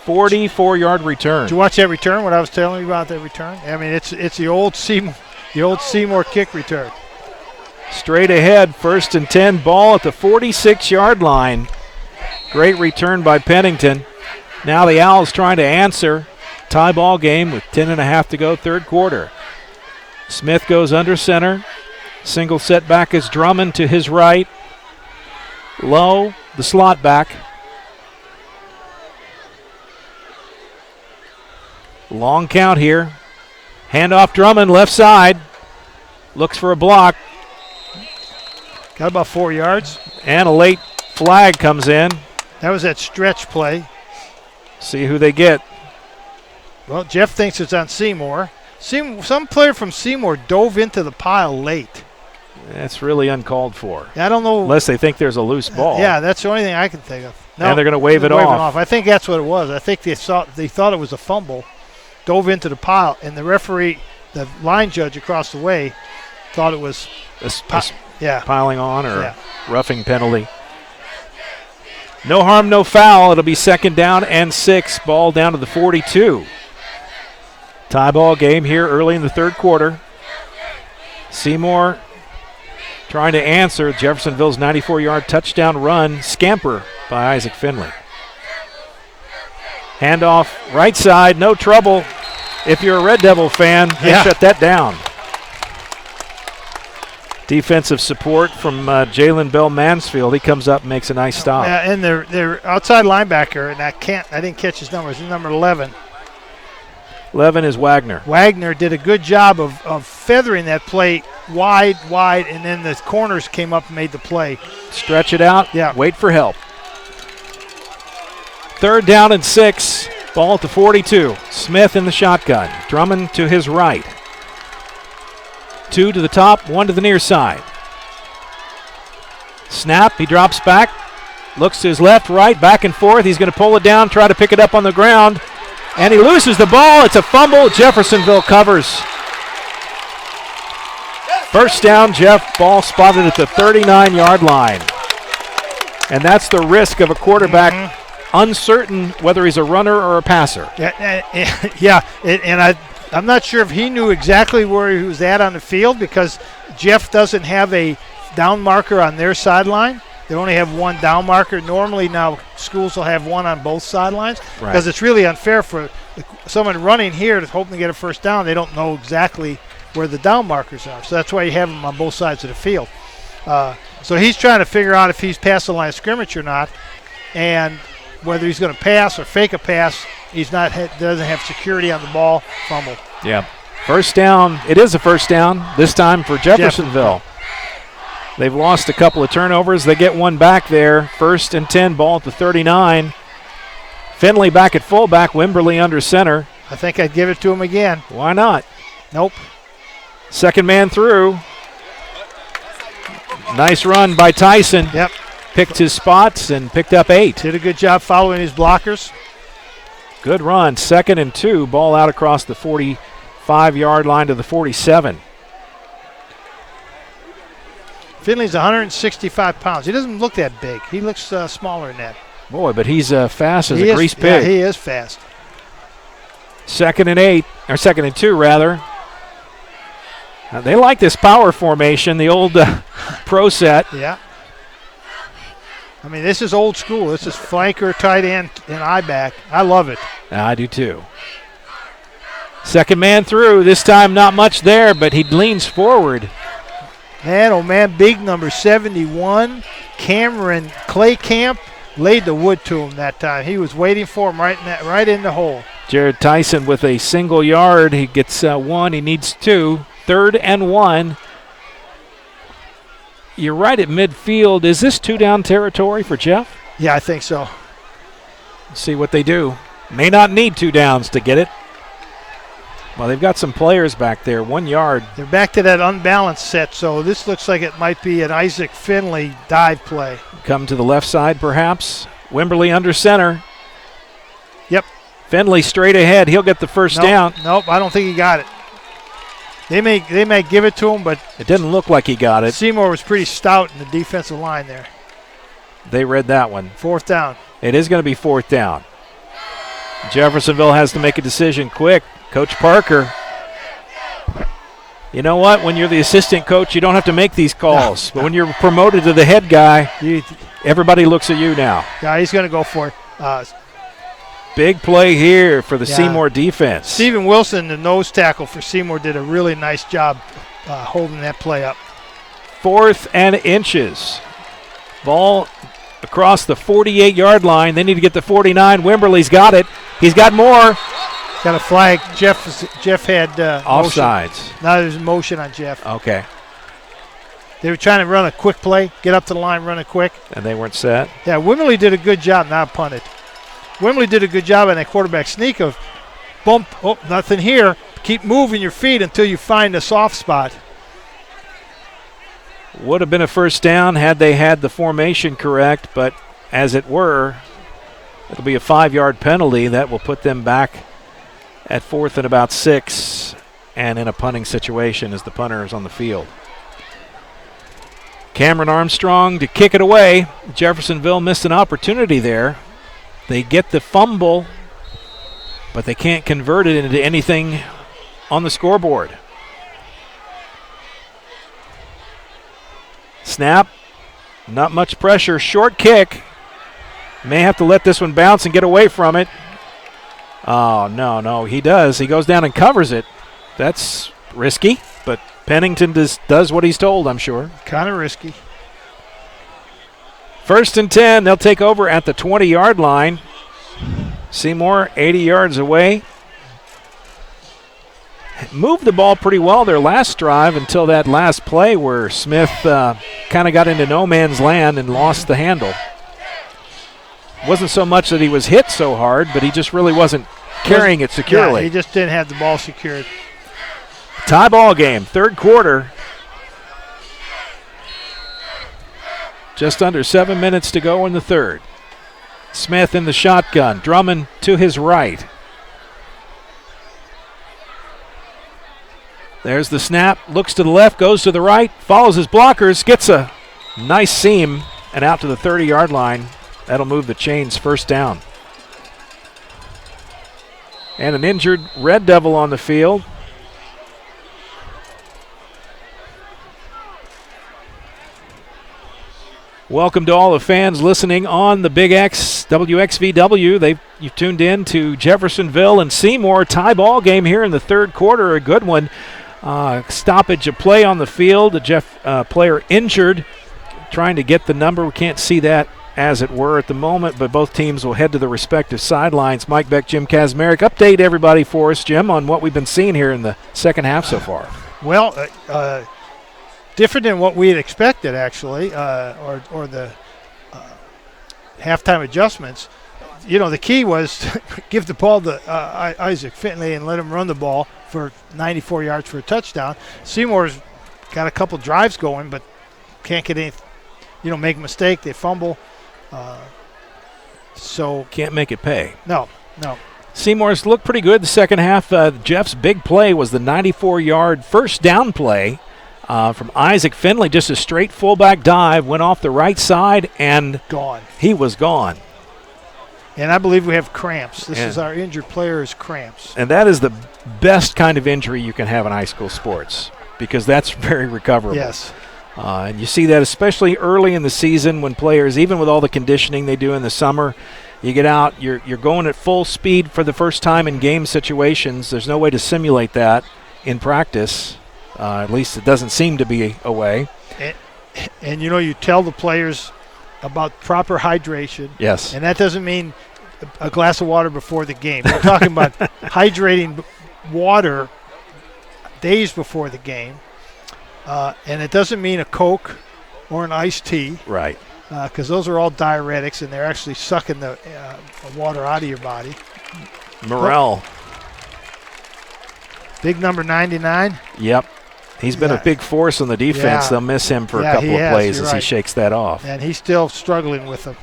44-yard return. Did you watch that return, what I was telling you about that return? I mean, it's the old Seymour kick return. Straight ahead, 1st and 10, ball at the 46-yard line. Great return by Pennington. Now the Owls trying to answer. Tie ball game with 10.5 to go, third quarter. Smith goes under center. Single setback is Drummond to his right. Low, the slot back. Long count here. Handoff Drummond, left side. Looks for a block. Got about 4 yards. And a late flag comes in. That was that stretch play. See who they get. Well, Jeff thinks it's on Seymour. Some player from Seymour dove into the pile late. That's really uncalled for. I don't know. Unless they think there's a loose ball. Yeah, that's the only thing I can think of. No, and they're going to wave it off. I think that's what it was. I think they thought it was a fumble, dove into the pile, and the referee, the line judge across the way, thought it was piling on or roughing penalty. No harm, no foul. It'll be 2nd down and 6. Ball down to the 42. Tie ball game here early in the third quarter. Seymour trying to answer Jeffersonville's 94-yard touchdown run. Scamper by Isaac Finley. Handoff right side, no trouble. If you're a Red Devil fan, they shut that down. Defensive support from Jalen Bell Mansfield. He comes up and makes a nice stop. Yeah, and their outside linebacker, and I didn't catch his number. It's number 11. 11 is Wagner. Wagner did a good job of feathering that play wide, and then the corners came up and made the play. Stretch it out. Yeah. Wait for help. 3rd down and 6. Ball at the 42. Smith in the shotgun. Drummond to his right. 2 to the top, 1 to the near side. Snap, he drops back. Looks to his left, right, back and forth. He's going to pull it down, try to pick it up on the ground. And he loses the ball. It's a fumble. Jeffersonville covers. 1st down, Jeff. Ball spotted at the 39-yard line. And that's the risk of a quarterback uncertain whether he's a runner or a passer. I'm not sure if he knew exactly where he was at on the field because Jeff doesn't have a down marker on their sideline. They only have one down marker. Normally now schools will have one on both sidelines because it's really unfair for someone running here to hoping to get a 1st down. They don't know exactly where the down markers are. So that's why you have them on both sides of the field. So he's trying to figure out if he's past the line of scrimmage or not, and whether he's going to pass or fake a pass. He's not doesn't have security on the ball. Fumble. Yeah. 1st down. It is a 1st down, this time for Jeffersonville. They've lost a couple of turnovers. They get one back there. 1st and 10, ball at the 39. Finley back at fullback, Wimberly under center. I think I'd give it to him again. Why not? Nope. 2nd man through. Nice run by Tyson. Yep. Picked his spots and picked up 8. Did a good job following his blockers. Good run. 2nd and 2. Ball out across the 45-yard line to the 47. Finley's 165 pounds. He doesn't look that big. He looks smaller than that. Boy, but he's fast as a grease pig. Yeah, he is fast. 2nd and 8, or 2nd and 2 rather. They like this power formation, the old pro set. Yeah. I mean, this is old school. This is flanker, tight end, and I-back. I love it. I do too. 2nd man through. This time not much there, but he leans forward. Man, oh man, big number 71, Cameron Claycamp, laid the wood to him that time. He was waiting for him right in the hole. Jared Tyson with a single yard. He gets 1. He needs 2. 3rd and 1. You're right at midfield. Is this 2-down territory for Jeff? Yeah, I think so. Let's see what they do. May not need 2 downs to get it. Well, they've got some players back there, 1 yard. They're back to that unbalanced set, so this looks like it might be an Isaac Finley dive play. Come to the left side, perhaps. Wimberly under center. Yep. Finley straight ahead. He'll get the first down. Nope, I don't think he got it. They may give it to him, but it didn't look like he got it. Seymour was pretty stout in the defensive line there. They read that one. 4th down. It is going to be 4th down. Jeffersonville has to make a decision quick. Coach Parker. You know what? When you're the assistant coach, you don't have to make these calls. But when you're promoted to the head guy, everybody looks at you now. Yeah, he's going to go for it. Big play here for the Seymour defense. Stephen Wilson, the nose tackle for Seymour, did a really nice job holding that play up. 4th and inches. Ball across the 48-yard line. They need to get to 49. Wimberly's got it. He's got more. Got a flag. Jeff had offsides. Motion. Now there's motion on Jeff. Okay. They were trying to run a quick play, get up to the line, run it quick. And they weren't set. Yeah, Wimberly did a good job, not punted. Wimberly did a good job on that quarterback sneak of bump, oh, nothing here. Keep moving your feet until you find a soft spot. Would have been a first down had they had the formation correct, but as it were, it'll be a 5-yard penalty that will put them back at 4th and about 6 and in a punting situation as the punter is on the field. Cameron Armstrong to kick it away. Jeffersonville missed an opportunity there. They get the fumble, but they can't convert it into anything on the scoreboard. Snap, not much pressure, short kick. May have to let this one bounce and get away from it. Oh, no, he does. He goes down and covers it. That's risky, but Pennington does what he's told, I'm sure. Kind of risky. 1st and 10, they'll take over at the 20-yard line. Seymour 80 yards away. Moved the ball pretty well their last drive until that last play where Smith kind of got into no man's land and lost the handle. Wasn't so much that he was hit so hard, but he just really wasn't carrying it securely. Yeah, he just didn't have the ball secured. Tie ball game, 3rd quarter. Just under 7 minutes to go in the 3rd. Smith in the shotgun. Drummond to his right. There's the snap. Looks to the left, goes to the right, follows his blockers, gets a nice seam, and out to the 30-yard line. That'll move the chains, 1st down. And an injured Red Devil on the field. Welcome to all the fans listening on the Big X WXVW. You've tuned in to Jeffersonville and Seymour tie ball game here in the 3rd quarter. A good one. Stoppage of play on the field. A player injured, trying to get the number. We can't see that as it were at the moment, but both teams will head to the respective sidelines. Mike Beck, Jim Kazmarek. Update everybody for us, Jim, on what we've been seeing here in the second half so far. Well, different than what we had expected, actually, or the halftime adjustments. You know, the key was to give the ball to Isaac Finley and let him run the ball for 94 yards for a touchdown. Seymour's got a couple drives going, but can't get any, make a mistake. They fumble. So can't make it pay. No. Seymour's looked pretty good the second half. Jeff's big play was the 94-yard first down play from Isaac Finley. Just a straight fullback dive, went off the right side, and gone. He was gone. And I believe we have cramps. This is our injured player's cramps. And that is the best kind of injury you can have in high school sports because that's very recoverable. Yes. And you see that especially early in the season when players, even with all the conditioning they do in the summer, you get out, you're going at full speed for the first time in game situations. There's no way to simulate that in practice. At least it doesn't seem to be a way. And you tell the players about proper hydration. Yes. And that doesn't mean a glass of water before the game. We're talking about hydrating water days before the game. And it doesn't mean a Coke or an iced tea. Right. Because those are all diuretics, and they're actually sucking the water out of your body. Morrell. Big number 99. Yep. He's been a big force on the defense. Yeah. They'll miss him for a couple of plays as he shakes that off. And he's still struggling with them.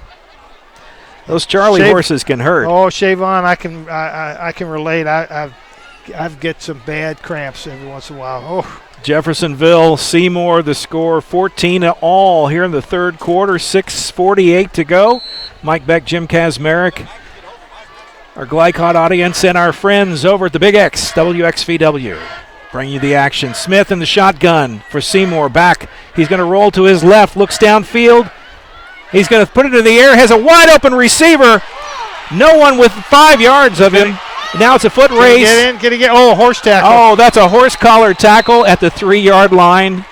Those Charlie horses can hurt. Oh, Shavon, I can relate. I've get some bad cramps every once in a while. Oh. Jeffersonville, Seymour, the score 14-all here in the third quarter, 6:48 to go. Mike Beck, Jim Kazmarek, our Glycod audience, and our friends over at the Big X, WXVW. Bring you the action. Smith in the shotgun for Seymour. Back. He's going to roll to his left, looks downfield. He's going to put it in the air, has a wide open receiver. No one with 5 yards of him. Now it's a foot race. Can he get? Oh, horse tackle. Oh, that's a horse collar tackle at the 3-yard line.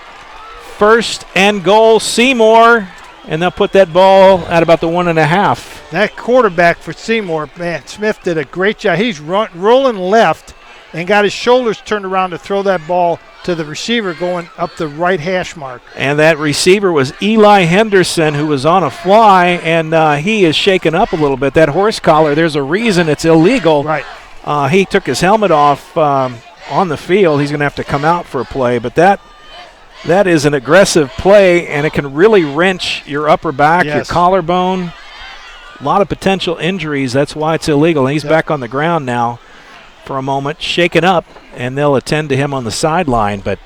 First and goal, Seymour. And they'll put that ball at about the 1.5. That quarterback for Seymour, man, Smith did a great job. He's rolling left and got his shoulders turned around to throw that ball to the receiver going up the right hash mark. And that receiver was Eli Henderson, who was on a fly, and he is shaken up a little bit. That horse collar, there's a reason it's illegal. Right. He took his helmet off on the field. He's going to have to come out for a play, but that is an aggressive play, and it can really wrench your upper back, your collarbone. A lot of potential injuries. That's why it's illegal. And he's back on the ground now for a moment, shaken up, and they'll attend to him on the sideline. But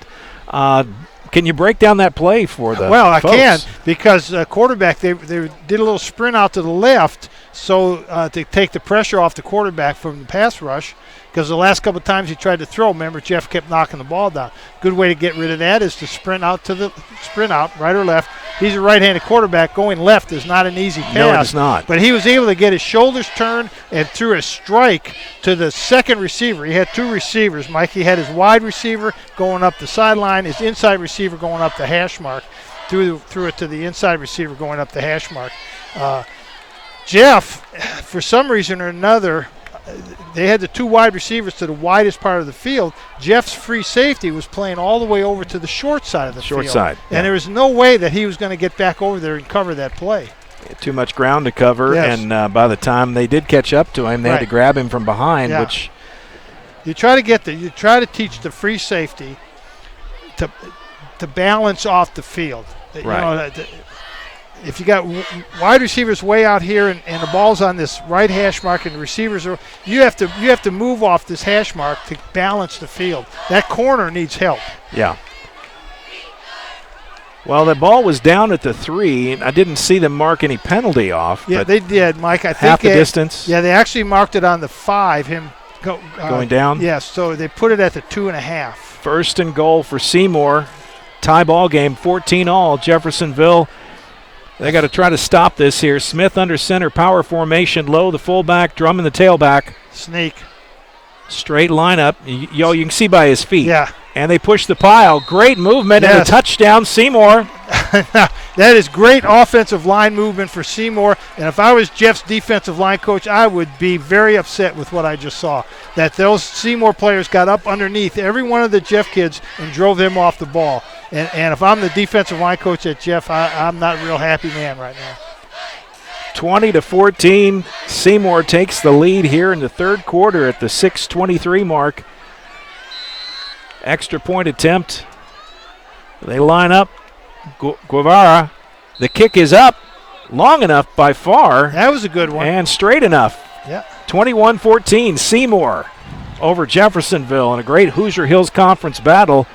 can you break down that play for the Well, folks? I can, because quarterback, they did a little sprint out to the left so to take the pressure off the quarterback from the pass rush, because the last couple of times he tried to throw, remember, Jeff kept knocking the ball down. Good way to get rid of that is to sprint out, right or left. He's a right-handed quarterback. Going left is not an easy pass. No, it's not. But he was able to get his shoulders turned and threw a strike to the second receiver. He had 2 receivers, Mike. He had his wide receiver going up the sideline, his inside receiver going up the hash mark. Threw it to the inside receiver going up the hash mark. Jeff, for some reason or another, they had the 2 wide receivers to the widest part of the field. Jeff's free safety was playing all the way over to the short side of the field. Short side. And there was no way that he was going to get back over there and cover that play. Too much ground to cover, and by the time they did catch up to him, they had to grab him from behind, which you try to teach the free safety to balance off the field. Right. If you got wide receivers way out here and the ball's on this right hash mark and the receivers are, you have to move off this hash mark to balance the field. That corner needs help. Yeah. Well, the ball was down at the 3, and I didn't see them mark any penalty off. Yeah, they did, Mike. I think half the distance. Yeah, they actually marked it on the 5. Him going down. Yes, so they put it at the 2.5. First and goal for Seymour. Tie ball game, 14-all. Jeffersonville. They got to try to stop this here. Smith under center, power formation, low the fullback, Drummond the tailback. Sneak. Straight lineup. You can see by his feet. Yeah. And they push the pile. Great movement and a touchdown, Seymour. That is great offensive line movement for Seymour. And if I was Jeff's defensive line coach, I would be very upset with what I just saw. That those Seymour players got up underneath every one of the Jeff kids and drove them off the ball. And if I'm the defensive line coach at Jeff, I'm not a real happy man right now. 20-14. Seymour takes the lead here in the third quarter at the 6:23 mark. Extra point attempt. They line up. Guevara. The kick is up. Long enough by far. That was a good one. And straight enough. Yeah. 21-14. Seymour over Jeffersonville in a great Hoosier Hills Conference battle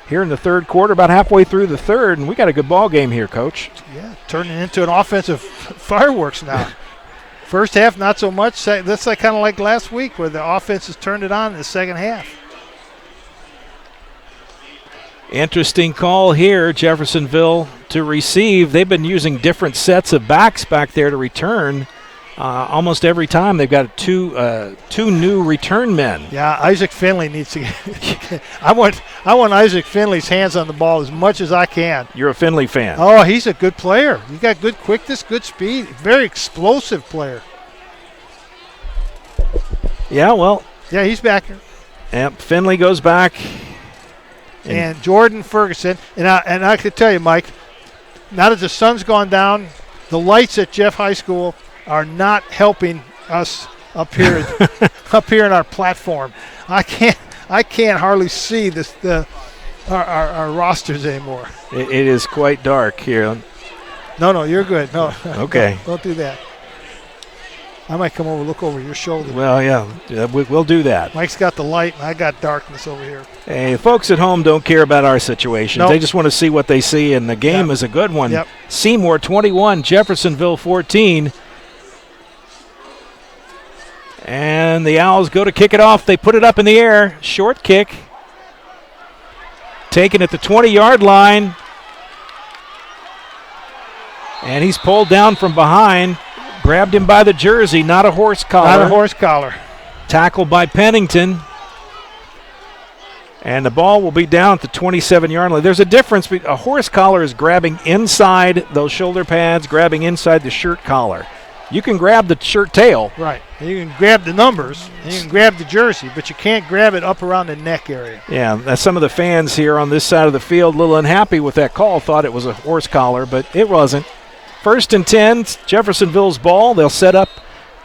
here in the third quarter, about halfway through the third, and we got a good ball game here, Coach. Yeah, turning into an offensive fireworks now. First half, not so much. That's kind of like last week where the offense has turned it on in the second half. Interesting call here, Jeffersonville to receive. They've been using different sets of backs back there to return. Almost every time they've got two new return men. Yeah, Isaac Finley needs to get I want Isaac Finley's hands on the ball as much as I can. You're a Finley fan. Oh, he's a good player. He's got good quickness, good speed, very explosive player. Yeah, well. Yeah, he's back here. Yep, Finley goes back. And Jordan Ferguson. And I can tell you, Mike, now that the sun's gone down, the lights at Jeff High School are not helping us up here in our platform. I I can't hardly see our rosters anymore. It is quite dark here. No, you're good. No. Okay. Don't do that. I might come over, look over your shoulder. Well, yeah, we'll do that. Mike's got the light, and I got darkness over here. Hey, folks at home don't care about our situations. Nope. They just want to see what they see, and the game is a good one. Yep. Seymour 21, Jeffersonville 14. And the Owls go to kick it off. They put it up in the air. Short kick. Taken at the 20-yard line. And he's pulled down from behind. Grabbed him by the jersey, not a horse collar. Not a horse collar. Tackled by Pennington. And the ball will be down at the 27-yard line. There's a difference. A horse collar is grabbing inside those shoulder pads, grabbing inside the shirt collar. You can grab the shirt tail. Right. And you can grab the numbers, and you can grab the jersey, but you can't grab it up around the neck area. Yeah, some of the fans here on this side of the field a little unhappy with that call, thought it was a horse collar, but it wasn't. 1st and 10, Jeffersonville's ball. They'll set up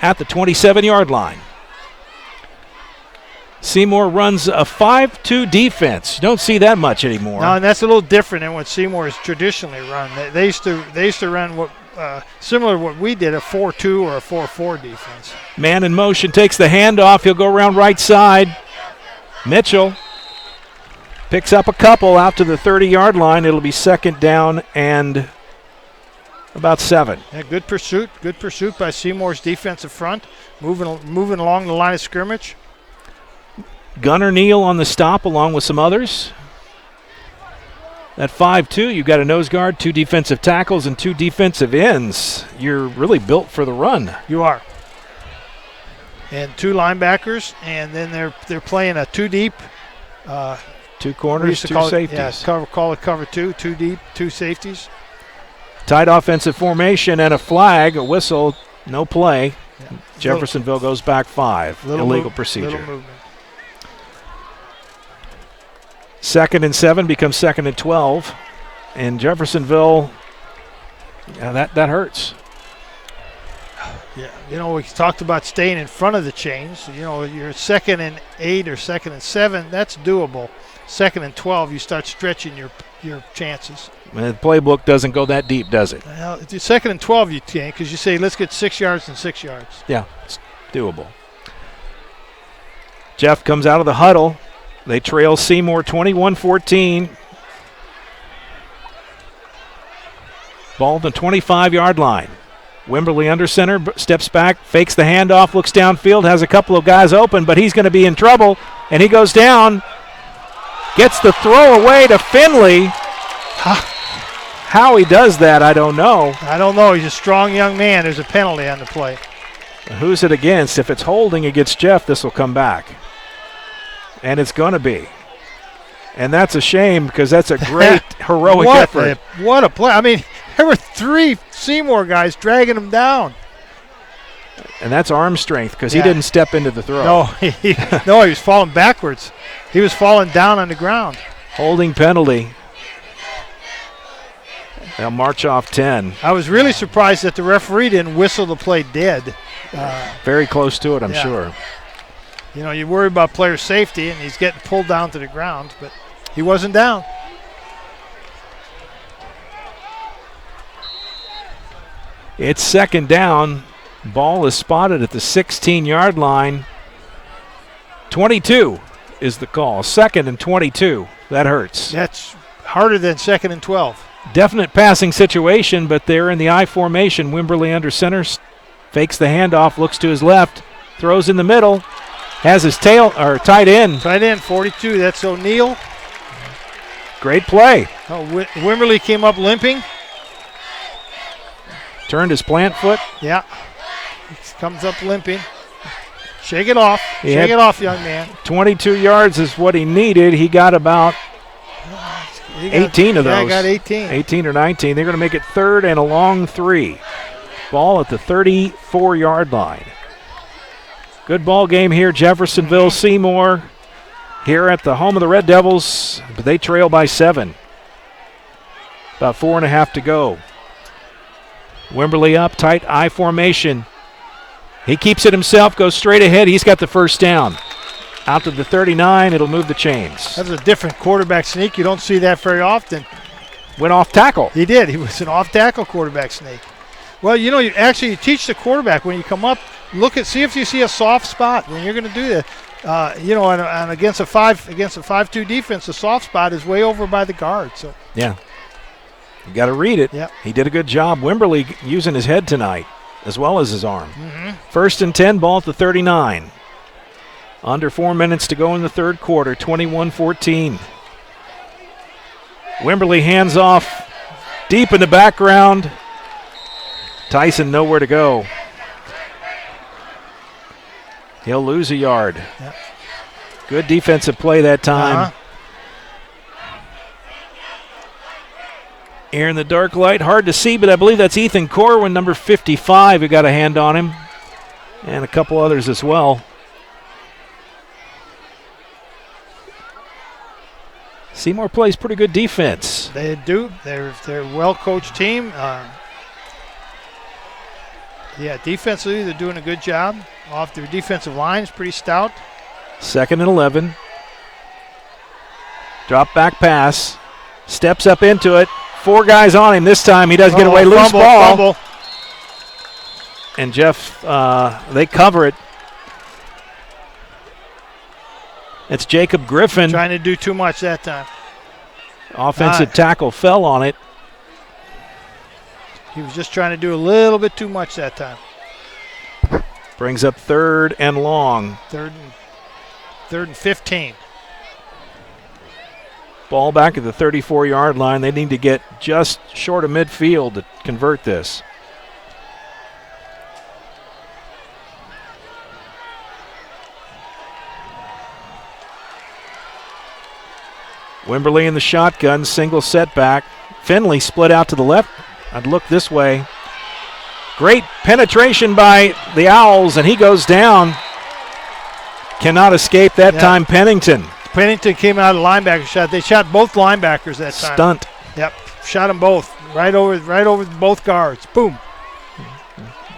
at the 27-yard line. Seymour runs a 5-2 defense. You don't see that much anymore. No, and that's a little different than what Seymour has traditionally run. They used to run what similar to what we did, a 4-2 or a 4-4 defense. Man in motion takes the handoff. He'll go around right side. Mitchell picks up a couple out to the 30-yard line. It'll be 2nd down and about 7. Yeah, good pursuit by Seymour's defensive front, moving along the line of scrimmage. Gunnar Neal on the stop along with some others. At 5'2", you've got a nose guard, 2 defensive tackles, and 2 defensive ends. You're really built for the run. You are. And 2 linebackers, and then they're playing a 2 deep. 2 corners, 2 safeties. Call it cover 2, 2 deep, 2 safeties. Tight offensive formation and a flag, a whistle, no play. Yeah. Jeffersonville goes back 5. Illegal procedure. Little movement. 2nd and 7 becomes 2nd and 12. And Jeffersonville, that hurts. Yeah, we talked about staying in front of the chains. You're 2nd and 8 or 2nd and 7, that's doable. 2nd and 12, you start stretching your chances. The playbook doesn't go that deep, does it? Well, if you're 2nd and 12, you can't, because you say, let's get 6 yards and 6 yards. Yeah, it's doable. Jeff comes out of the huddle. They trail Seymour 21-14. Ball at the 25-yard line. Wimberly under center, steps back, fakes the handoff, looks downfield, has a couple of guys open, but he's going to be in trouble, and he goes down. Gets the throw away to Finley. How he does that, I don't know. He's a strong young man. There's a penalty on the play. Who's it against? If it's holding against Jeff, this will come back. And it's going to be. And that's a shame because that's a great heroic effort. What a play. I mean, there were 3 Seymour guys dragging him down. And that's arm strength because he didn't step into the throw. No, he was falling backwards. He was falling down on the ground. Holding penalty. They'll march off 10. I was really surprised that the referee didn't whistle the play dead. Very close to it, I'm sure. You worry about player safety, and he's getting pulled down to the ground, but he wasn't down. It's 2nd down. Ball is spotted at the 16-yard line. 22 is the call. 2nd and 22. That hurts. That's harder than 2nd and 12. Definite passing situation, but they're in the I formation. Wimberly under center, fakes the handoff, looks to his left, throws in the middle, has his tight end. Tight end, 42. That's O'Neal. Great play. Wimberly came up limping. Turned his plant foot. Yeah. He comes up limping. Shake it off. Shake it off, young man. 22 yards is what he needed. He got about 18 of those. Yeah, I got 18. 18 or 19. They're going to make it 3rd and a long 3. Ball at the 34-yard line. Good ball game here. Jeffersonville, Seymour here at the home of the Red Devils, but they trail by 7. About 4.5 to go. Wimberly up, tight I formation. He keeps it himself, goes straight ahead. He's got the 1st down. Out to the 39, it'll move the chains. That was a different quarterback sneak. You don't see that very often. Went off tackle. He did. He was an off-tackle quarterback sneak. Well, you teach the quarterback when you come up, see if you see a soft spot when you're going to do that. And against a 5-2 defense, the soft spot is way over by the guard. So yeah, you got to read it. Yep. He did a good job. Wimberly using his head tonight as well as his arm. Mm-hmm. 1st and 10, ball at the 39. Under 4 minutes to go in the third quarter, 21-14. Wimberly hands off deep in the background. Tyson nowhere to go. He'll lose a yard. Yep. Good defensive play that time. Here in the dark light, hard to see, but I believe that's Ethan Corwin, number 55, who got a hand on him, and a couple others as well. Seymour plays pretty good defense. They do. They're a well-coached team. Defensively, they're doing a good job. Off their defensive line is pretty stout. 2nd and 11. Drop back pass. Steps up into it. 4 guys on him this time. He does get away. Loose ball. Fumble. And Jeff, they cover it. It's Jacob Griffin. Trying to do too much that time. Offensive tackle fell on it. He was just trying to do a little bit too much that time. Brings up 3rd and long. 3rd and 15. Ball back at the 34-yard line. They need to get just short of midfield to convert this. Wimberly in the shotgun, single setback. Finley split out to the left. I'd look this way. Great penetration by the Owls, and he goes down. Cannot escape that time, Pennington. Pennington came out of linebacker shot. They shot both linebackers that time. Stunt. Yep, shot them both. Right over both guards. Boom.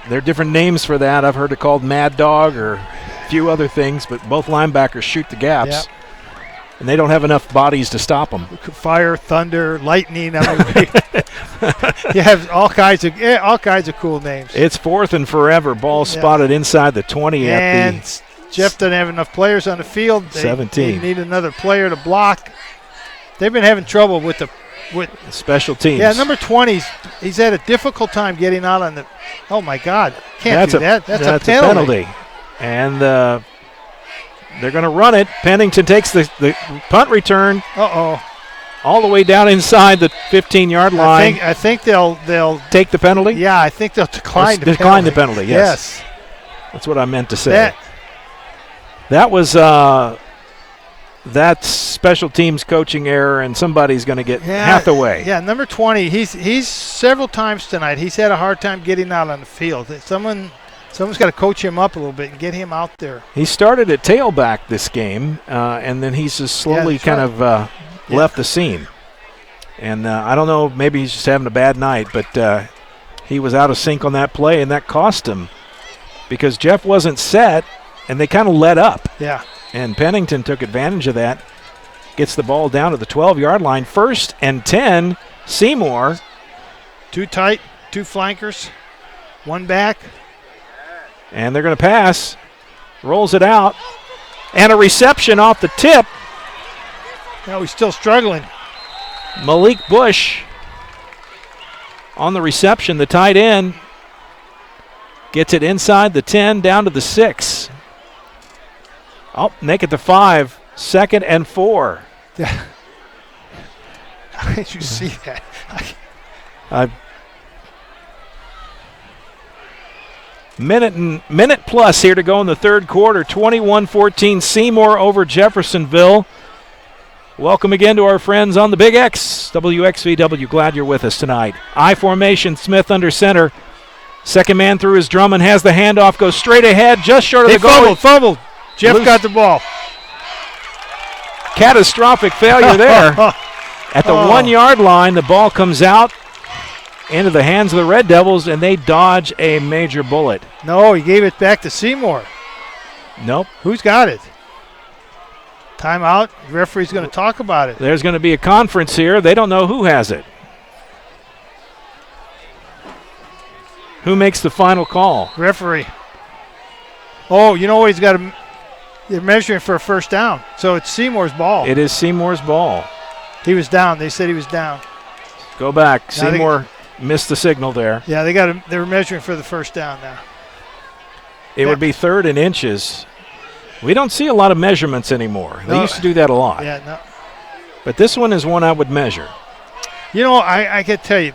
There are different names for that. I've heard it called Mad Dog or a few other things, but both linebackers shoot the gaps. Yep. And they don't have enough bodies to stop them. Fire, thunder, lightning. You have all kinds of cool names. It's 4th and forever. Ball spotted inside the 20 and at the Jeff doesn't have enough players on the field. 17. They need another player to block. They've been having trouble with special teams. Yeah, number 20, he's had a difficult time getting out on the. Oh my God, can't do that. That's a penalty. And they're going to run it. Pennington takes the punt return. All the way down inside the 15-yard line. I think they'll take the penalty. Yeah, I think they'll decline the penalty. Decline the penalty. Yes. That's what I meant to say. That was that special teams coaching error, and somebody's going to get Hathaway. Yeah, number 20. He's several times tonight. He's had a hard time getting out on the field. Someone's got to coach him up a little bit and get him out there. He started at tailback this game, and then he's just slowly left the scene. And I don't know, maybe he's just having a bad night, but he was out of sync on that play, and that cost him because Jeff wasn't set, and they kind of let up. Yeah. And Pennington took advantage of that, gets the ball down to the 12-yard line. 1st and 10, Seymour. Too tight, 2 flankers, 1 back. And they're going to pass. Rolls it out. And a reception off the tip. No, he's still struggling. Malik Bush on the reception, the tight end. Gets it inside the 10, down to the 6. Oh, make it the 5. 2nd and 4. How did you see that? Minute plus here to go in the third quarter. 21-14 Seymour over Jeffersonville. Welcome again to our friends on the Big X. WXVW, glad you're with us tonight. I formation, Smith under center. Second man through his drum and has the handoff, goes straight ahead, just short of the goal. Fumbled. Jeff got the ball. Catastrophic failure there. At the 1-yard line, the ball comes out into the hands of the Red Devils, and they dodge a major bullet. No, he gave it back to Seymour. Nope. Who's got it? Timeout. The referee's going to talk about it. There's going to be a conference here. They don't know who has it. Who makes the final call? Referee. Oh, you know what? He's got to. They're measuring for a first down, so it's Seymour's ball. It is Seymour's ball. He was down. They said he was down. Go back. Now Seymour missed the signal there. Yeah, they were measuring for the first down now. It would be 3rd and inches. We don't see a lot of measurements anymore. They used to do that a lot. Yeah, no. But this one is one I would measure. You know, I can tell you,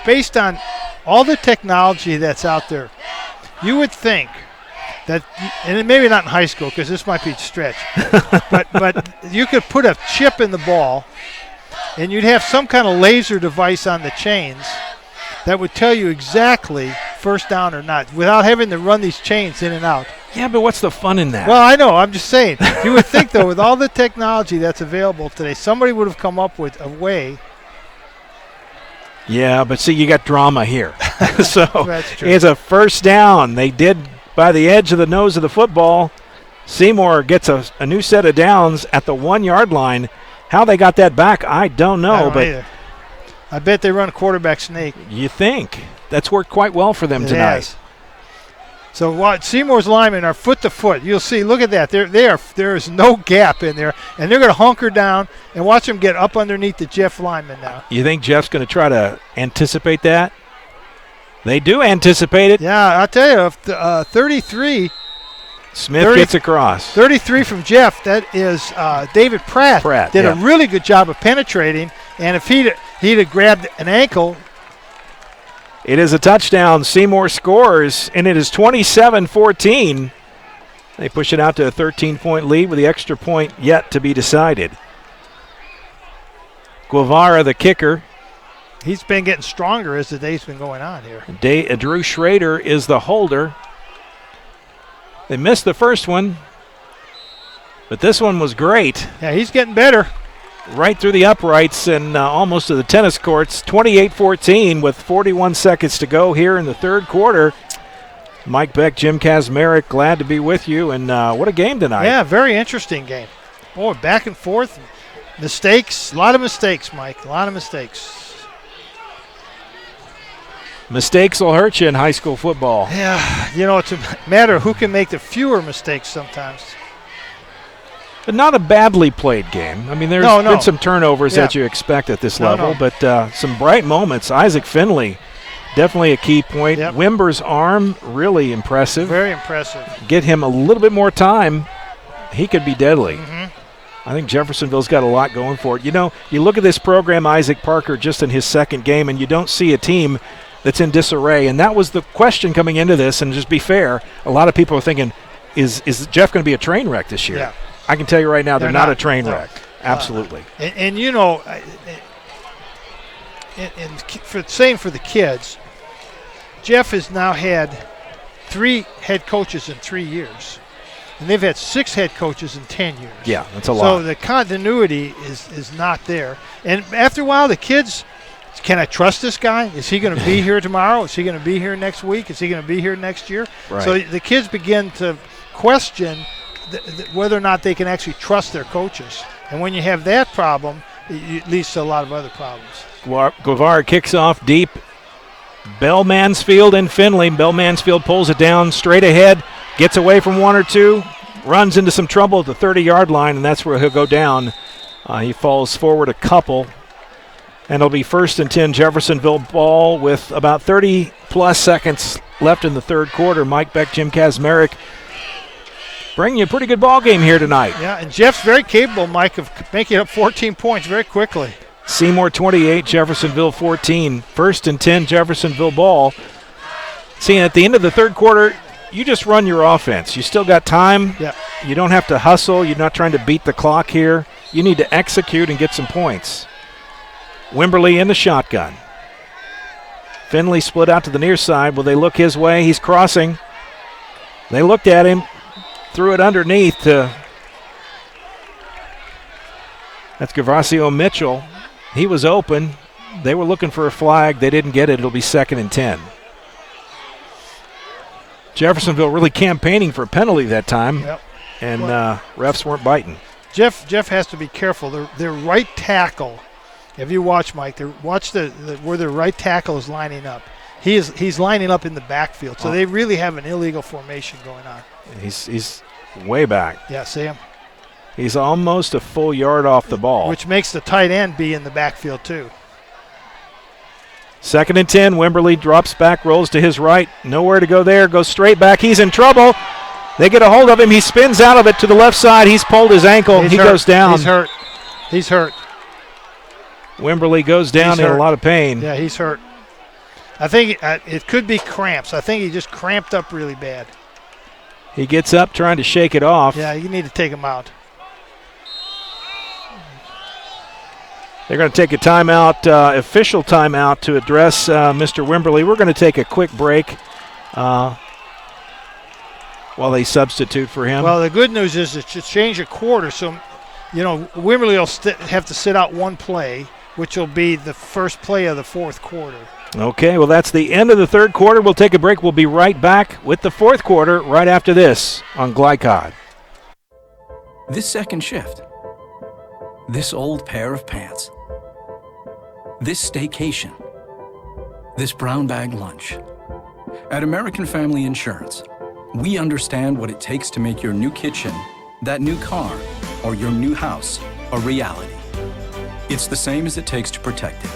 based on all the technology that's out there, you would think that, and maybe not in high school because this might be a stretch, but you could put a chip in the ball and you'd have some kind of laser device on the chains that would tell you exactly first down or not without having to run these chains in and out. Yeah, but what's the fun in that? Well, I know. I'm just saying. You would think, though, with all the technology that's available today, somebody would have come up with a way. Yeah, but see, you got drama here. So That's true. It's a first down. They did by the edge of the nose of the football. Seymour gets a new set of downs at the 1-yard line. How they got that back, I don't know. I don't but either. I bet they run quarterback sneak. You think. That's worked quite well for them tonight. Has. So Seymour's linemen are foot to foot. You'll see. Look at that. There is no gap in there, and they're going to hunker down and watch them get up underneath the Jeff lineman now. You think Jeff's going to try to anticipate that? They do anticipate it. Yeah, I'll tell you, if 33. Smith gets across. 33 from Jeff. That is David Pratt. Did a really good job of penetrating, and if he'd have grabbed an ankle. It is a touchdown. Seymour scores, and it is 27-14. They push it out to a 13-point lead with the extra point yet to be decided. Guevara, the kicker. He's been getting stronger as the day's been going on here. Drew Schrader is the holder. They missed the first one, but this one was great. Yeah, he's getting better. Right through the uprights and almost to the tennis courts. 28-14 with 41 seconds to go here in the third quarter. Mike Beck, Jim Kazmarek, glad to be with you. And what a game tonight. Yeah, very interesting game. Boy, back and forth. Mistakes, a lot of mistakes, Mike, a lot of mistakes. Mistakes will hurt you in high school football. Yeah, you know, it's a matter of who can make the fewer mistakes sometimes. But not a badly played game. I mean, there's been some turnovers that you expect at this level, but some bright moments. Isaac Finley, definitely a key point. Yep. Wimber's arm, really impressive. Very impressive. Get him a little bit more time, he could be deadly. Mm-hmm. I think Jeffersonville's got a lot going for it. You know, you look at this program, Isaac Parker, just in his second game, and you don't see a team that's in disarray. And that was the question coming into this, and just be fair, a lot of people are thinking, is Jeff going to be a train wreck this year? Yeah. I can tell you right now, they're not a train no. wreck. Absolutely. And you know, same for the kids, Jeff has now had 3 head coaches in 3 years. And they've had 6 head coaches in 10 years. Yeah, that's a lot. So the continuity is not there. And after a while, the kids, can I trust this guy? Is he going to be here tomorrow? Is he going to be here next week? Is he going to be here next year? Right. So the kids begin to question whether or not they can actually trust their coaches. And when you have that problem, it leads to a lot of other problems. Guevara kicks off deep. Bell Mansfield and Finley. Bell Mansfield pulls it down straight ahead, gets away from 1 or 2, runs into some trouble at the 30-yard line, and that's where he'll go down. He falls forward a couple. And it'll be 1st and 10 Jeffersonville ball with about 30-plus seconds left in the third quarter. Mike Beck, Jim Kazmarek, bringing you a pretty good ball game here tonight. Yeah, and Jeff's very capable, Mike, of making up 14 points very quickly. Seymour 28, Jeffersonville 14. 1st and 10 Jeffersonville ball. See, at the end of the third quarter, you just run your offense. You still got time. Yeah. You don't have to hustle. You're not trying to beat the clock here. You need to execute and get some points. Wimberly in the shotgun. Finley split out to the near side. Will they look his way? He's crossing. They looked at him. Threw it underneath to that's Gervasio Mitchell. He was open. They were looking for a flag. They didn't get it. It'll be 2nd and 10. Jeffersonville really campaigning for a penalty that time, and refs weren't biting. Jeff has to be careful. Their right tackle, if you watch, Mike, watch where their right tackle is lining up. He's lining up in the backfield, so they really have an illegal formation going on. He's way back. Yeah, see him? He's almost a full yard off the ball. Which makes the tight end be in the backfield too. 2nd and 10. Wimberly drops back, rolls to his right. Nowhere to go there. Goes straight back. He's in trouble. They get a hold of him. He spins out of it to the left side. He's pulled his ankle. He goes down. He's hurt. Wimberly goes down in a lot of pain. Yeah, he's hurt. I think it could be cramps. I think he just cramped up really bad. He gets up trying to shake it off. Yeah, you need to take him out. They're going to take a timeout, official timeout, to address Mr. Wimberly. We're going to take a quick break while they substitute for him. Well, the good news is it should change a quarter, so Wimberly will have to sit out one play, which will be the first play of the fourth quarter. Okay, well, that's the end of the third quarter. We'll take a break. We'll be right back with the fourth quarter right after this on Glycod. This second shift. This old pair of pants. This staycation. This brown bag lunch. At American Family Insurance, we understand what it takes to make your new kitchen, that new car, or your new house a reality. It's the same as it takes to protect it.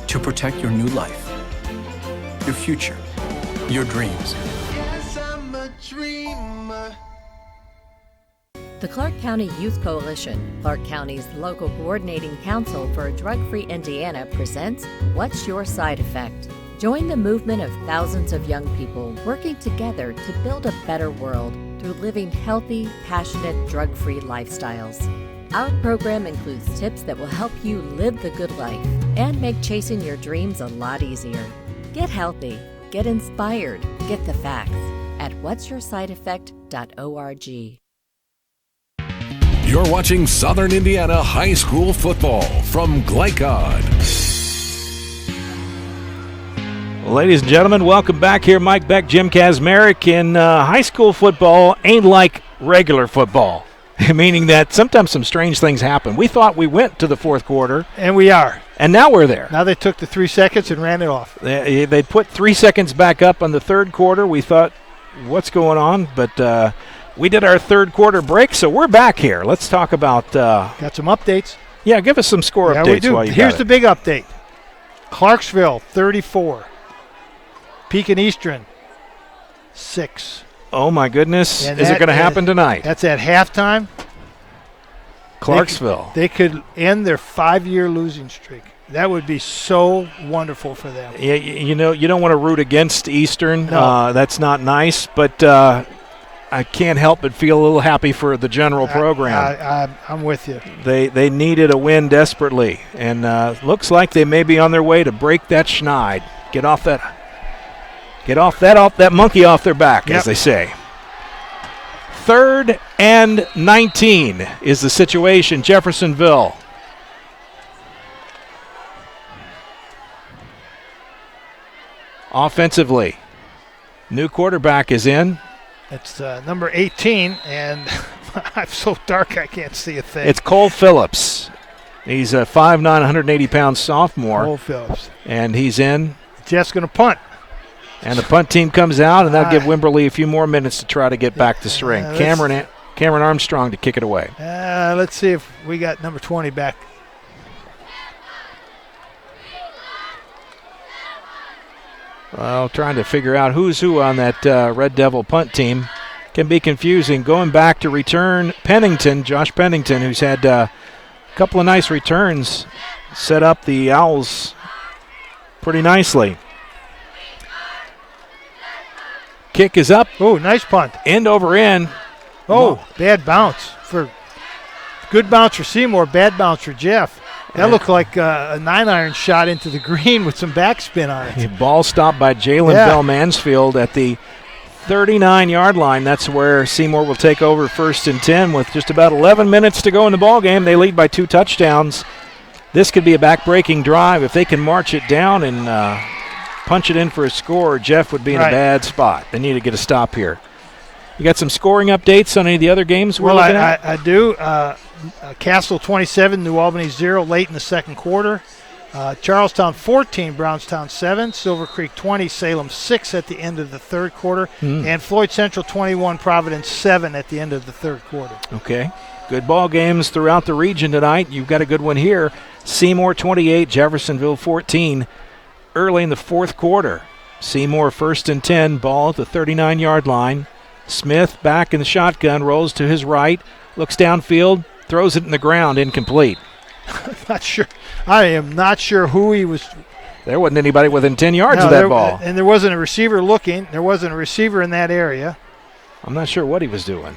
To protect your new life. Your future, your dreams. Yes, I'm a dreamer. The Clark County Youth Coalition, Clark County's local coordinating council for a drug-free Indiana, presents What's Your Side Effect? Join the movement of thousands of young people working together to build a better world through living healthy, passionate, drug-free lifestyles. Our program includes tips that will help you live the good life and make chasing your dreams a lot easier. Get healthy, get inspired, get the facts at what'syoursideeffect.org. You're watching Southern Indiana High School football from Glycod. Ladies and gentlemen, welcome back here. Mike Beck, Jim Kazmarek. In high school football ain't like regular football, meaning that sometimes some strange things happen. We thought we went to the fourth quarter. And we are. And now we're there. Now they took the 3 seconds and ran it off. They put 3 seconds back up on the third quarter. We thought, what's going on? But we did our third quarter break, so we're back here. Let's talk about... Got some updates. Yeah, give us some score updates. We do. While you Here's the big update. Clarksville, 34. Pekin Eastern, 6. Oh, my goodness. Is it going to happen tonight? That's at halftime. Clarksville. They could end their 5-year losing streak. That would be so wonderful for them. Yeah, you don't want to root against Eastern. No. That's not nice, but I can't help but feel a little happy for the general program. I'm with you. They needed a win desperately, and looks like they may be on their way to break that schneid. Get off that monkey off their back, as they say. 3rd and 19 is the situation. Jeffersonville. Offensively, new quarterback is in. It's number 18, and I'm so dark I can't see a thing. It's Cole Phillips. He's a 5'9", 180-pound sophomore. Cole Phillips. And he's in. Jeff's going to punt. And the punt team comes out, and that'll give Wimberly a few more minutes to try to get back to string. Cameron Armstrong to kick it away. Let's see if we got number 20 back. Well, trying to figure out who's who on that Red Devil punt team can be confusing. Going back to return Josh Pennington, who's had a couple of nice returns, set up the Owls pretty nicely. Kick is up. Oh, nice punt. End over end. Oh, bad bounce. Good bounce for Seymour, bad bounce for Jeff. That looked like a 9-iron shot into the green with some backspin on it. Ball stopped by Jalen Bell Mansfield at the 39-yard line. That's where Seymour will take over 1st and 10 with just about 11 minutes to go in the ball game. They lead by 2 touchdowns. This could be a back-breaking drive. If they can march it down and punch it in for a score, Jeff would be in a bad spot. They need to get a stop here. You got some scoring updates on any of the other games we're looking at? I do. Castle 27, New Albany 0 late in the second quarter. Charlestown 14, Brownstown 7. Silver Creek 20, Salem 6 at the end of the third quarter. And Floyd Central 21, Providence 7 at the end of the third quarter. Okay. Good ball games throughout the region tonight. You've got a good one here. Seymour 28, Jeffersonville 14 early in the fourth quarter. Seymour 1st and 10, ball at the 39-yard line. Smith back in the shotgun, rolls to his right, looks downfield, throws it in the ground, incomplete. Not sure. I am not sure who he was. There wasn't anybody within 10 yards of that ball. And there wasn't a receiver looking. There wasn't a receiver in that area. I'm not sure what he was doing.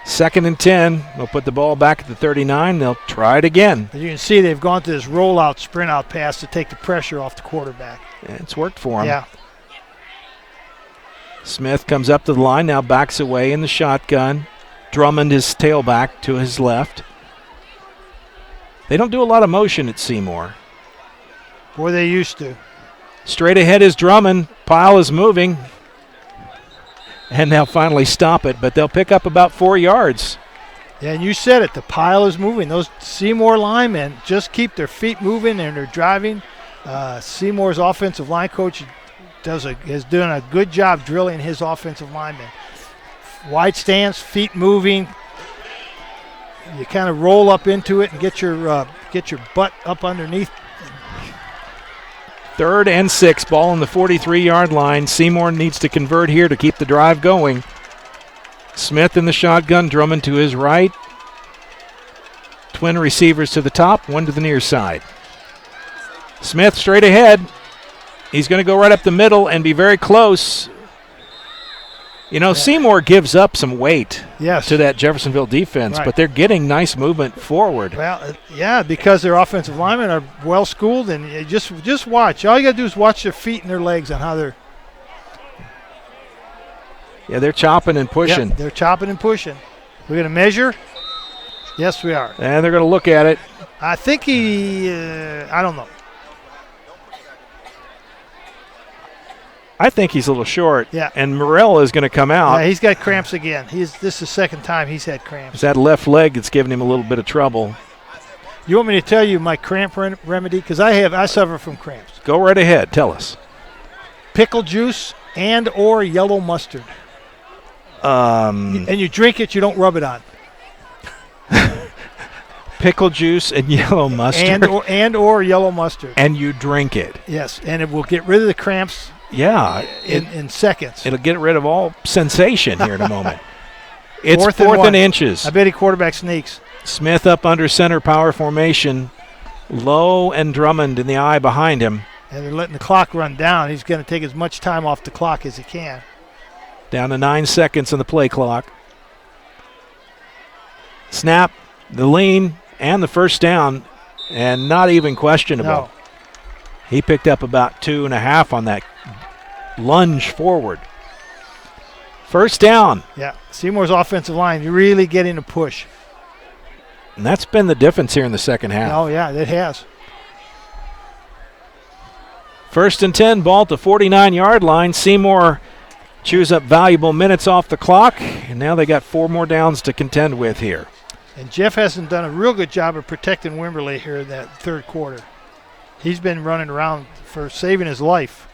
2nd and 10. They'll put the ball back at the 39. They'll try it again. As you can see, they've gone to this rollout, sprint-out pass to take the pressure off the quarterback. Yeah, it's worked for him. Yeah. Smith comes up to the line, now backs away in the shotgun. Drummond is tailback to his left. They don't do a lot of motion at Seymour. Boy, they used to. Straight ahead is Drummond. Pile is moving. And they'll finally stop it, but they'll pick up about 4 yards. Yeah, and you said it. The pile is moving. Those Seymour linemen just keep their feet moving and they're driving. Seymour's offensive line coach has done a good job drilling his offensive linemen. Wide stance, feet moving. You kind of roll up into it and get your butt up underneath. 3rd and 6, ball on the 43-yard line. Seymour needs to convert here to keep the drive going. Smith in the shotgun, Drummond to his right. Twin receivers to the top, one to the near side. Smith straight ahead. He's going to go right up the middle and be very close. You know, Seymour gives up some weight to that Jeffersonville defense, but they're getting nice movement forward. Well, yeah, because their offensive linemen are well schooled, and you just watch. All you got to do is watch their feet and their legs on how they're. Yeah, they're chopping and pushing. Yeah, they're chopping and pushing. We're going to measure. Yes, we are. And they're going to look at it. I think I don't know. I think he's a little short. Yeah. And Morell is going to come out. Yeah, he's got cramps again. This is the second time he's had cramps. It's that left leg that's giving him a little bit of trouble. You want me to tell you my cramp remedy? Because I suffer from cramps. Go right ahead. Tell us. Pickle juice and or yellow mustard. And you drink it. You don't rub it on. Pickle juice and yellow mustard. And or yellow mustard. And you drink it. Yes, and it will get rid of the cramps. Yeah. In seconds. It'll get rid of all sensation here in a moment. It's fourth and and inches. I bet he quarterback sneaks. Smith up under center, power formation. Low and Drummond in the eye behind him. And they're letting the clock run down. He's going to take as much time off the clock as he can. Down to 9 seconds on the play clock. Snap, the lean, and the first down, and not even questionable. No. He picked up about 2.5 on that lunge forward. First down. Yeah, Seymour's offensive line really getting a push. And that's been the difference here in the second half. Oh, yeah, it has. 1st and 10, ball at the 49-yard line. Seymour chews up valuable minutes off the clock, and now they got 4 more downs to contend with here. And Jeff hasn't done a real good job of protecting Wimberley here in that third quarter. He's been running around for saving his life.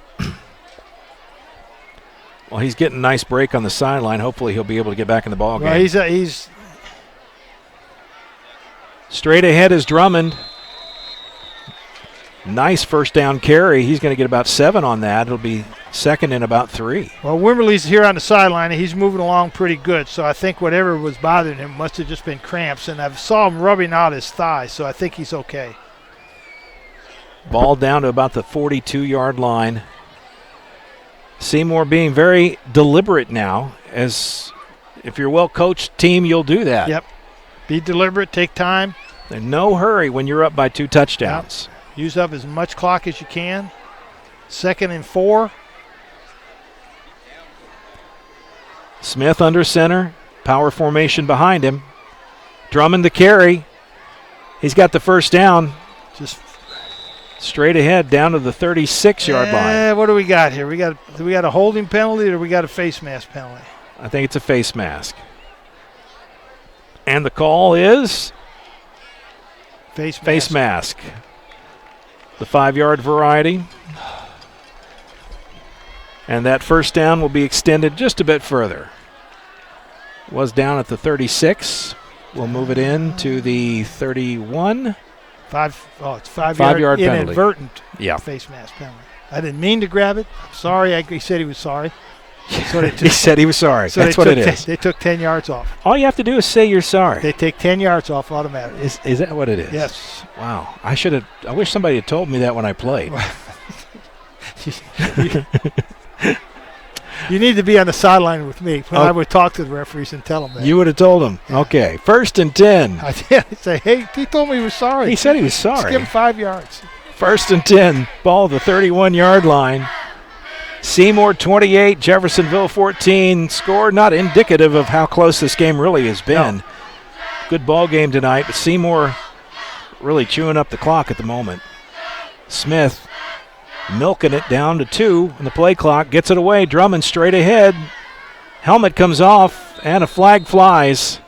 Well, he's getting a nice break on the sideline. Hopefully he'll be able to get back in the ball game. Well, he's straight ahead is Drummond. Nice first down carry. He's going to get about 7 on that. It'll be second and about 3. Well, Wimberley's here on the sideline, and he's moving along pretty good. So I think whatever was bothering him must have just been cramps. And I saw him rubbing out his thigh, so I think he's okay. Ball down to about the 42-yard line. Seymour being very deliberate now. As if you're a well-coached team, you'll do that. Yep. Be deliberate, take time. There's no hurry when you're up by 2 touchdowns. Yep. Use up as much clock as you can. 2nd and 4. Smith under center. Power formation behind him. Drummond the carry. He's got the first down. Just straight ahead down to the 36-yard line. What do we got here? Do we got a holding penalty or we got a face mask penalty? I think it's a face mask. And the call is face mask. The 5-yard variety. And that first down will be extended just a bit further. Was down at the 36. We'll move it in to the 31. It's 5 5-yard penalty. Inadvertent face mask penalty. I didn't mean to grab it. I'm sorry. He said he was sorry. He said he was sorry. So that's what it is. They took 10 yards off. All you have to do is say you're sorry. They take 10 yards off automatically. Is that what it is? Yes. Wow. I wish somebody had told me that when I played. You need to be on the sideline with me when I would talk to the referees and tell them that. You would have told them. Okay. 1st and 10. I did. Say, hey, he told me he was sorry. He said he was sorry. Just give him 5 yards. 1st and 10. Ball at the 31-yard line. Seymour 28, Jeffersonville 14. Score not indicative of how close this game really has been. No. Good ball game tonight, but Seymour really chewing up the clock at the moment. Smith milking it down to 2 on the play clock. Gets it away. Drummond straight ahead. Helmet comes off, and a flag flies.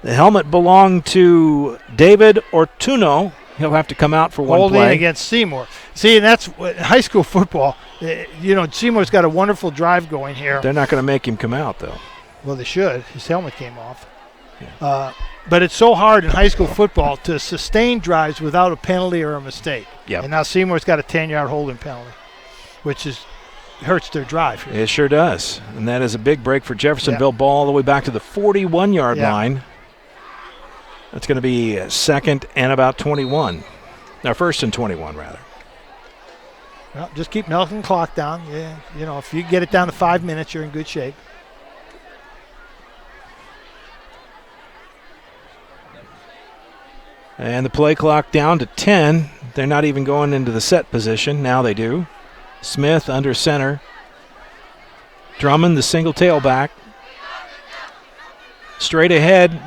The helmet belonged to David Ortuno. He'll have to come out for one Holding play. against Seymour. See, and that's high school football. Seymour's got a wonderful drive going here. They're not going to make him come out, though. Well, they should. His helmet came off. Yeah. But it's so hard in high school football to sustain drives without a penalty or a mistake. Yep. And now Seymour's got a 10-yard holding penalty, which hurts their drive here. It sure does. And that is a big break for Jeffersonville. Yeah. Ball all the way back to the 41-yard line. That's going to be 2nd and about 21. Now, 1st and 21, rather. Well, just keep milking the clock down. Yeah, if you get it down to 5 minutes, you're in good shape. And the play clock down to 10. They're not even going into the set position. Now they do. Smith under center. Drummond, the single tailback. Straight ahead.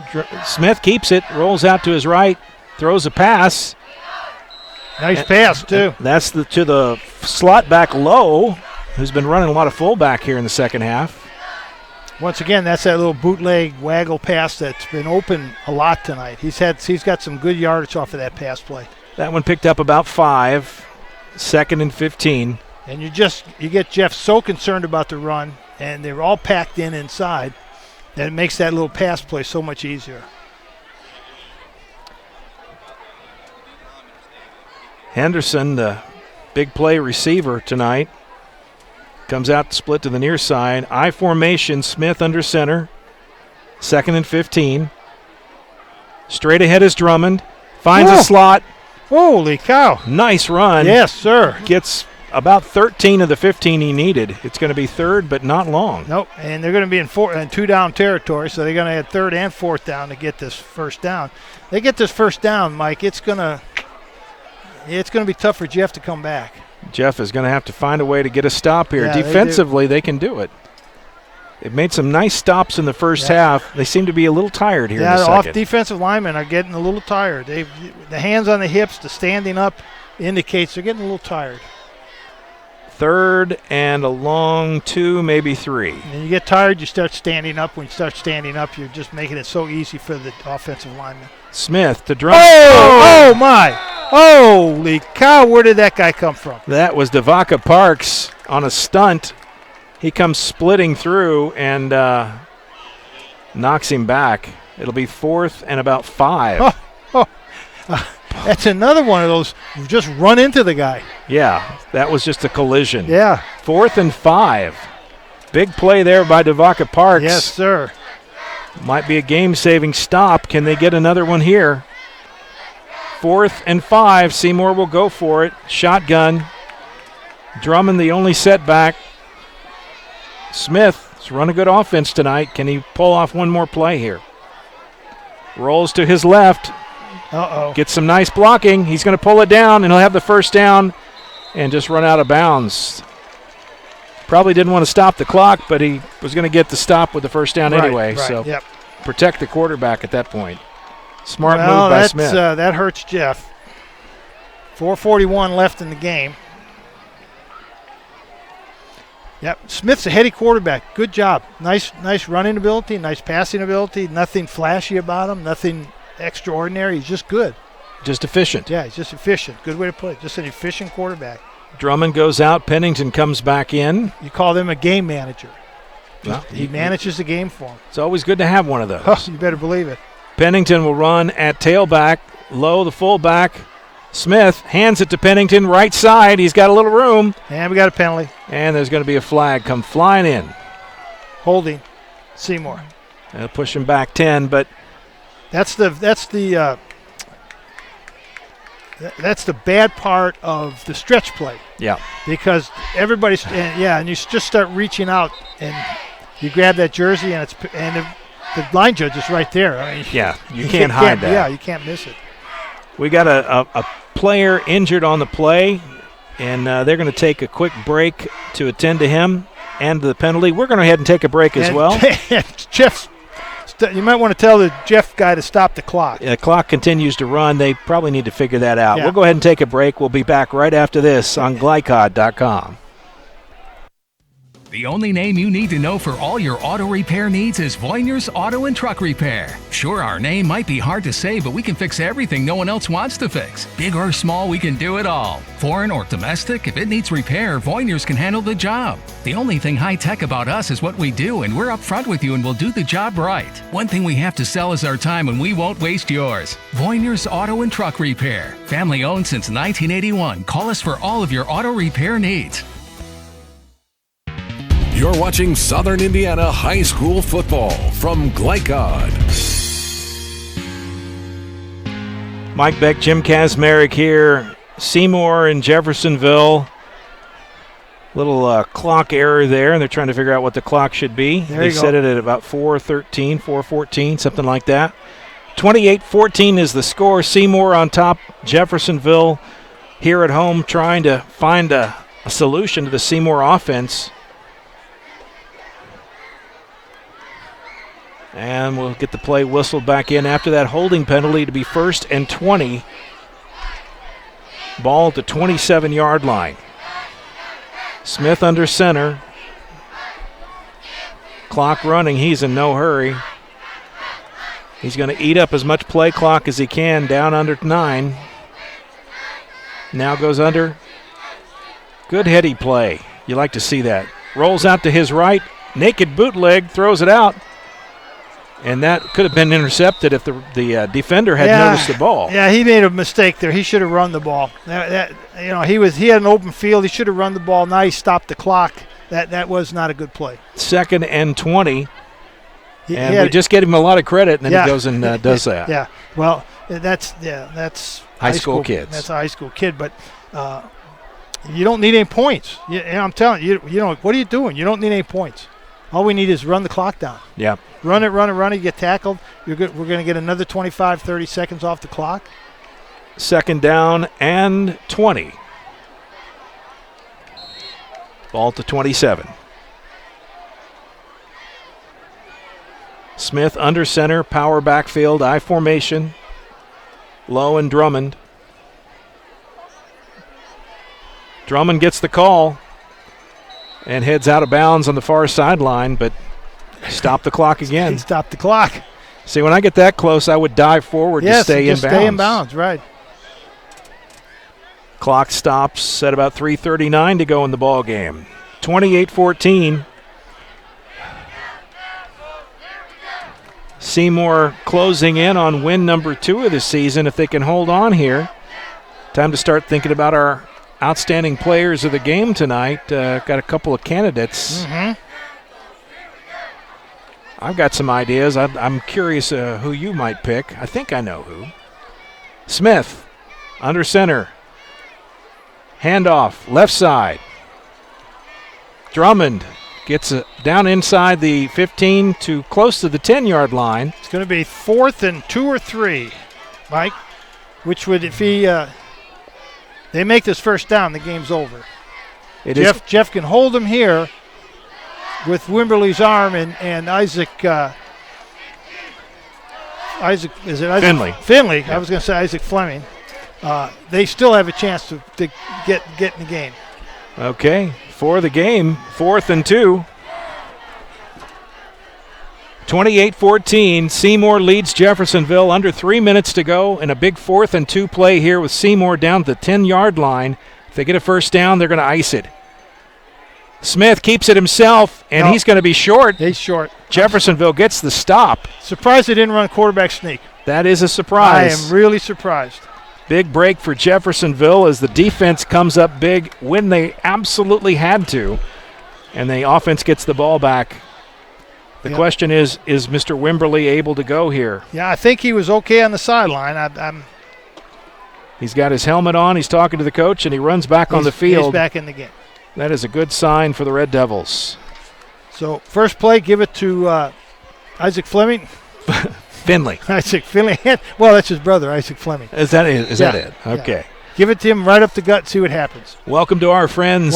Smith keeps it, rolls out to his right, throws a pass. Nice pass, too. That's to the slot back Lowe, who's been running a lot of fullback here in the second half. Once again, that's that little bootleg waggle pass that's been open a lot tonight. He's got some good yardage off of that pass play. That one picked up about 5, 2nd and 15. And you get Jeff so concerned about the run, and they're all packed in inside, that it makes that little pass play so much easier. Henderson, the big play receiver tonight, comes out to split to the near side. I formation, Smith under center. 2nd and 15. Straight ahead is Drummond. Finds a slot. Holy cow. Nice run. Yes, sir. Gets about 13 of the 15 he needed. It's going to be 3rd, but not long. Nope, and they're going to be in 2-down territory, so they're going to have 3rd and 4th down to get this first down. They get this first down, Mike, it's going to be tough for Jeff to come back. Jeff is going to have to find a way to get a stop here. Yeah, defensively, they can do it. They've made some nice stops in the first half. They seem to be a little tired here in the second. Off defensive linemen are getting a little tired. The hands on the hips, the standing up indicates they're getting a little tired. 3rd and a long 2, maybe 3. And you get tired, you start standing up. When you start standing up, you're just making it so easy for the offensive lineman. Smith to Drummond. Oh, my. Holy cow, where did that guy come from? That was Devaka Parks on a stunt. He comes splitting through and knocks him back. It'll be 4th and about 5. That's another one of those, just run into the guy. Yeah, that was just a collision. Yeah. 4th and 5. Big play there by Devaka Parks. Yes, sir. Might be a game-saving stop. Can they get another one here? 4th and 5. Seymour will go for it. Shotgun. Drummond the only setback. Smith's run a good offense tonight. Can he pull off one more play here? Rolls to his left. Uh-oh. Gets some nice blocking. He's going to pull it down, and he'll have the first down and just run out of bounds. Probably didn't want to stop the clock, but he was going to get the stop with the first down anyway. So protect the quarterback at that point. Smart move by Smith. That hurts Jeff. 4:41 left in the game. Yep, Smith's a heady quarterback. Good job. Nice running ability, nice passing ability. Nothing flashy about him, nothing extraordinary. He's just good. Just efficient. Yeah, he's just efficient. Good way to put it. Just an efficient quarterback. Drummond goes out. Pennington comes back in. You call them a game manager. Well, he manages the game for him. It's always good to have one of those. Oh, you better believe it. Pennington will run at tailback. Low, the fullback. Smith hands it to Pennington, right side. He's got a little room. And we got a penalty. And there's going to be a flag come flying in. Holding Seymour. They'll push him back 10, but that's the bad part of the stretch play. Yeah. Because everybody's and you just start reaching out and you grab that jersey and the line judge is right there. I mean, yeah, you can't hide that. Yeah, you can't miss it. We got a player injured on the play, and they're going to take a quick break to attend to him and the penalty. We're going to go ahead and take a break as well. Jeff, you might want to tell the Jeff guy to stop the clock. The clock continues to run. They probably need to figure that out. Yeah. We'll go ahead and take a break. We'll be back right after this on glycod.com. The only name you need to know for all your auto repair needs is Voyner's Auto and Truck Repair. Sure, our name might be hard to say, but we can fix everything no one else wants to fix. Big or small, we can do it all. Foreign or domestic, if it needs repair, Voyner's can handle the job. The only thing high-tech about us is what we do, and we're upfront with you and we'll do the job right. One thing we have to sell is our time, and we won't waste yours. Voyner's Auto and Truck Repair. Family-owned since 1981. Call us for all of your auto repair needs. You're watching Southern Indiana High School football from Glycod. Mike Beck, Jim Kazmarek here. Seymour and Jeffersonville. Little clock error there, and they're trying to figure out what the clock should be. They set it at about 4:13, 4:14, something like that. 28-14 is the score. Seymour on top. Jeffersonville here at home trying to find a solution to the Seymour offense. And we'll get the play whistled back in after that holding penalty to be 1st and 20. Ball at the 27-yard line. Smith under center. Clock running. He's in no hurry. He's going to eat up as much play clock as he can, down under 9. Now goes under. Good heady play. You like to see that. Rolls out to his right. Naked bootleg, throws it out. And that could have been intercepted if the defender had noticed the ball. Yeah, he made a mistake there. He should have run the ball. He had an open field. He should have run the ball. Now he stopped the clock. That was not a good play. 2nd and 20. We just get him a lot of credit, and then he goes and does that. Yeah. Well, that's high school kids. That's a high school kid, but you don't need any points. And I'm telling you, what are you doing? You don't need any points. All we need is run the clock down. Yeah. Run it, get tackled. We're going to get another 25, 30 seconds off the clock. 2nd down and 20. Ball to 27. Smith under center, power backfield, I formation. Low and Drummond. Drummond gets the call and heads out of bounds on the far sideline, but stop the clock again. He stopped the clock. See, when I get that close, I would dive forward to stay in bounds. Stay in bounds, right. Clock stops at about 3:39 to go in the ball game. 28-14. Seymour closing in on win number 2 of the season. If they can hold on here, time to start thinking about our outstanding players of the game tonight. Got a couple of candidates. Mm-hmm. I've got some ideas. I'm curious who you might pick. I think I know who. Smith, under center. Handoff, left side. Drummond gets down inside the 15 to close to the 10-yard line. It's going to be 4th and 2 or 3, Mike, which would, if they make this first down, the game's over. Jeff can hold him here with Wimberly's arm and Isaac. Is it Isaac? Finley. Yeah. I was going to say Isaac Fleming. They still have a chance to get in the game. Okay. for the game. 4th and 2. 28-14. Seymour leads Jeffersonville. Under 3 minutes to go, and a big 4th and 2 play here with Seymour down to the 10-yard line. If they get a first down, they're going to ice it. Smith keeps it himself, and he's going to be short. He's short. Jeffersonville gets the stop. Surprised they didn't run quarterback sneak. That is a surprise. I am really surprised. Big break for Jeffersonville as the defense comes up big when they absolutely had to, and the offense gets the ball back. The question is Mr. Wimberly able to go here? Yeah, I think he was okay on the sideline. He's got his helmet on. He's talking to the coach, and he runs back on the field. He's back in the game. That is a good sign for the Red Devils. So first play, give it to Isaac Fleming. Finley. Isaac Finley. Well, that's his brother, Isaac Fleming. Is that it? Okay. Yeah. Give it to him right up the gut, see what happens. Welcome to our friends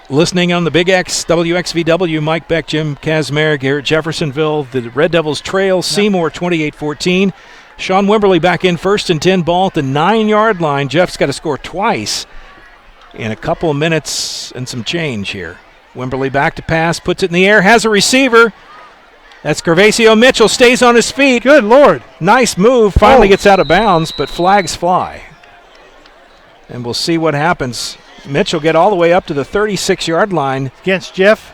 listening on the Big X, WXVW, Mike Beck, Jim Kazmarek here at Jeffersonville. The Red Devils trail Seymour 28-14. Sean Wimberly back in 1st and 10, ball at the 9-yard line. Jeff's got to score twice in a couple of minutes and some change here. Wimberly back to pass, puts it in the air, has a receiver. That's Gervasio Mitchell, stays on his feet. Good Lord. Nice move, finally gets out of bounds, but flags fly. And we'll see what happens. Mitchell get all the way up to the 36-yard line. Against Jeff.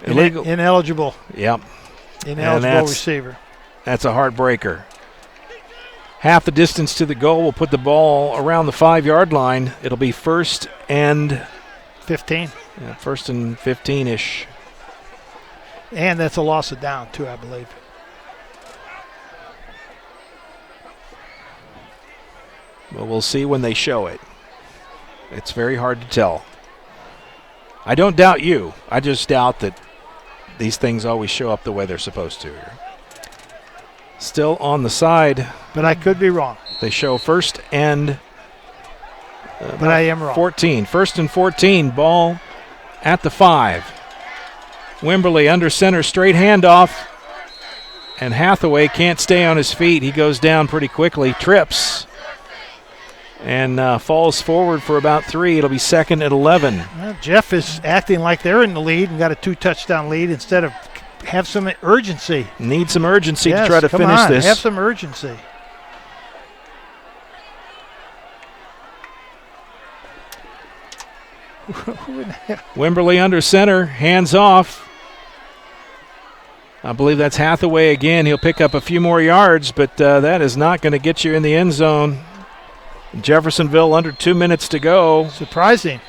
Illegal. Ineligible. Yep. Ineligible receiver. That's a heartbreaker. Half the distance to the goal will put the ball around the 5-yard line. It'll be 1st and 15. Yeah, 1st and 15-ish. And that's a loss of down, too, I believe. Well, we'll see when they show it. It's very hard to tell. I don't doubt you. I just doubt that these things always show up the way they're supposed to here. Still on the side. But I could be wrong. They show 1st and but I am wrong. 14. 1st and 14. Ball at the 5. Wimberly under center. Straight handoff. And Hathaway can't stay on his feet. He goes down pretty quickly. Trips. And falls forward for about 3. It'll be 2nd and 11. Well, Jeff is acting like they're in the lead and got a 2-touchdown lead instead of have some urgency. Need some urgency to try to finish this. Have some urgency. Wimberly under center, hands off. I believe that's Hathaway again. He'll pick up a few more yards, but that is not going to get you in the end zone. Jeffersonville under 2 minutes to go. Surprising.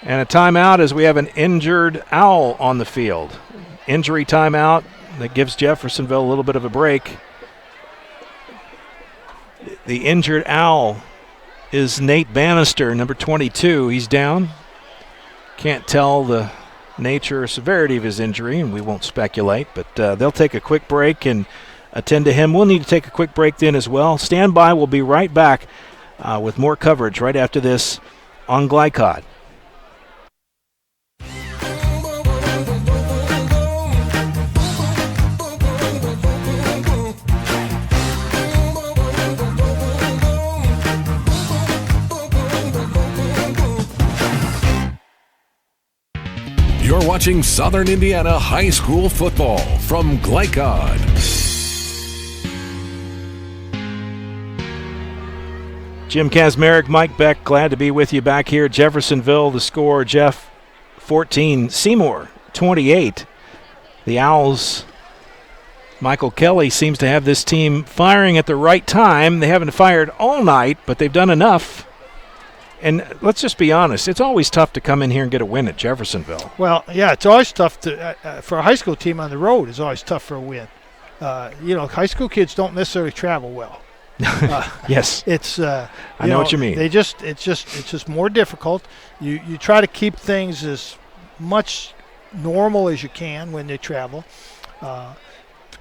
And a timeout as we have an injured Owl on the field. Injury timeout that gives Jeffersonville a little bit of a break. The injured Owl is Nate Bannister, number 22. He's down. Can't tell the nature or severity of his injury, and we won't speculate, but they'll take a quick break and attend to him. We'll need to take a quick break then as well. Stand by. We'll be right back with more coverage right after this on Glycod. You're watching Southern Indiana High School football from Glycod. Jim Kazmarek, Mike Beck, glad to be with you back here at Jeffersonville. The score, Jeff, 14, Seymour, 28. The Owls, Michael Kelly seems to have this team firing at the right time. They haven't fired all night, but they've done enough. And let's just be honest, it's always tough to come in here and get a win at Jeffersonville. Well, yeah, it's always tough to for a high school team on the road. It's always tough for a win. High school kids don't necessarily travel well. Yes, it's. I know what you mean. It's just more difficult. You try to keep things as much normal as you can when they travel.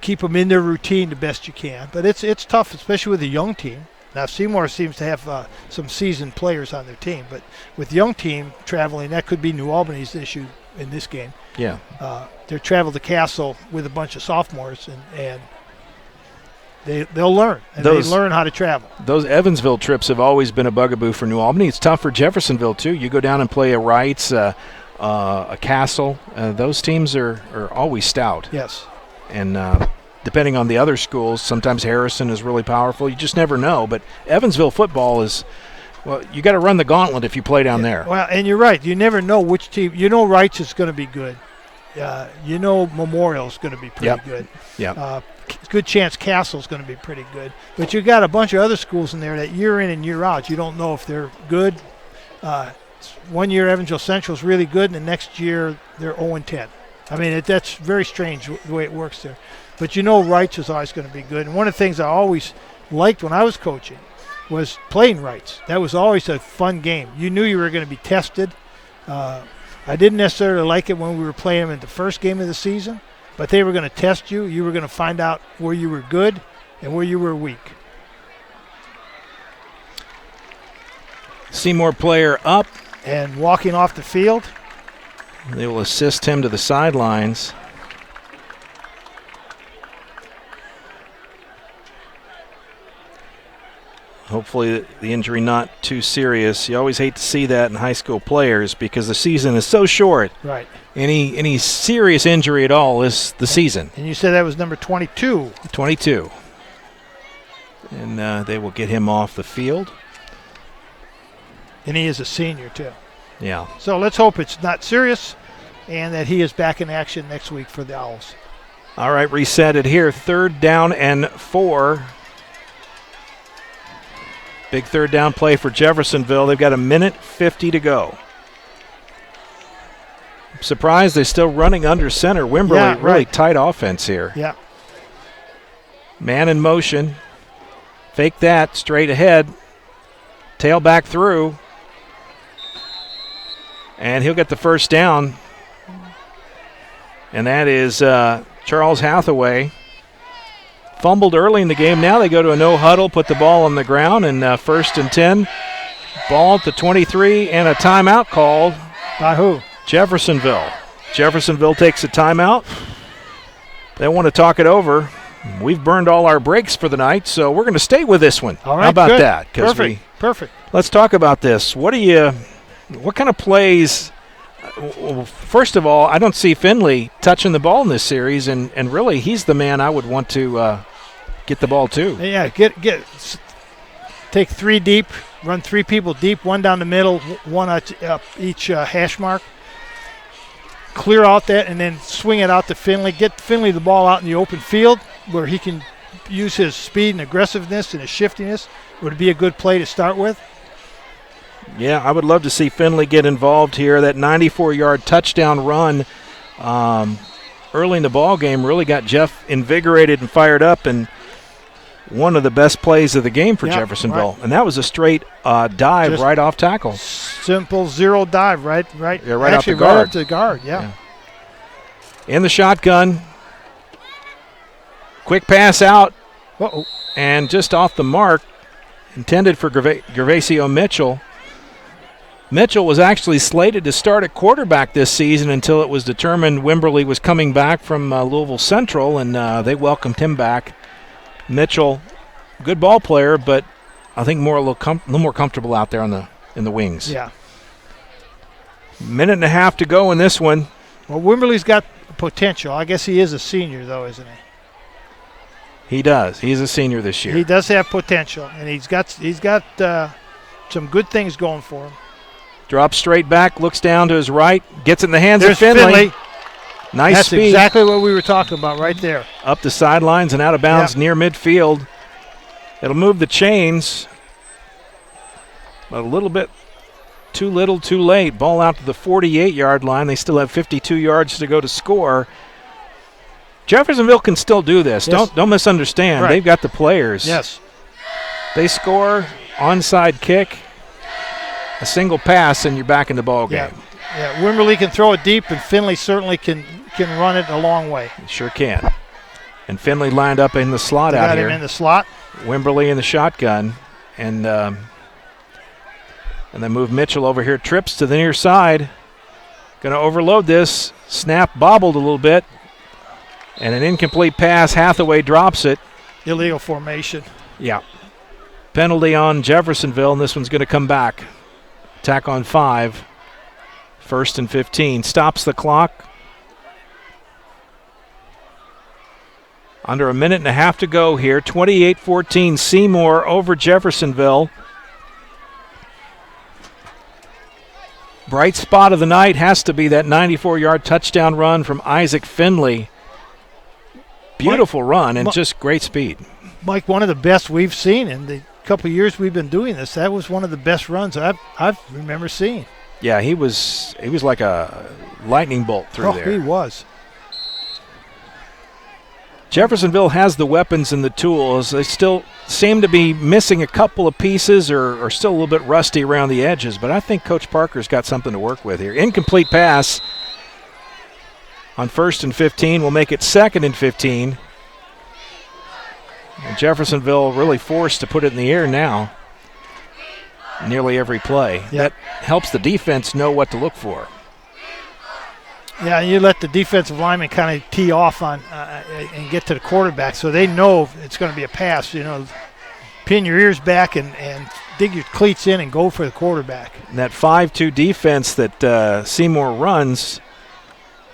Keep them in their routine the best you can. But it's tough, especially with a young team. Now, Seymour seems to have some seasoned players on their team, but with young team traveling, that could be New Albany's issue in this game. Yeah. They traveled to Castle with a bunch of sophomores, and they'll learn, and they learn how to travel. Those Evansville trips have always been a bugaboo for New Albany. It's tough for Jeffersonville, too. You go down and play a Wrights, a Castle. Those teams are always stout. Yes. And depending on the other schools, sometimes Harrison is really powerful. You just never know. But Evansville football is, well, you got to run the gauntlet if you play down there. Well, and you're right. You never know which team. You know Wrights is going to be good. You know Memorial is going to be pretty good. Yeah. Good chance Castle's going to be pretty good. But you got a bunch of other schools in there that year in and year out, you don't know if they're good. 1 year Evansville Central is really good, and the next year they're 0-10. I mean, that's very strange the way it works there. But you know Wrights is always going to be good. And one of the things I always liked when I was coaching was playing Wrights. That was always a fun game. You knew you were going to be tested. I didn't necessarily like it when we were playing them in the first game of the season, but they were going to test you. You were going to find out where you were good and where you were weak. Seymour player up. And walking off the field. They will assist him to the sidelines. Hopefully the injury not too serious. You always hate to see that in high school players because the season is so short. Right. Any serious injury at all is the season. And you said that was number 22. 22. And they will get him off the field. And he is a senior, too. Yeah. So let's hope it's not serious and that he is back in action next week for the Owls. All right, reset it here. 3rd down and 4. Big 3rd down play for Jeffersonville. They've got 1:50 to go. I'm surprised they're still running under center. Wimberley, really tight offense here. Yeah. Man in motion. Fake that, straight ahead. Tail back through. And he'll get the 1st down. And that is Charles Hathaway. Fumbled early in the game. Now they go to a no huddle, put the ball on the ground, and 1st and 10. Ball at the 23, and a timeout called. By who? Jeffersonville. Jeffersonville takes a timeout. They want to talk it over. We've burned all our breaks for the night, so we're going to stay with this one. All right, how about good. that? Perfect. Let's talk about this. What kind of plays? Well, first of all, I don't see Finley touching the ball in this series, and really he's the man I would want to get the ball to. Yeah, take 3 deep, run 3 people deep, 1 down the middle, 1 up each hash mark. Clear out that and then swing it out to Finley. Get Finley the ball out in the open field where he can use his speed and aggressiveness and his shiftiness. Would be a good play to start with. Yeah, I would love to see Finley get involved here. That 94-yard touchdown run early in the ball game really got Jeff invigorated and fired up, and one of the best plays of the game for Jeffersonville. Right. And that was a straight dive just right off tackle. Simple 0 dive, right? Yeah, right Actually, off the guard. Right up to the guard, yeah. In the shotgun. Quick pass out. Uh-oh. And just off the mark, intended for Gervasio Mitchell. Mitchell was actually slated to start at quarterback this season until it was determined Wimberley was coming back from Louisville Central, and they welcomed him back. Mitchell, good ball player, but I think a little more comfortable out there in the wings. Yeah. 1.5 to go in this one. Well, Wimberley's got potential. I guess he is a senior, though, isn't he? He does. He's a senior this year. He does have potential, and he's got some good things going for him. Drops straight back, looks down to his right, gets it in the hands of Finley. Nice That's speed. That's exactly what we were talking about right there. Up the sidelines and out of bounds near midfield. It'll move the chains, but a little bit too little, too late. Ball out to the 48-yard line. They still have 52 yards to go to score. Jeffersonville can still do this. Yes. Don't misunderstand. Right. They've got the players. Yes. They score, onside kick, a single pass, and you're back in the ball game. Yeah, Wimberley can throw it deep, and Finley certainly can run it a long way. Sure can. And Finley lined up in the slot out here. Got him in the slot. Wimberley in the shotgun, and they move Mitchell over here. Trips to the near side. Going to overload this. Snap bobbled a little bit. And an incomplete pass. Hathaway drops it. illegal formation. Yeah. Penalty on Jeffersonville, and this one's going to come back. Attack on 5. 1st and 15. Stops the clock. Under a minute and a half to go here. 28-14 Seymour over Jeffersonville. Bright spot of the night has to be that 94-yard touchdown run from Isaac Finley. Beautiful run and just great speed. Mike, one of the best we've seen in the couple of years we've been doing this. That was one of the best runs I've remember seeing. Yeah, he was like a lightning bolt through there. He was. Jeffersonville has the weapons and the tools. They still seem to be missing a couple of pieces or still a little bit rusty around the edges, but I think Coach Parker's got something to work with here. Incomplete pass on 1st and 15. We'll make it 2nd and 15. And Jeffersonville really forced to put it in the air now. Nearly every play. Yep. That helps the defense know what to look for. Yeah, you let the defensive lineman kind of tee off on and get to the quarterback, so they know it's going to be a pass. You know, pin your ears back and dig your cleats in and go for the quarterback. And that 5-2 defense that Seymour runs,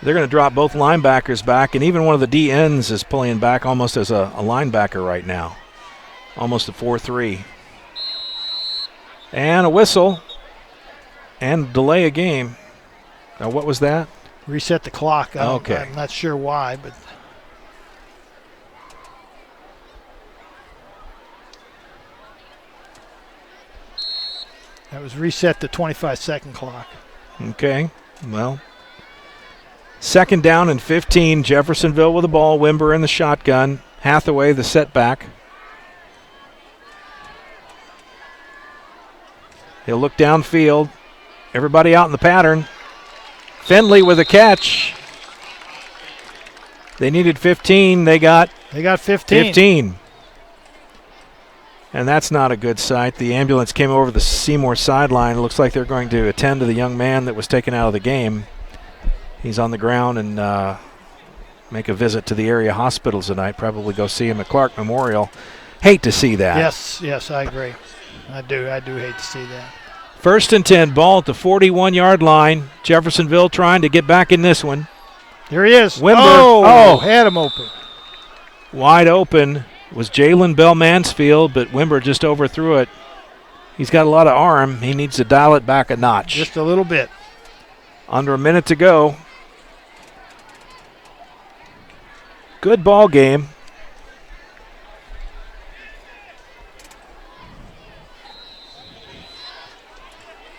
they're going to drop both linebackers back, and even one of the D ends is pulling back almost as a linebacker right now, almost a 4-3. And a whistle and delay a game. Now, what was that? Reset the clock. Okay. I'm not sure why, but that was reset the 25-second clock. Okay, well, 2nd down and 15. Jeffersonville with the ball. Wimber in the shotgun. Hathaway the setback. He'll look downfield. Everybody out in the pattern. Finley with a catch. They needed 15. They got 15. And that's not a good sight. The ambulance came over the Seymour sideline. It looks like they're going to attend to the young man that was taken out of the game. He's on the ground and make a visit to the area hospitals tonight. Probably go see him at Clark Memorial. Hate to see that. Yes, I agree. I do hate to see that. 1st and 10, ball at the 41-yard line. Jeffersonville trying to get back in this one. There he is. Wimber. Had him open. Wide open was Jalen Bell Mansfield, but Wimber just overthrew it. He's got a lot of arm. He needs to dial it back a notch. Just a little bit. Under a minute to go. Good ball game.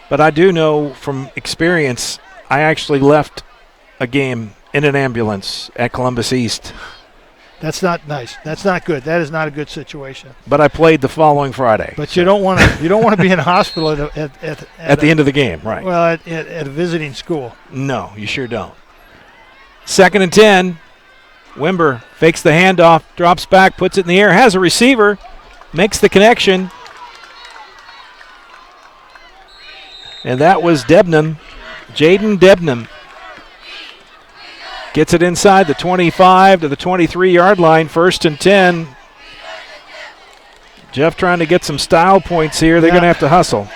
But I do know from experience, I actually left a game in an ambulance at Columbus East. That's not nice. That's not good. That is not a good situation. But I played the following Friday. But you don't want to be in a hospital at the end of the game, right? Well, at a visiting school. No, you sure don't. 2nd and 10. Wimber fakes the handoff, drops back, puts it in the air, has a receiver, makes the connection. And that was Debnam, Jaden Debnam. Gets it inside the 25 to the 23-yard line, 1st and 10. Jeff trying to get some style points here. They're going to have to hustle.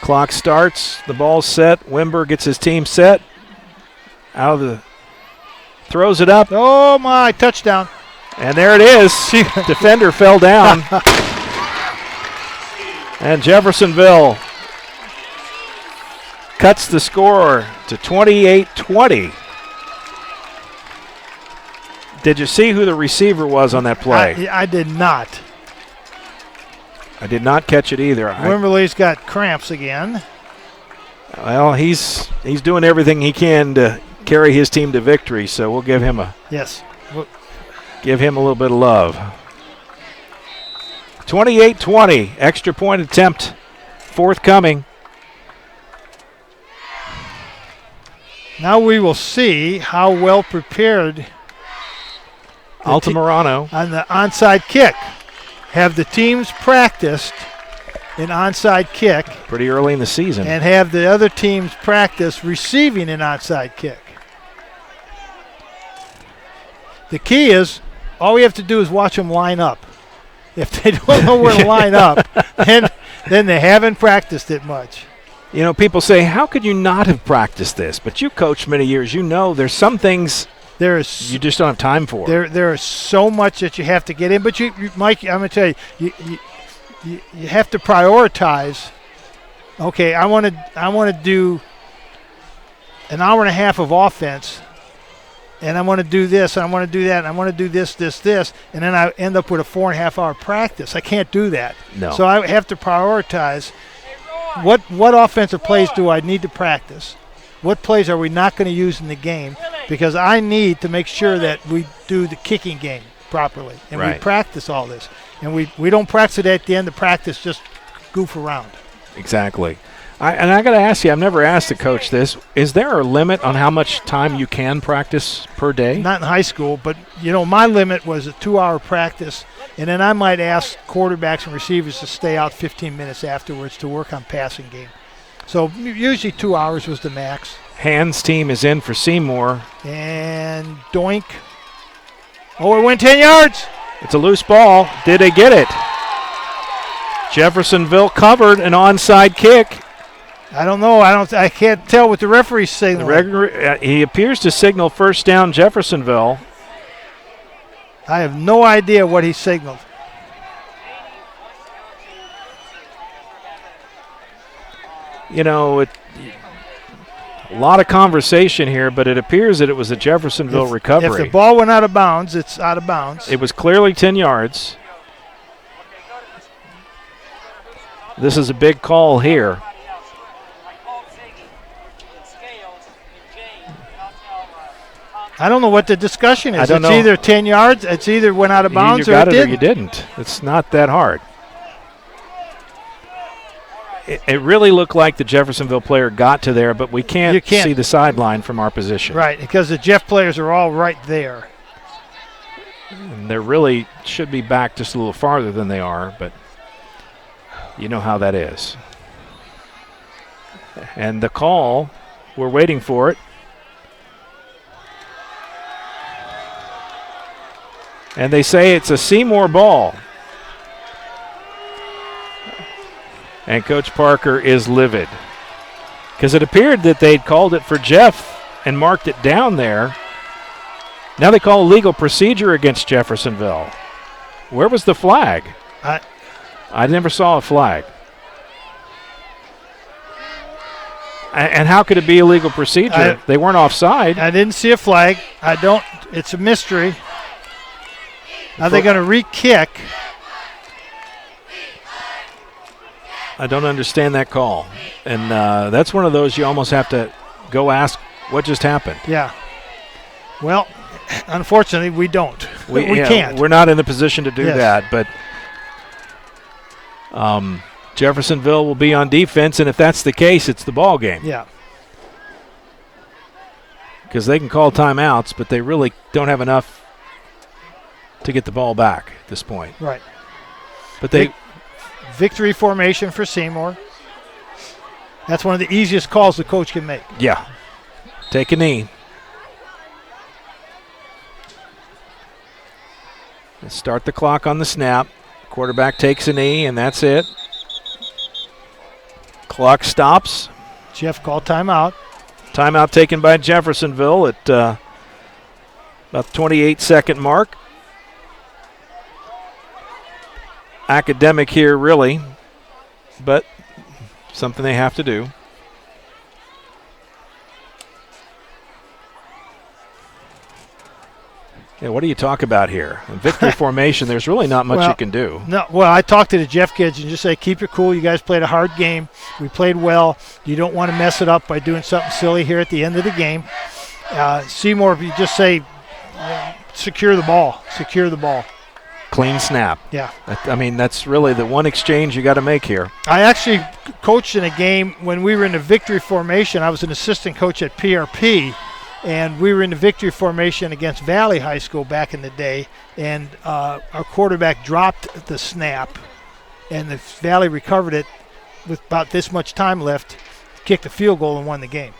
Clock starts. The ball's set. Wimber gets his team set. Throws it up. Oh, my, touchdown. And there it is. Defender fell down. And Jeffersonville cuts the score to 28-20. Did you see who the receiver was on that play? I did not. I did not catch it either. Wimberley's got cramps again. Well, he's doing everything he can to carry his team to victory, so we'll give him a give him a little bit of love. 28-20, extra point attempt forthcoming. Now we will see how well prepared Altamirano on the onside kick. Have the teams practiced an onside kick pretty early in the season, and have the other teams practice receiving an onside kick. The key is all we have to do is watch them line up. If they don't know where to line up, then they haven't practiced it much. You know, people say, how could you not have practiced this? But you coached many years. You know there's some things you just don't have time for. There is so much that you have to get in. But, you Mike, I'm going to tell you have to prioritize. Okay, I want to do an hour and a half of offense, and I want to do this, and I want to do that, and I want to do this, and then I end up with a 4.5-hour practice. I can't do that. No. So I have to prioritize what offensive plays do I need to practice? What plays are we not going to use in the game? Because I need to make sure that we do the kicking game properly, and we practice all this. And we don't practice it at the end of practice, just goof around. Exactly. I got to ask you, I've never asked a coach this. Is there a limit on how much time you can practice per day? Not in high school, but, my limit was a 2-hour practice, and then I might ask quarterbacks and receivers to stay out 15 minutes afterwards to work on passing game. So usually 2 hours was the max. Hans' team is in for Seymour. And doink. Oh, it went 10 yards. It's a loose ball. Did they get it? Jeffersonville covered an onside kick. I don't know. I can't tell what the referee's signaling. He appears to signal first down Jeffersonville. I have no idea what he signaled. A lot of conversation here, but it appears that it was a Jeffersonville recovery. If the ball went out of bounds, it's out of bounds. It was clearly 10 yards. This is a big call here. I don't know what the discussion is. It's either 10 yards, it's either went out of bounds or it didn't. Or you didn't. It's not that hard. It really looked like the Jeffersonville player got to there, but we can't see the sideline from our position. Right, because the Jeff players are all right there. And they really should be back just a little farther than they are, but you know how that is. And the call, we're waiting for it. And they say it's a Seymour ball. And Coach Parker is livid because it appeared that they'd called it for Jeff and marked it down there. Now they call a legal procedure against Jeffersonville. Where was the flag? I never saw a flag. And how could it be a legal procedure? They weren't offside. I didn't see a flag. It's a mystery. Are they going to re-kick? I don't understand that call. And that's one of those you almost have to go ask what just happened. Yeah. Well, unfortunately, we don't. We can't. We're not in the position to do that. But Jeffersonville will be on defense, and if that's the case, it's the ball game. Yeah. Because they can call timeouts, but they really don't have enough to get the ball back at this point. Right. But they... Victory formation for Seymour. That's one of the easiest calls the coach can make. Yeah. Take a knee. Let's start the clock on the snap. Quarterback takes a knee, and that's it. Clock stops. Jeff called timeout. Timeout taken by Jeffersonville at about the 28-second mark. Academic here, really, but something they have to do. Yeah, what do you talk about here? In victory formation, there's really not much you can do. No, well, I talked to the Jeff kids and just say, keep it cool. You guys played a hard game. We played well. You don't want to mess it up by doing something silly here at the end of the game. Seymour, if you just say, secure the ball. Secure the ball. Clean snap. Yeah. That's really the one exchange you got to make here. I actually coached in a game when we were in the victory formation. I was an assistant coach at PRP, and we were in the victory formation against Valley High School back in the day, and our quarterback dropped the snap, and the Valley recovered it with about this much time left, kicked a field goal, and won the game.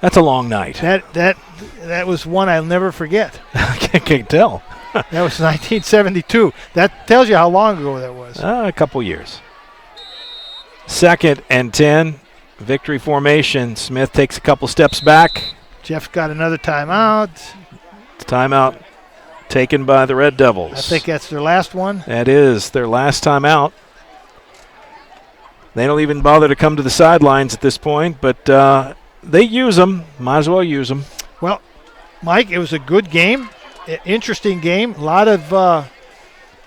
That's a long night. That was one I'll never forget. I can't tell. That was 1972. That tells you how long ago that was. A couple years. 2nd and 10. Victory formation. Smith takes a couple steps back. Jeff's got another timeout. Timeout taken by the Red Devils. I think that's their last one. That is their last timeout. They don't even bother to come to the sidelines at this point, but they use them. Might as well use them. Well, Mike, it was a good game, interesting game. A lot of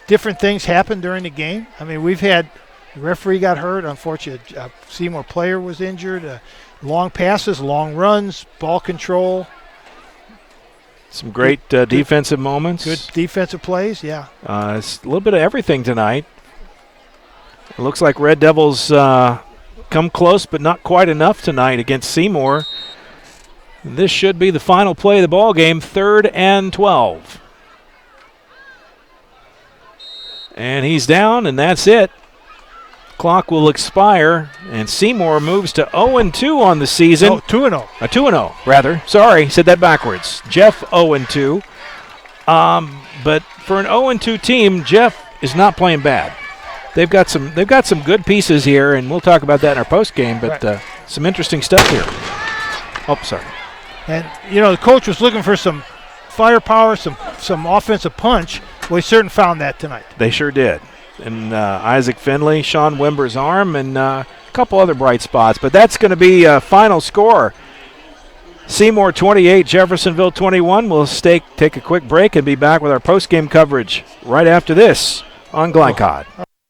different things happened during the game. I mean, we've had the referee got hurt. Unfortunately, a Seymour player was injured. Long passes, long runs, ball control. Some great defensive moments. Good defensive plays, yeah. It's a little bit of everything tonight. It looks like Red Devils come close, but not quite enough tonight against Seymour. This should be the final play of the ball game, 3rd and 12. And he's down, and that's it. Clock will expire, and Seymour moves to 0-2 on the season. No, 2-0. 2-0, rather. Sorry, said that backwards. Jeff 0-2. But for an 0-2 team, Jeff is not playing bad. They've got some good pieces here, and we'll talk about that in our post game. But right. Some interesting stuff here. Oh, sorry. And the coach was looking for some firepower, some offensive punch. Well, he certainly found that tonight. They sure did. And Isaac Finley, Sean Wimber's arm, and a couple other bright spots. But that's going to be a final score. Seymour 28, Jeffersonville 21. We'll take a quick break and be back with our post-game coverage right after this on Glycod.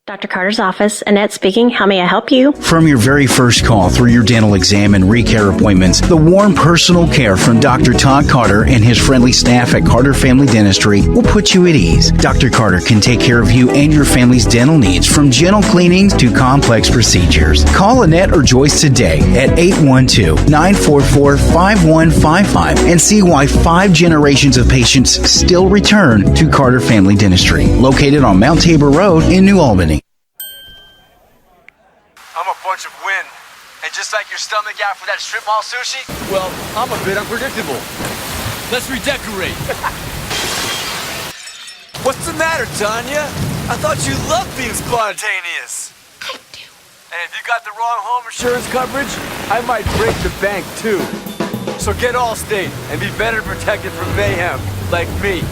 Dr. Carter's office, Annette speaking. How may I help you? From your very first call through your dental exam and recare appointments, the warm personal care from Dr. Todd Carter and his friendly staff at Carter Family Dentistry will put you at ease. Dr. Carter can take care of you and your family's dental needs, from gentle cleanings to complex procedures. Call Annette or Joyce today at 812-944-5155 and see why 5 generations of patients still return to Carter Family Dentistry, located on Mount Tabor Road in New Albany. I'm a bunch of wind. And just like your stomach after that strip mall sushi, well, I'm a bit unpredictable. Let's redecorate. What's the matter, Tanya? I thought you loved being spontaneous. I do. And if you got the wrong home insurance coverage, I might break the bank too. So get Allstate and be better protected from mayhem, like me.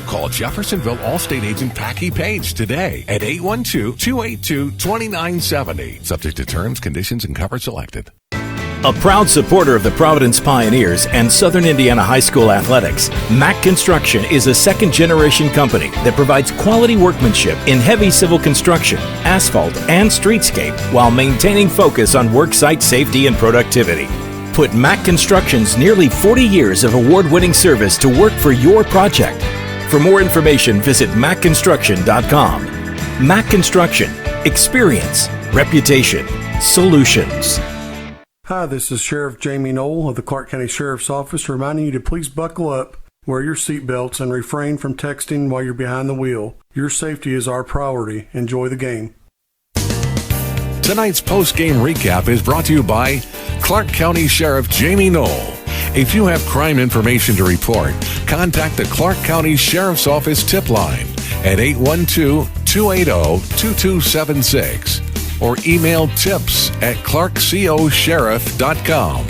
Call Jeffersonville Allstate agent Packy Page today at 812-282-2970. Subject to terms, conditions, and cover selected. A proud supporter of the Providence Pioneers and Southern Indiana High School athletics, Mack Construction is a second-generation company that provides quality workmanship in heavy civil construction, asphalt, and streetscape while maintaining focus on worksite safety and productivity. Put Mack Construction's nearly 40 years of award-winning service to work for your project. For more information, visit MackConstruction.com. Mack Construction. Experience. Reputation. Solutions. Hi, this is Sheriff Jamie Knoll of the Clark County Sheriff's Office, reminding you to please buckle up, wear your seatbelts, and refrain from texting while you're behind the wheel. Your safety is our priority. Enjoy the game. Tonight's post-game recap is brought to you by Clark County Sheriff Jamie Knoll. If you have crime information to report, contact the Clark County Sheriff's Office tip line at 812-280-2276 or email tips@clarkcosheriff.com.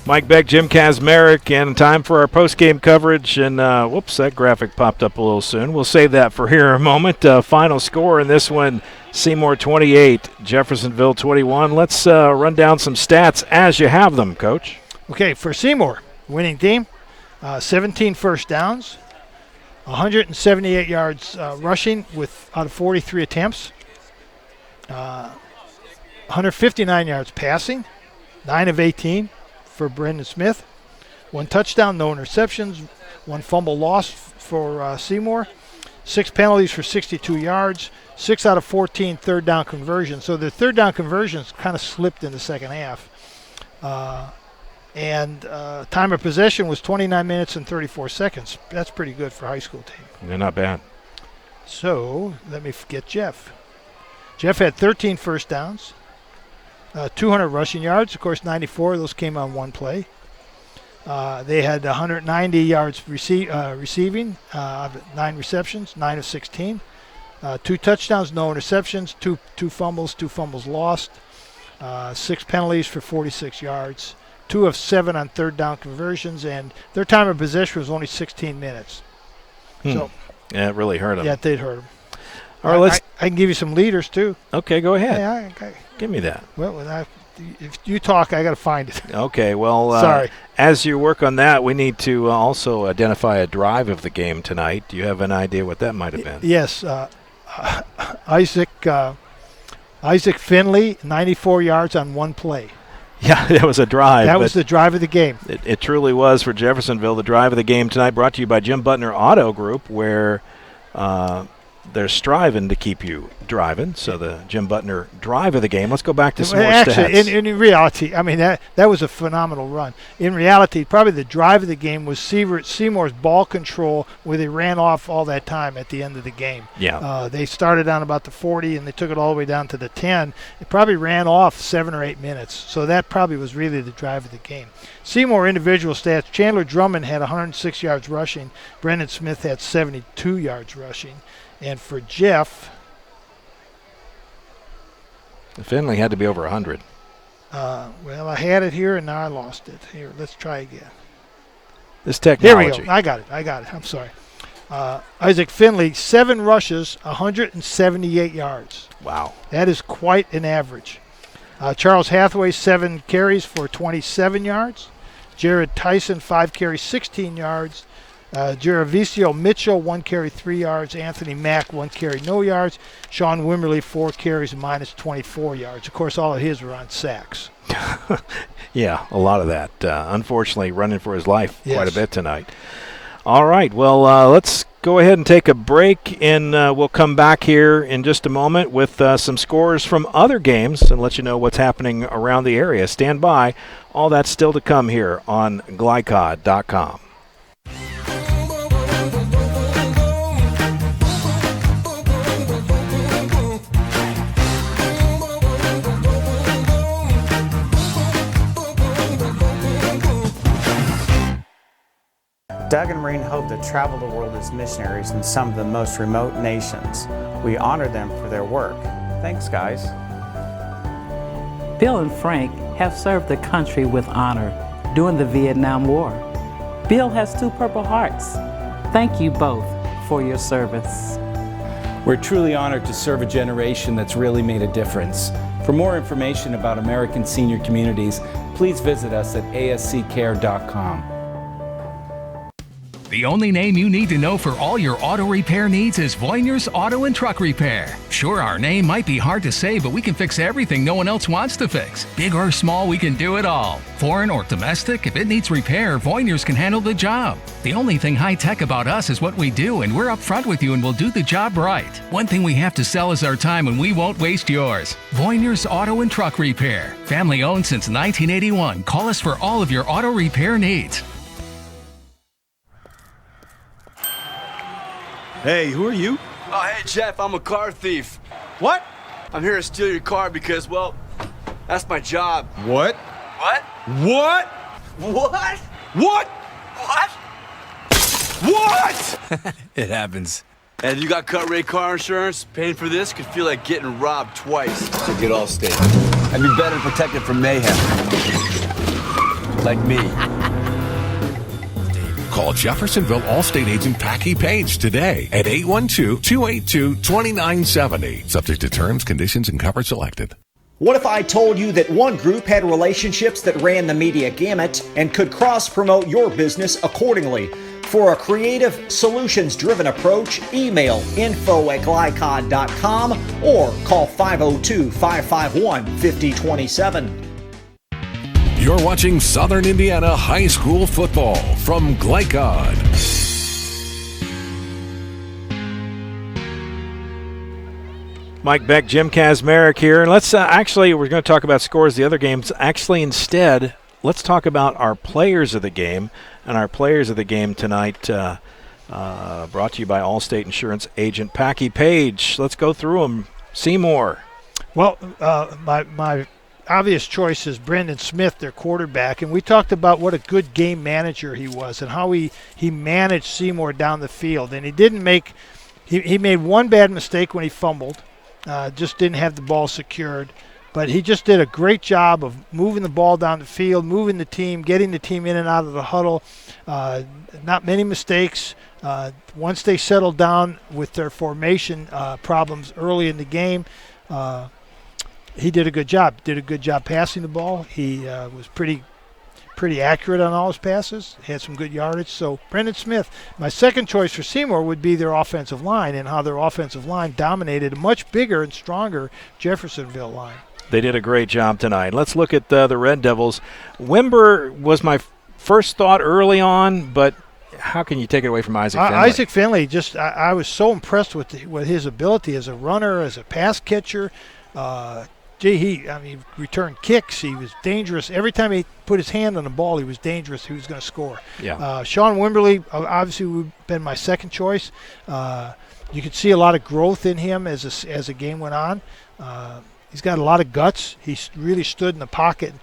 Mike Beck, Jim Kazmarek, and time for our post-game coverage. And whoops, that graphic popped up a little soon. We'll save that for here in a moment. Final score in this one, Seymour 28, Jeffersonville 21. Let's run down some stats as you have them, Coach. Okay, for Seymour, winning team, 17 first downs, 178 yards rushing out of 43 attempts, 159 yards passing, 9 of 18. For Brendan Smith. 1 touchdown, no interceptions, 1 fumble loss for Seymour, 6 penalties for 62 yards, 6 out of 14 third down conversions. So the third down conversions kind of slipped in the second half. And time of possession was 29 minutes and 34 seconds. That's pretty good for a high school team. They're not bad. So let me get Jeff. Jeff had 13 first downs, 200 rushing yards. Of course, 94 of those came on one play. They had 190 yards receiving, 9 receptions, 9 of 16. 2 touchdowns, no interceptions, two fumbles lost, 6 penalties for 46 yards, 2 of 7 on third down conversions, and their time of possession was only 16 minutes. So, yeah, it really hurt them. Yeah, it did hurt them. All right, I can give you some leaders too. Okay, go ahead. Yeah, give me that. Well, if you talk, I got to find it. Okay, well, sorry. As you work on that, we need to also identify a drive of the game tonight. Do you have an idea what that might have been? Yes, Isaac Finley, 94 yards on one play. Yeah, that was a drive. That was the drive of the game. It truly was for Jeffersonville. The drive of the game tonight brought to you by Jim Butner Auto Group, where they're striving to keep you driving. So the Jim Butner drive of the game. Let's go back to some more stats. Actually, in reality, I mean, that was a phenomenal run. In reality, probably the drive of the game was Seymour's ball control, where they ran off all that time at the end of the game. Yeah. They started on about the 40, and they took it all the way down to the 10. It probably ran off 7 or 8 minutes. So that probably was really the drive of the game. Seymour individual stats, Chandler Drummond had 106 yards rushing. Brendan Smith had 72 yards rushing. And for Jeff, Finley had to be over 100. Well, I had it here, and now I lost it. Here, let's try again. This technology. Here we go. I got it. I'm sorry. Isaac Finley, 7 rushes, 178 yards. Wow. That is quite an average. Charles Hathaway, 7 carries for 27 yards. Jared Tyson, 5 carries, 16 yards. Jeravicio Mitchell, 1 carry, 3 yards. Anthony Mack, 1 carry, no yards. Sean Wimberly, 4 carries, minus 24 yards. Of course, all of his were on sacks. Yeah, a lot of that. Unfortunately, running for his life quite a Yes. bit tonight. All right, well, let's go ahead and take a break, and we'll come back here in just a moment with some scores from other games and let you know what's happening around the area. Stand by. All that's still to come here on Glycod.com. Doug and Maureen hope to travel the world as missionaries in some of the most remote nations. We honor them for their work. Thanks, guys. Bill and Frank have served the country with honor during the Vietnam War. Bill has 2 Purple Hearts. Thank you both for your service. We're truly honored to serve a generation that's really made a difference. For more information about American senior communities, please visit us at asccare.com. The only name you need to know for all your auto repair needs is Voinier's Auto and Truck Repair. Sure, our name might be hard to say, but we can fix everything no one else wants to fix. Big or small, we can do it all. Foreign or domestic, if it needs repair, Voinier's can handle the job. The only thing high-tech about us is what we do, and we're upfront with you and we'll do the job right. One thing we have to sell is our time, and we won't waste yours. Voinier's Auto and Truck Repair. Family-owned since 1981. Call us for all of your auto repair needs. Hey, who are you? Oh, hey, Jeff, I'm a car thief. What? I'm here to steal your car because, well, that's my job. What? What? What? What? What? What? What? It happens. And you got cut rate car insurance? Paying for this could feel like getting robbed twice. So get Allstate. I'd be better protected from mayhem. Like me. Call Jeffersonville Allstate agent Packy Page today at 812-282-2970. Subject to terms, conditions, and coverage selected. What if I told you that one group had relationships that ran the media gamut and could cross-promote your business accordingly? For a creative, solutions-driven approach, email info@glycod.com or call 502-551-5027. You're watching Southern Indiana High School football from Glycod. Mike Beck, Jim Kazmarek here. And let's we're going to talk about scores of the other games. Actually, instead, let's talk about our players of the game. And our players of the game tonight, brought to you by Allstate Insurance agent Packy Page. Let's go through them. Seymour. Well, my obvious choice is Brendan Smith, their quarterback, and we talked about what a good game manager he was and how he managed Seymour down the field. And he made one bad mistake when he fumbled, just didn't have the ball secured. But he just did a great job of moving the ball down the field, moving the team, getting the team in and out of the huddle. Not many mistakes. Once they settled down with their formation problems early in the game, he did a good job. Did a good job passing the ball. He was pretty accurate on all his passes. Had some good yardage. So Brendan Smith. My second choice for Seymour would be their offensive line and how their offensive line dominated a much bigger and stronger Jeffersonville line. They did a great job tonight. Let's look at the Red Devils. Wimber was my first thought early on, but how can you take it away from Isaac Finley? Isaac Finley, I was so impressed with his ability as a runner, as a pass catcher. He returned kicks. He was dangerous. Every time he put his hand on the ball, he was dangerous. He was going to score. Yeah. Sean Wimberly, obviously, would have been my second choice. You could see a lot of growth in him as the game went on. He's got a lot of guts. He really stood in the pocket and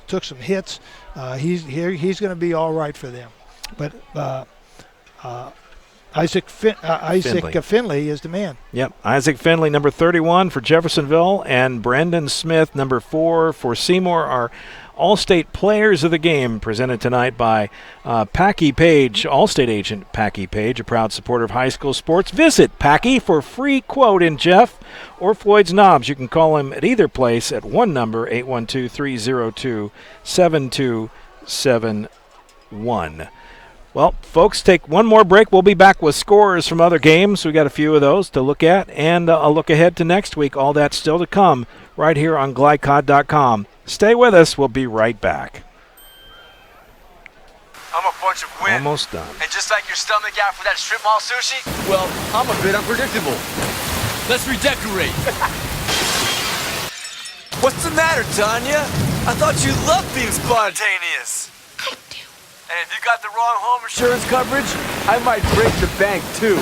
took some hits. He's going to be all right for them. But Isaac Finley is the man. Yep, Isaac Finley, number 31 for Jeffersonville, and Brendan Smith, number 4 for Seymour, are Allstate Players of the Game, presented tonight by Packy Page, Allstate agent Packy Page, a proud supporter of high school sports. Visit Packy for a free quote in Jeff or Floyd's Knobs. You can call him at either place at one number, 812-302-7271. Well, folks, take one more break. We'll be back with scores from other games. We got a few of those to look at, and a look ahead to next week. All that's still to come right here on glycod.com. Stay with us. We'll be right back. I'm a bunch of wind. Almost done. And just like your stomach after that strip mall sushi, well, I'm a bit unpredictable. Let's redecorate. What's the matter, Tanya? I thought you loved being spontaneous. And if you got the wrong home insurance coverage, I might break the bank too.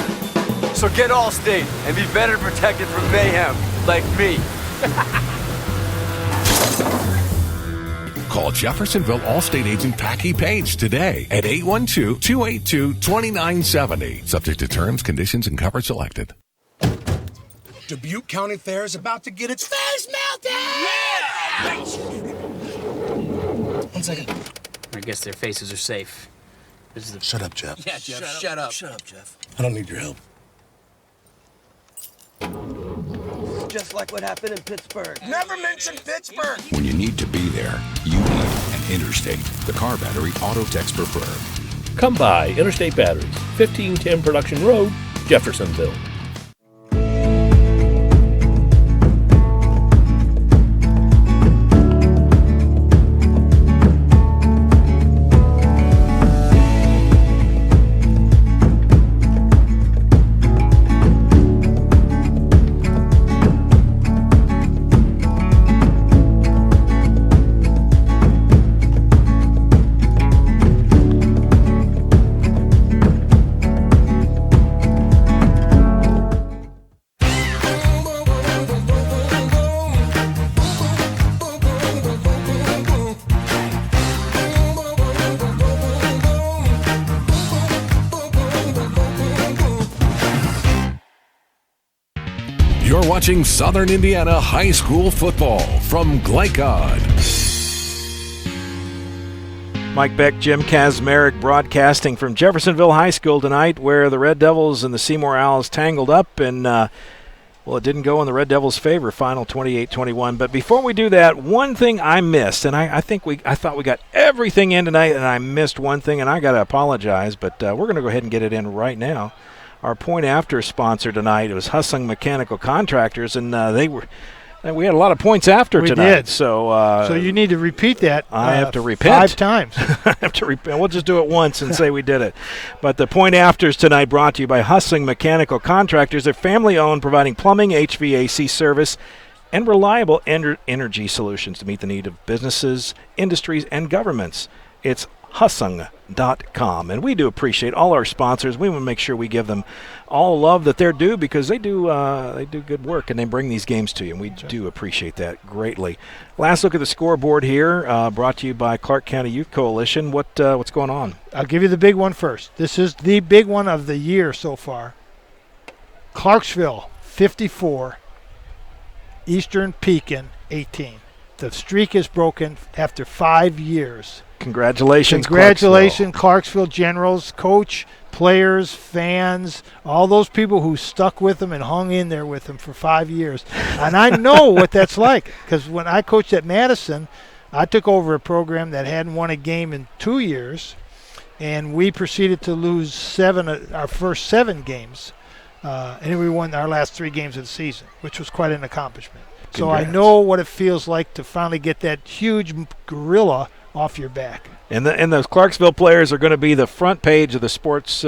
So get Allstate and be better protected from mayhem, like me. Call Jeffersonville Allstate agent Packy Page today at 812-282-2970. Subject to terms, conditions, and coverage selected. Dubuque County Fair is about to get its face melted! Yeah! 1 second. I guess their faces are safe. Shut up, Jeff. Yeah, Jeff, shut up. Shut up, Jeff. I don't need your help. Just like what happened in Pittsburgh. Never mention Pittsburgh! When you need to be there, you need an Interstate, the car battery auto techs prefer. Come by Interstate Batteries, 1510 Production Road, Jeffersonville. You're watching Southern Indiana High School football from Glycod. Mike Beck, Jim Kazmarek broadcasting from Jeffersonville High School tonight, where the Red Devils and the Seymour Owls tangled up, and it didn't go in the Red Devils' favor, final 28-21. But before we do that, one thing I missed, and I thought we got everything in tonight, and I missed one thing, and I got to apologize, but we're going to go ahead and get it in right now. Our point after sponsor tonight was Hussung Mechanical Contractors, and we had a lot of points after tonight. We did. So you need to repeat that. I have to repent 5 times. I have to repent. We'll just do it once and say we did it. But the point afters tonight brought to you by Hussung Mechanical Contractors. They're family owned, providing plumbing, HVAC service and reliable energy solutions to meet the need of businesses, industries, and governments. It's Hussung.com. And we do appreciate all our sponsors. We want to make sure we give them all love that they're due, because they do good work, and they bring these games to you, and we do appreciate that greatly. Last look at the scoreboard here, brought to you by Clark County Youth Coalition. What's going on? I'll give you the big one first. This is the big one of the year so far. Clarksville, 54. Eastern Pekin, 18. The streak is broken after 5 years. Congratulations, Clarksville Generals, coach, players, fans, all those people who stuck with them and hung in there with them for 5 years. And I know what that's like, because when I coached at Madison, I took over a program that hadn't won a game in 2 years, and we proceeded to lose our first 7 games. And we won our last 3 games of the season, which was quite an accomplishment. So I know what it feels like to finally get that huge gorilla off your back. And those Clarksville players are going to be the front page of the sports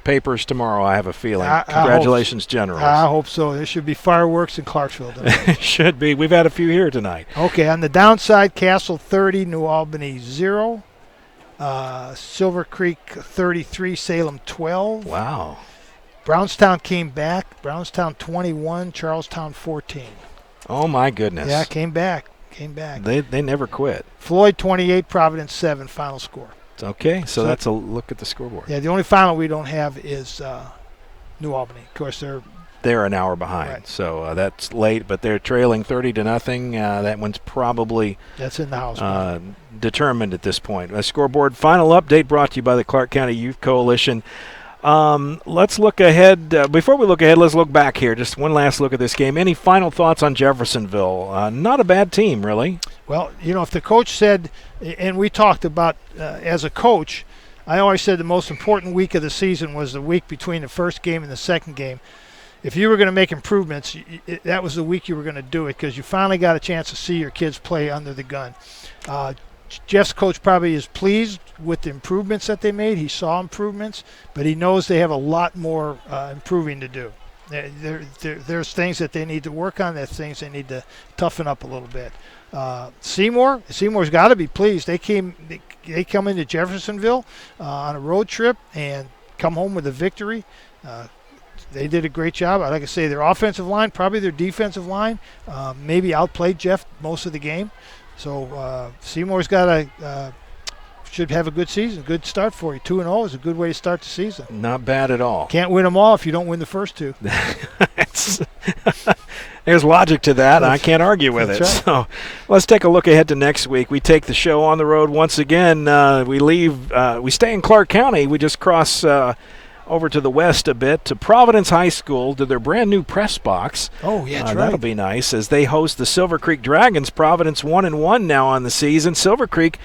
papers tomorrow, I have a feeling. Congratulations, Generals. I hope so. There should be fireworks in Clarksville tonight. Should be. We've had a few here tonight. Okay, on the downside, Castle 30, New Albany 0. Silver Creek 33, Salem 12. Wow. Brownstown came back. Brownstown 21, Charlestown 14. Oh, my goodness. Yeah, came back. They never quit. Floyd 28, Providence 7, final score. Okay, so that's a look at the scoreboard. Yeah, the only final we don't have is New Albany. Of course, they're an hour behind, right. So that's late, but they're trailing 30-0. That one's probably that's in the house. Determined at this point. A scoreboard final update brought to you by the Clark County Youth Coalition. Let's look ahead. Before we look ahead, let's look back here. Just one last look at this game. Any final thoughts on Jeffersonville? Not a bad team, really. Well, if the coach said, and we talked about as a coach, I always said the most important week of the season was the week between the first game and the second game. If you were going to make improvements, that was the week you were going to do it, because you finally got a chance to see your kids play under the gun. Jeff's coach probably is pleased with the improvements that they made. He saw improvements, but he knows they have a lot more improving to do. There's things that they need to work on. There's things they need to toughen up a little bit. Seymour's got to be pleased. They come into Jeffersonville on a road trip and come home with a victory. They did a great job. Like I say, their offensive line, probably their defensive line, maybe outplayed Jeff most of the game. So Seymour's should have a good season, good start for you. 2-0 is a good way to start the season. Not bad at all. Can't win them all if you don't win the first 2. There's logic to that, and I can't argue with it. Right. So let's take a look ahead to next week. We take the show on the road once again. We stay in Clark County. We just cross over to the west a bit to Providence High School to their brand new press box. Oh, yeah, that's right. That'll be nice as they host the Silver Creek Dragons. Providence 1-1 now on the season. Silver Creek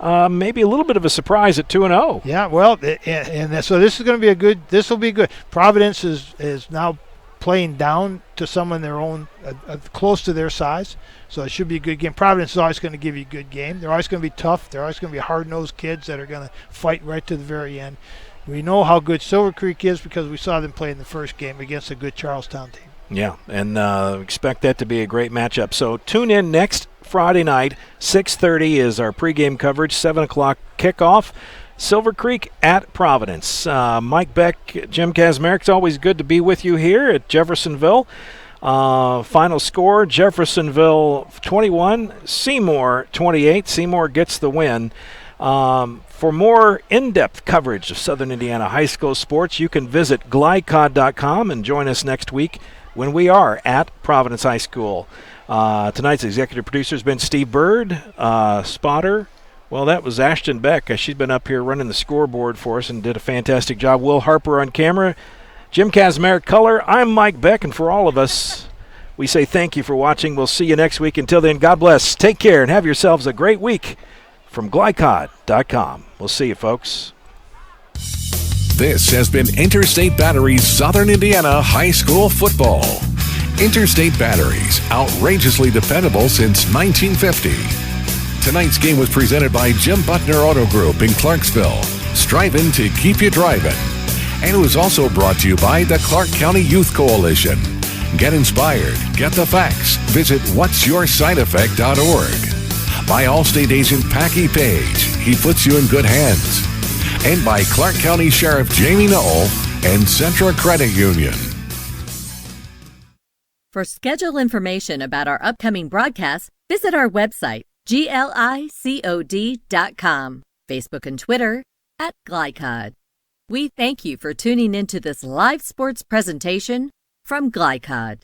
maybe a little bit of a surprise at 2-0. Yeah, well, and so this is going to be a good. This will be good. Providence is now playing down to someone their own, close to their size. So it should be a good game. Providence is always going to give you a good game. They're always going to be tough. They're always going to be hard-nosed kids that are going to fight right to the very end. We know how good Silver Creek is because we saw them play in the first game against a good Charlestown team. Yeah, and expect that to be a great matchup. So tune in next Friday night, 6:30 is our pregame coverage, 7 o'clock kickoff. Silver Creek at Providence. Mike Beck, Jim Kazmarek, it's always good to be with you here at Jeffersonville. Final score, Jeffersonville 21, Seymour 28. Seymour gets the win. For more in-depth coverage of Southern Indiana high school sports, you can visit glycod.com and join us next week when we are at Providence High School. Tonight's executive producer has been Steve Bird. Spotter, well, that was Ashton Beck. She's been up here running the scoreboard for us and did a fantastic job. Will Harper on camera. Jim Kazmarek color. I'm Mike Beck, and for all of us, we say thank you for watching. We'll see you next week. Until then, God bless. Take care and have yourselves a great week. From glycod.com. We'll see you, folks. This has been Interstate Batteries Southern Indiana High School Football. Interstate Batteries, outrageously dependable since 1950. Tonight's game was presented by Jim Butner Auto Group in Clarksville, striving to keep you driving. And it was also brought to you by the Clark County Youth Coalition. Get inspired. Get the facts. Visit what'syoursideeffect.org. By Allstate agent Packy Page. He puts you in good hands. And by Clark County Sheriff Jamie Knoll and Centra Credit Union. For schedule information about our upcoming broadcasts, visit our website, glicod.com, Facebook and Twitter @Glycod. We thank you for tuning into this live sports presentation from Glycod.